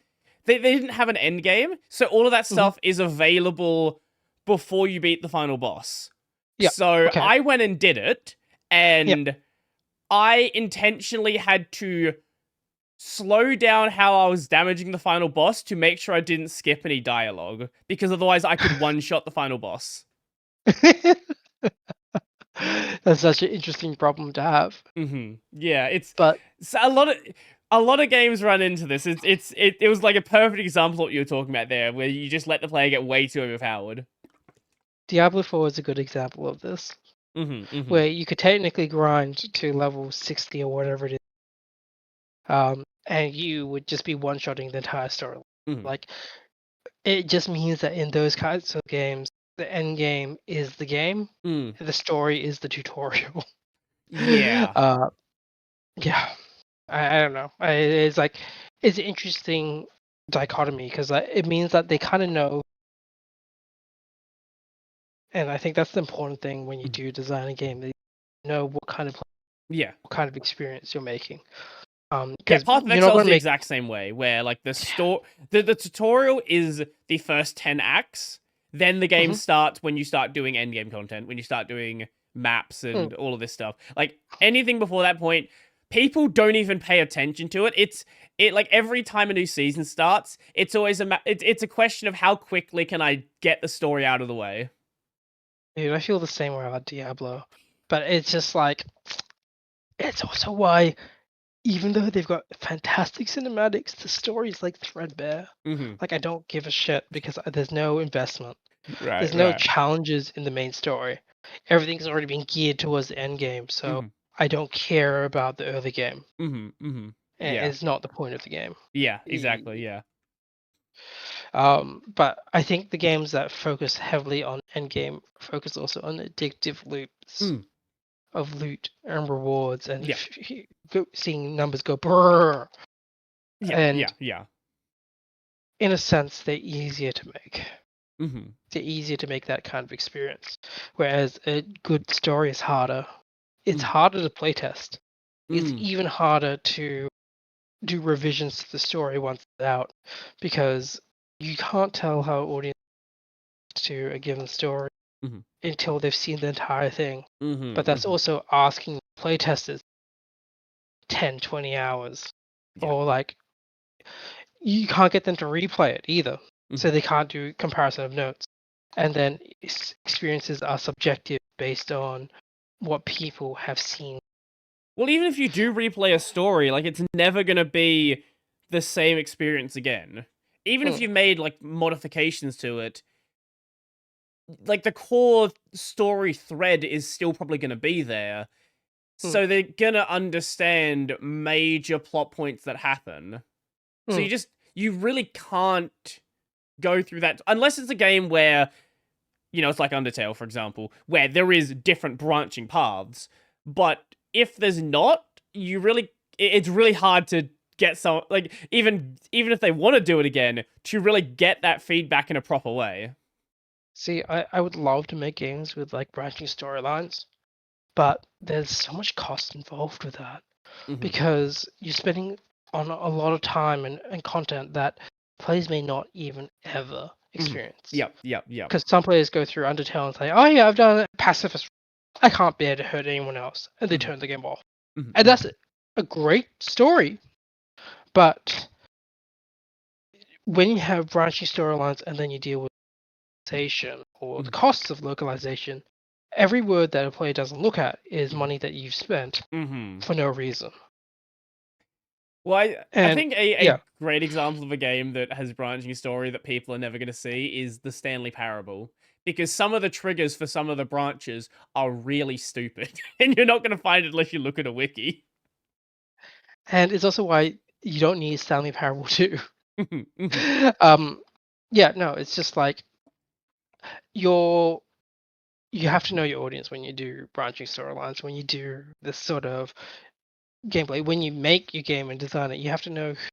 Speaker 1: they didn't have an end game, so all of that stuff is available before you beat the final boss.
Speaker 2: Yeah.
Speaker 1: So
Speaker 2: Okay.
Speaker 1: I went and did it, and I intentionally had to slow down how I was damaging the final boss to make sure I didn't skip any dialogue, because otherwise I could one-shot the final boss.
Speaker 2: That's such an interesting problem to have.
Speaker 1: Yeah, it's
Speaker 2: But
Speaker 1: so a lot of games run into this. It was like a perfect example of what you were talking about there, where you just let the player get way too overpowered.
Speaker 2: Diablo 4 is a good example of this, where you could technically grind to level 60 or whatever it is, and you would just be one-shotting the entire story. Like, it just means that in those kinds of games, the end game is the game, and the story is the tutorial.
Speaker 1: Yeah.
Speaker 2: Yeah. I don't know. It's like it's an interesting dichotomy because it means that they kind of know And I think that's the important thing when you do design a game, that you know what kind of experience you're making.
Speaker 1: Yeah,
Speaker 2: Because
Speaker 1: Path of
Speaker 2: you're not
Speaker 1: Exile is
Speaker 2: going
Speaker 1: the
Speaker 2: to make
Speaker 1: exact same way, where like the tutorial is the first 10 acts, then the game
Speaker 2: Mhm.
Speaker 1: starts when you start doing endgame content, when you start doing maps
Speaker 2: Mm.
Speaker 1: and all of this stuff. Like anything before that point, people don't even pay attention to it. It like every time a new season starts, it's always it's a question of how quickly can I get the story out of the way.
Speaker 2: Dude, I feel the same way about Diablo, but it's just like it's also why, even though they've got fantastic cinematics, the story's like threadbare.
Speaker 1: Mm-hmm.
Speaker 2: Like I don't give a shit because there's no investment.
Speaker 1: Right,
Speaker 2: There's no
Speaker 1: right.
Speaker 2: challenges in the main story. Everything's already been geared towards the end game, so
Speaker 1: Mm-hmm.
Speaker 2: I don't care about the early game.
Speaker 1: Mm-hmm. Mm-hmm.
Speaker 2: And
Speaker 1: Yeah.
Speaker 2: it's not the point of the game.
Speaker 1: Yeah, exactly, yeah.
Speaker 2: But I think the games that focus heavily on end game focus also on addictive loops
Speaker 1: Mm.
Speaker 2: of loot and rewards and
Speaker 1: Yeah.
Speaker 2: seeing numbers go brrr.
Speaker 1: Yeah,
Speaker 2: And
Speaker 1: yeah.
Speaker 2: in a sense, they're easier to make.
Speaker 1: Mm-hmm.
Speaker 2: They're easier to make that kind of experience. Whereas a good story is harder. It's harder to playtest. It's even harder to do revisions to the story once it's out, because you can't tell how audience to a given story until they've seen the entire thing. But that's also asking playtesters 10, 20 hours.
Speaker 1: Yeah.
Speaker 2: Or like, you can't get them to replay it either. So they can't do comparison of notes. And then experiences are subjective based on what people have seen.
Speaker 1: Well, even if you do replay a story, like it's never gonna be the same experience again. Even if you made like modifications to it, like the core story thread is still probably gonna be there. So they're gonna understand major plot points that happen. So you really can't go through that unless it's a game where, it's like Undertale, for example, where there is different branching paths. But if there's not, it's really hard to get some, like, even if they want to do it again, to really get that feedback in a proper way.
Speaker 2: See, I would love to make games with like branching storylines, but there's so much cost involved with that, because you're spending on a lot of time and content that players may not even ever experience.
Speaker 1: Yep.
Speaker 2: Because some players go through Undertale and say, "Oh yeah, I've done pacifist. I can't bear to hurt anyone else," and they turn the game off. And that's a great story, but when you have branching storylines and then you deal with localization or the costs of localization, every word that a player doesn't look at is money that you've spent for no reason.
Speaker 1: Well, I
Speaker 2: And
Speaker 1: think a great example of a game that has branching story that people are never going to see is the Stanley Parable. Because some of the triggers for some of the branches are really stupid. And you're not going to find it unless you look at a wiki.
Speaker 2: And it's also why you don't need Stanley Parable 2. It's just like you have to know your audience when you do branching storylines, when you do this sort of gameplay. When you make your game and design it, you have to know who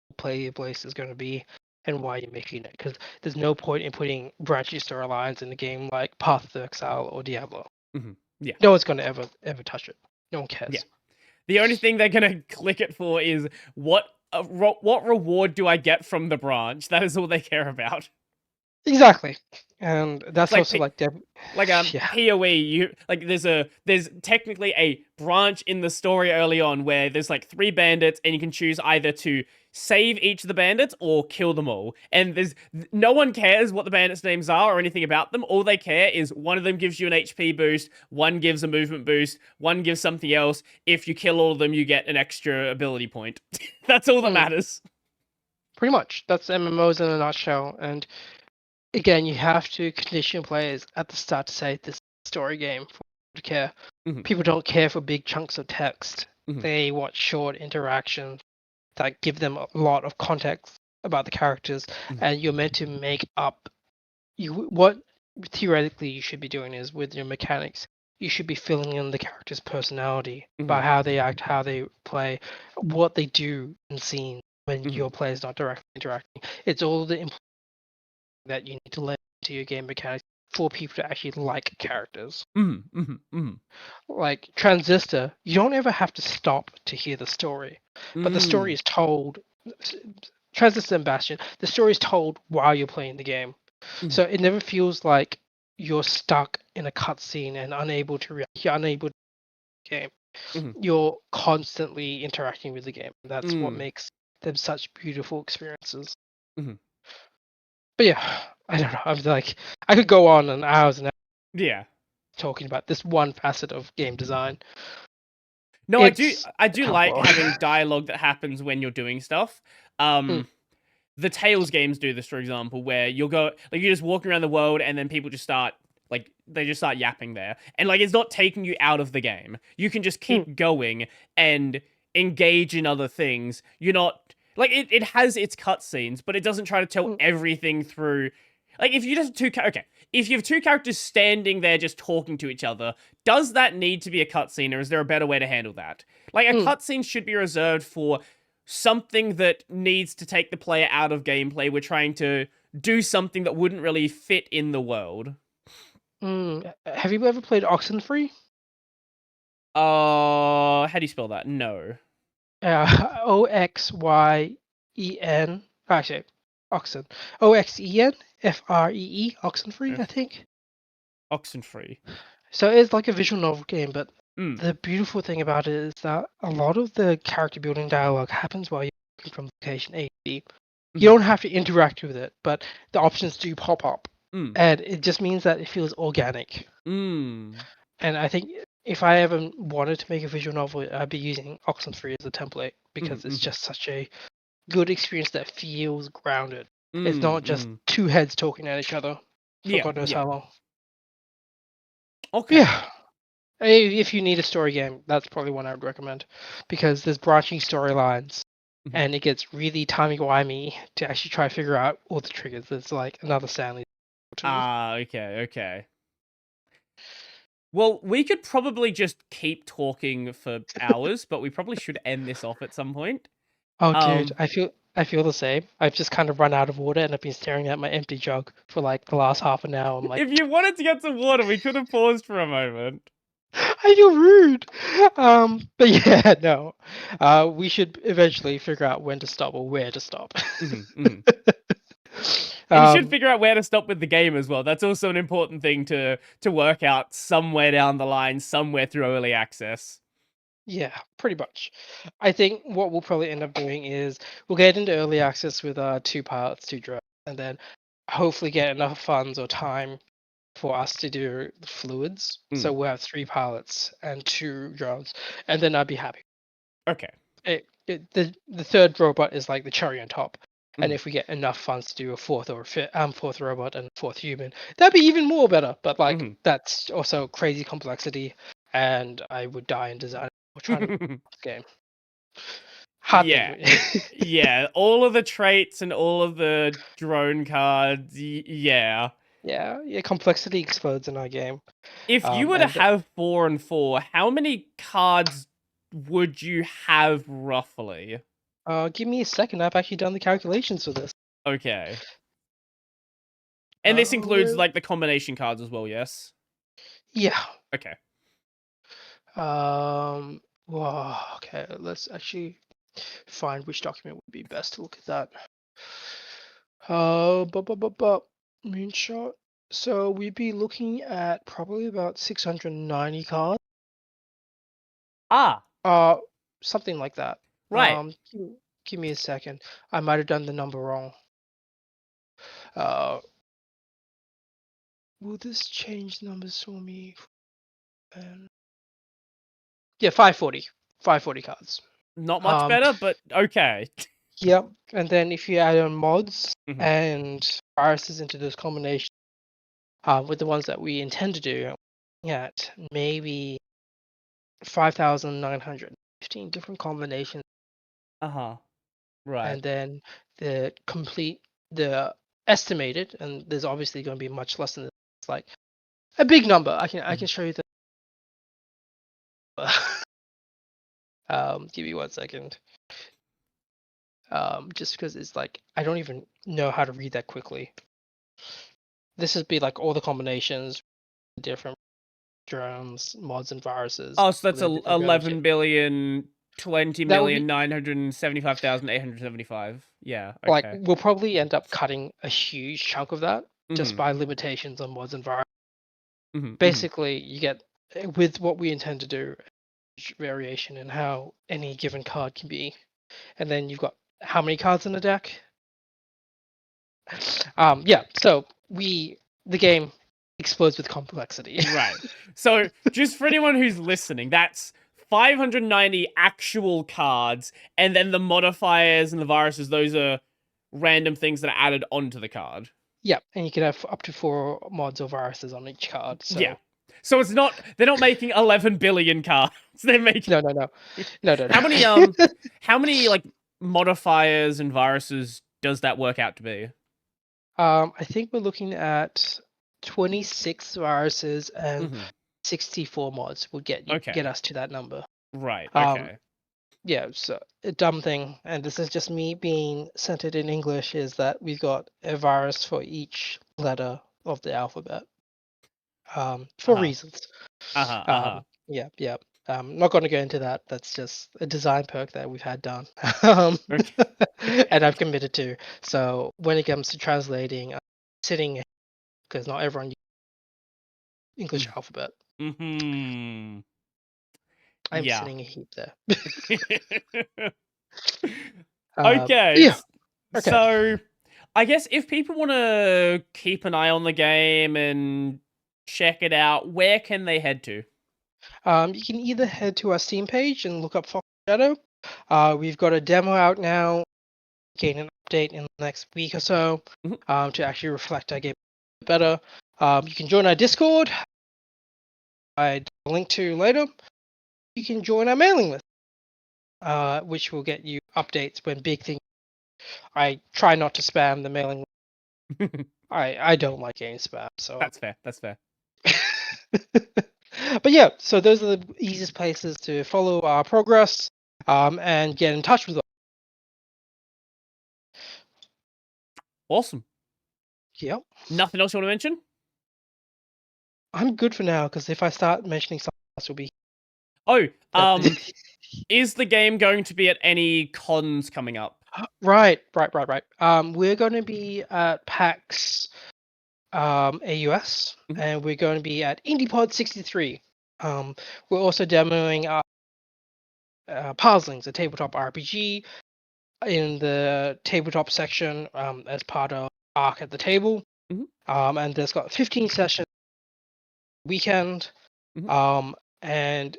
Speaker 2: the player base is going to be and why you're making it. Because there's no point in putting branching storylines in a game like Path of Exile or Diablo.
Speaker 1: Yeah.
Speaker 2: No one's going to ever touch it. No one cares.
Speaker 1: Yeah. The only thing they're going to click it for is what reward do I get from the branch? That is all they care about.
Speaker 2: Exactly. And that's
Speaker 1: like
Speaker 2: also
Speaker 1: PoE, there's technically a branch in the story early on where there's like 3 bandits and you can choose either to save each of the bandits or kill them all. And there's no one cares what the bandits' names are or anything about them. All they care is one of them gives you an HP boost, one gives a movement boost, one gives something else. If you kill all of them, you get an extra ability point. That's all that matters.
Speaker 2: Pretty much. That's MMOs in a nutshell. And again, you have to condition players at the start to say this is a story game for people to care. People don't care for big chunks of text. They want short interactions that give them a lot of context about the characters, and you're meant to make up what theoretically you should be doing is with your mechanics. You should be filling in the character's personality by how they act, how they play, what they do in scenes when your player is not directly interacting. It's all the that you need to let into your game mechanics for people to actually like characters.
Speaker 1: Mm.
Speaker 2: Like Transistor, you don't ever have to stop to hear the story, but the story is told. Transistor and Bastion, the story is told while you're playing the game, so it never feels like you're stuck in a cutscene and unable to react. You're unable to game. You're constantly interacting with the game. That's what makes them such beautiful experiences. But yeah, I don't know. I'm like, I could go on hours and hours
Speaker 1: Yeah.
Speaker 2: talking about this one facet of game design.
Speaker 1: No,
Speaker 2: It's
Speaker 1: I do like
Speaker 2: incredible.
Speaker 1: having dialogue that happens when you're doing stuff. The Tales games do this, for example, where you'll go like you're just walking around the world and then people just start like they just start yapping there. And like it's not taking you out of the game. You can just keep going and engage in other things. You're not like it has its cutscenes, but it doesn't try to tell everything through. Like if you just if you have two characters standing there just talking to each other, does that need to be a cutscene, or is there a better way to handle that? Like a cutscene should be reserved for something that needs to take the player out of gameplay. We're trying to do something that wouldn't really fit in the world.
Speaker 2: Have you ever played Oxenfree?
Speaker 1: How do you spell that? No.
Speaker 2: Oxyen. Actually, Oxen. Oxenfree, Oxenfree, I think.
Speaker 1: Oxenfree.
Speaker 2: So it's like a visual novel game, but
Speaker 1: Mm.
Speaker 2: the beautiful thing about it is that a lot of the character building dialogue happens while you're walking from location A to B. You don't have to interact with it, but the options do pop up. And it just means that it feels organic. And I think if I ever wanted to make a visual novel, I'd be using Oxenfree as a template because it's just such a good experience that feels grounded. It's not just two heads talking at each other for God knows how long.
Speaker 1: Okay.
Speaker 2: Yeah. If you need a story game, that's probably one I would recommend because there's branching storylines and it gets really timey-wimey to actually try to figure out all the triggers. It's like another Stanley.
Speaker 1: Okay. Well, we could probably just keep talking for hours, but we probably should end this off at some point.
Speaker 2: Oh, dude, I feel the same. I've just kind of run out of water and I've been staring at my empty jug for like the last half an hour. I'm like,
Speaker 1: if you wanted to get some water, we could have paused for a moment.
Speaker 2: I feel rude. But yeah, no. We should eventually figure out when to stop or where to stop.
Speaker 1: And you should figure out where to stop with the game as well. That's also an important thing to work out somewhere down the line, somewhere through early access.
Speaker 2: Yeah, pretty much. I think what we'll probably end up doing is we'll get into early access with 2 pilots, 2 drones, and then hopefully get enough funds or time for us to do the fluids. So we'll have 3 pilots and 2 drones, and then I'd be happy.
Speaker 1: Okay.
Speaker 2: The third robot is like the cherry on top. And if we get enough funds to do a fourth robot and a 4th human, that'd be even more better. But like that's also crazy complexity, and I would die in design or trying to the game. Hard thing.
Speaker 1: Yeah, all of the traits and all of the drone cards. Yeah.
Speaker 2: Yeah, complexity explodes in our game.
Speaker 1: If you were to have 4 and 4, how many cards would you have roughly?
Speaker 2: Give me a second. I've actually done the calculations for this.
Speaker 1: Okay. And this includes like the combination cards as well, yes?
Speaker 2: Yeah.
Speaker 1: Okay.
Speaker 2: Well, okay, let's actually find which document would be best to look at that. Moonshot. So we'd be looking at probably about 690 cards. Something like that.
Speaker 1: Right.
Speaker 2: Give me a second. I might have done the number wrong. Will this change numbers for me? Yeah, 540. 540 cards.
Speaker 1: Not much better, but okay.
Speaker 2: Yep. And then if you add on mods and viruses into those combinations, with the ones that we intend to do, at maybe 5,915 different combinations.
Speaker 1: Right.
Speaker 2: And then the estimated, and there's obviously going to be much less than this. It's like a big number. I can show you the. Give me 1 second. Just because it's like I don't even know how to read that quickly. this would be like all the combinations, different drones, mods, and viruses.
Speaker 1: Oh, so
Speaker 2: for
Speaker 1: that's
Speaker 2: their different
Speaker 1: 11
Speaker 2: versions.
Speaker 1: billion, 20
Speaker 2: That would
Speaker 1: million,
Speaker 2: be
Speaker 1: 975,875. Yeah,
Speaker 2: like
Speaker 1: okay.
Speaker 2: we'll probably end up cutting a huge chunk of that just
Speaker 1: Mhm,
Speaker 2: by limitations on mods and viruses.
Speaker 1: mhm, mhm.
Speaker 2: Basically, you get with what we intend to do, variation in how any given card can be, and then you've got how many cards in the deck. Yeah. So the game explodes with complexity.
Speaker 1: Right. So, just for anyone who's listening, that's 590 actual cards, and then the modifiers and the viruses, those are random things that are added onto the card.
Speaker 2: Yeah, and you can have up to 4 mods or viruses on each card. So
Speaker 1: Yeah. So it's not they're not making 11 billion cards. They're making
Speaker 2: no, no, no, no, no.
Speaker 1: How
Speaker 2: no.
Speaker 1: many like modifiers and viruses does that work out to be?
Speaker 2: I think we're looking at 26 viruses and
Speaker 1: Mhm.
Speaker 2: 64 mods will get
Speaker 1: Okay.
Speaker 2: us to that number.
Speaker 1: Right.
Speaker 2: Um,
Speaker 1: Okay.
Speaker 2: yeah, so a dumb thing, and this is just me being centered in English, is that we've got a virus for each letter of the alphabet. For
Speaker 1: Uh-huh.
Speaker 2: reasons.
Speaker 1: Uh-huh. Uh-huh.
Speaker 2: Yeah, yeah. Not going to go into that. That's just a design perk that we've had done, um,
Speaker 1: Okay.
Speaker 2: and I've committed to. So when it comes to translating, I'm sitting because not everyone uses English alphabet.
Speaker 1: Mhm.
Speaker 2: I'm
Speaker 1: Yeah.
Speaker 2: sitting a heap there.
Speaker 1: Okay.
Speaker 2: Yeah. Okay.
Speaker 1: So I guess if people want to keep an eye on the game and check it out, where can they head to?
Speaker 2: You can either head to our Steam page and look up Fox Shadow. We've got a demo out now. Gain an update in the next week or so
Speaker 1: Mhm.
Speaker 2: to actually reflect our game better. You can join our Discord. I'd link to later. You can join our mailing list, which will get you updates when big things. I try not to spam the mailing list. I don't like getting spam, so.
Speaker 1: That's fair. That's fair.
Speaker 2: But yeah, so those are the easiest places to follow our progress and get in touch with us.
Speaker 1: Awesome.
Speaker 2: Yep.
Speaker 1: Nothing else you want to mention?
Speaker 2: I'm good for now because if I start mentioning something else, will be.
Speaker 1: Oh, is the game going to be at any cons coming up?
Speaker 2: Right. We're going to be at PAX AUS,
Speaker 1: Mhm.
Speaker 2: and we're going to be at IndiePod 63. We're also demoing Puzzlings, a tabletop RPG, in the tabletop section as part of Arc at the Table.
Speaker 1: Mhm.
Speaker 2: And there's got 15 sessions weekend.
Speaker 1: Mhm.
Speaker 2: And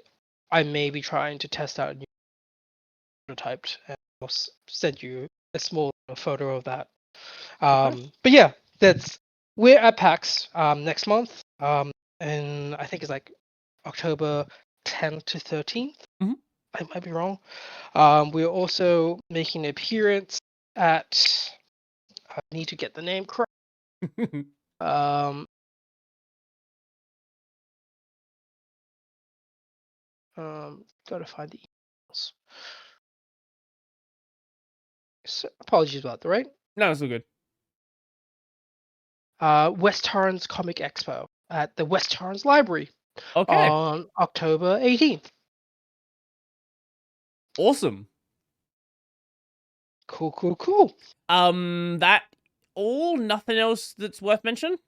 Speaker 2: I may be trying to test out a new prototyped, and I'll send you a small photo of that.
Speaker 1: Okay.
Speaker 2: But yeah, we're at PAX next month, and I think it's like October 10th to 13th.
Speaker 1: Mhm.
Speaker 2: I might be wrong. We're also making an appearance at. I need to get the name correct. Um, Gotta find the emails. So, apologies about that, right?
Speaker 1: No, it's all good.
Speaker 2: West Torrens Comic Expo at the West Torrens Library
Speaker 1: Okay.
Speaker 2: on October 18th.
Speaker 1: Awesome.
Speaker 2: Cool.
Speaker 1: That all? Nothing else that's worth mentioning?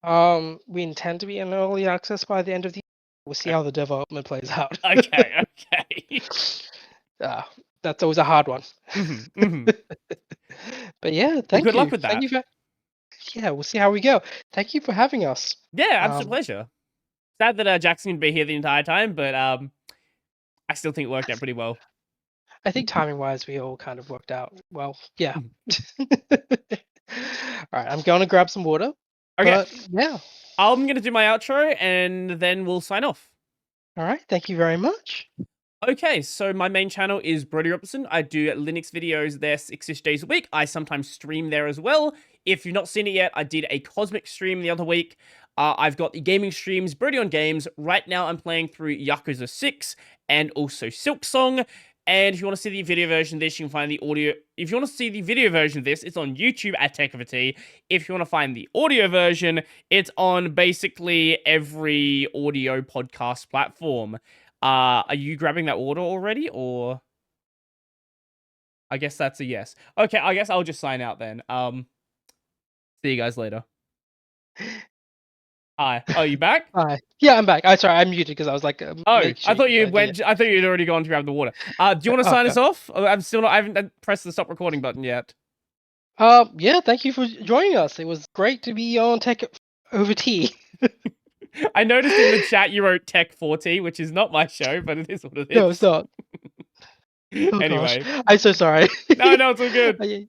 Speaker 2: We intend to be in early access by the end of the year. We'll see how the development plays out.
Speaker 1: Okay.
Speaker 2: That's always a hard one.
Speaker 1: Mhm. Mhm.
Speaker 2: But yeah,
Speaker 1: Well,
Speaker 2: thank
Speaker 1: good luck
Speaker 2: you.
Speaker 1: with
Speaker 2: Thank
Speaker 1: that.
Speaker 2: you for. Yeah, we'll see how we go. Thank you for having us.
Speaker 1: Yeah, absolute
Speaker 2: Um,
Speaker 1: pleasure. Sad that Jackson can be here the entire time, but I still think it worked out pretty well.
Speaker 2: I think timing wise, we all kind of worked out well. Yeah.
Speaker 1: Mhm.
Speaker 2: All right, I'm going to grab some water.
Speaker 1: Okay,
Speaker 2: But yeah.
Speaker 1: I'm gonna do my outro and then we'll sign off.
Speaker 2: All right. Thank you very much.
Speaker 1: Okay, so my main channel is Brody Robertson. I do Linux videos there 6-ish days a week. I sometimes stream there as well. If you've not seen it yet, I did a Cosmic stream the other week. I've got the gaming streams, Brody on Games. Right now I'm playing through Yakuza 6 and also Silk Song. And if you want to see the video version of this, you can find the audio. If you want to see the video version of this, it's on YouTube at Tech of a T. If you want to find the audio version, it's on basically every audio podcast platform. Are you grabbing that order already, or? I guess that's a yes. Okay, I guess I'll just sign out then. See you guys later. Hi. Oh, you back?
Speaker 2: Hi. Yeah, I'm back. Sorry, I muted because I was like.
Speaker 1: Oh,
Speaker 2: making
Speaker 1: I
Speaker 2: sure
Speaker 1: thought you
Speaker 2: could
Speaker 1: went. I thought you'd already gone to grab the water. Do you want to sign us off? I'm still not. I haven't pressed the stop recording button yet.
Speaker 2: Yeah. Thank you for joining us. It was great to be on Tech Over Tea.
Speaker 1: I noticed in the chat you wrote Tech 40, which is not my show, but it is what it is.
Speaker 2: No, it's not. Oh,
Speaker 1: Anyway,
Speaker 2: gosh. I'm so sorry.
Speaker 1: no, it's all good.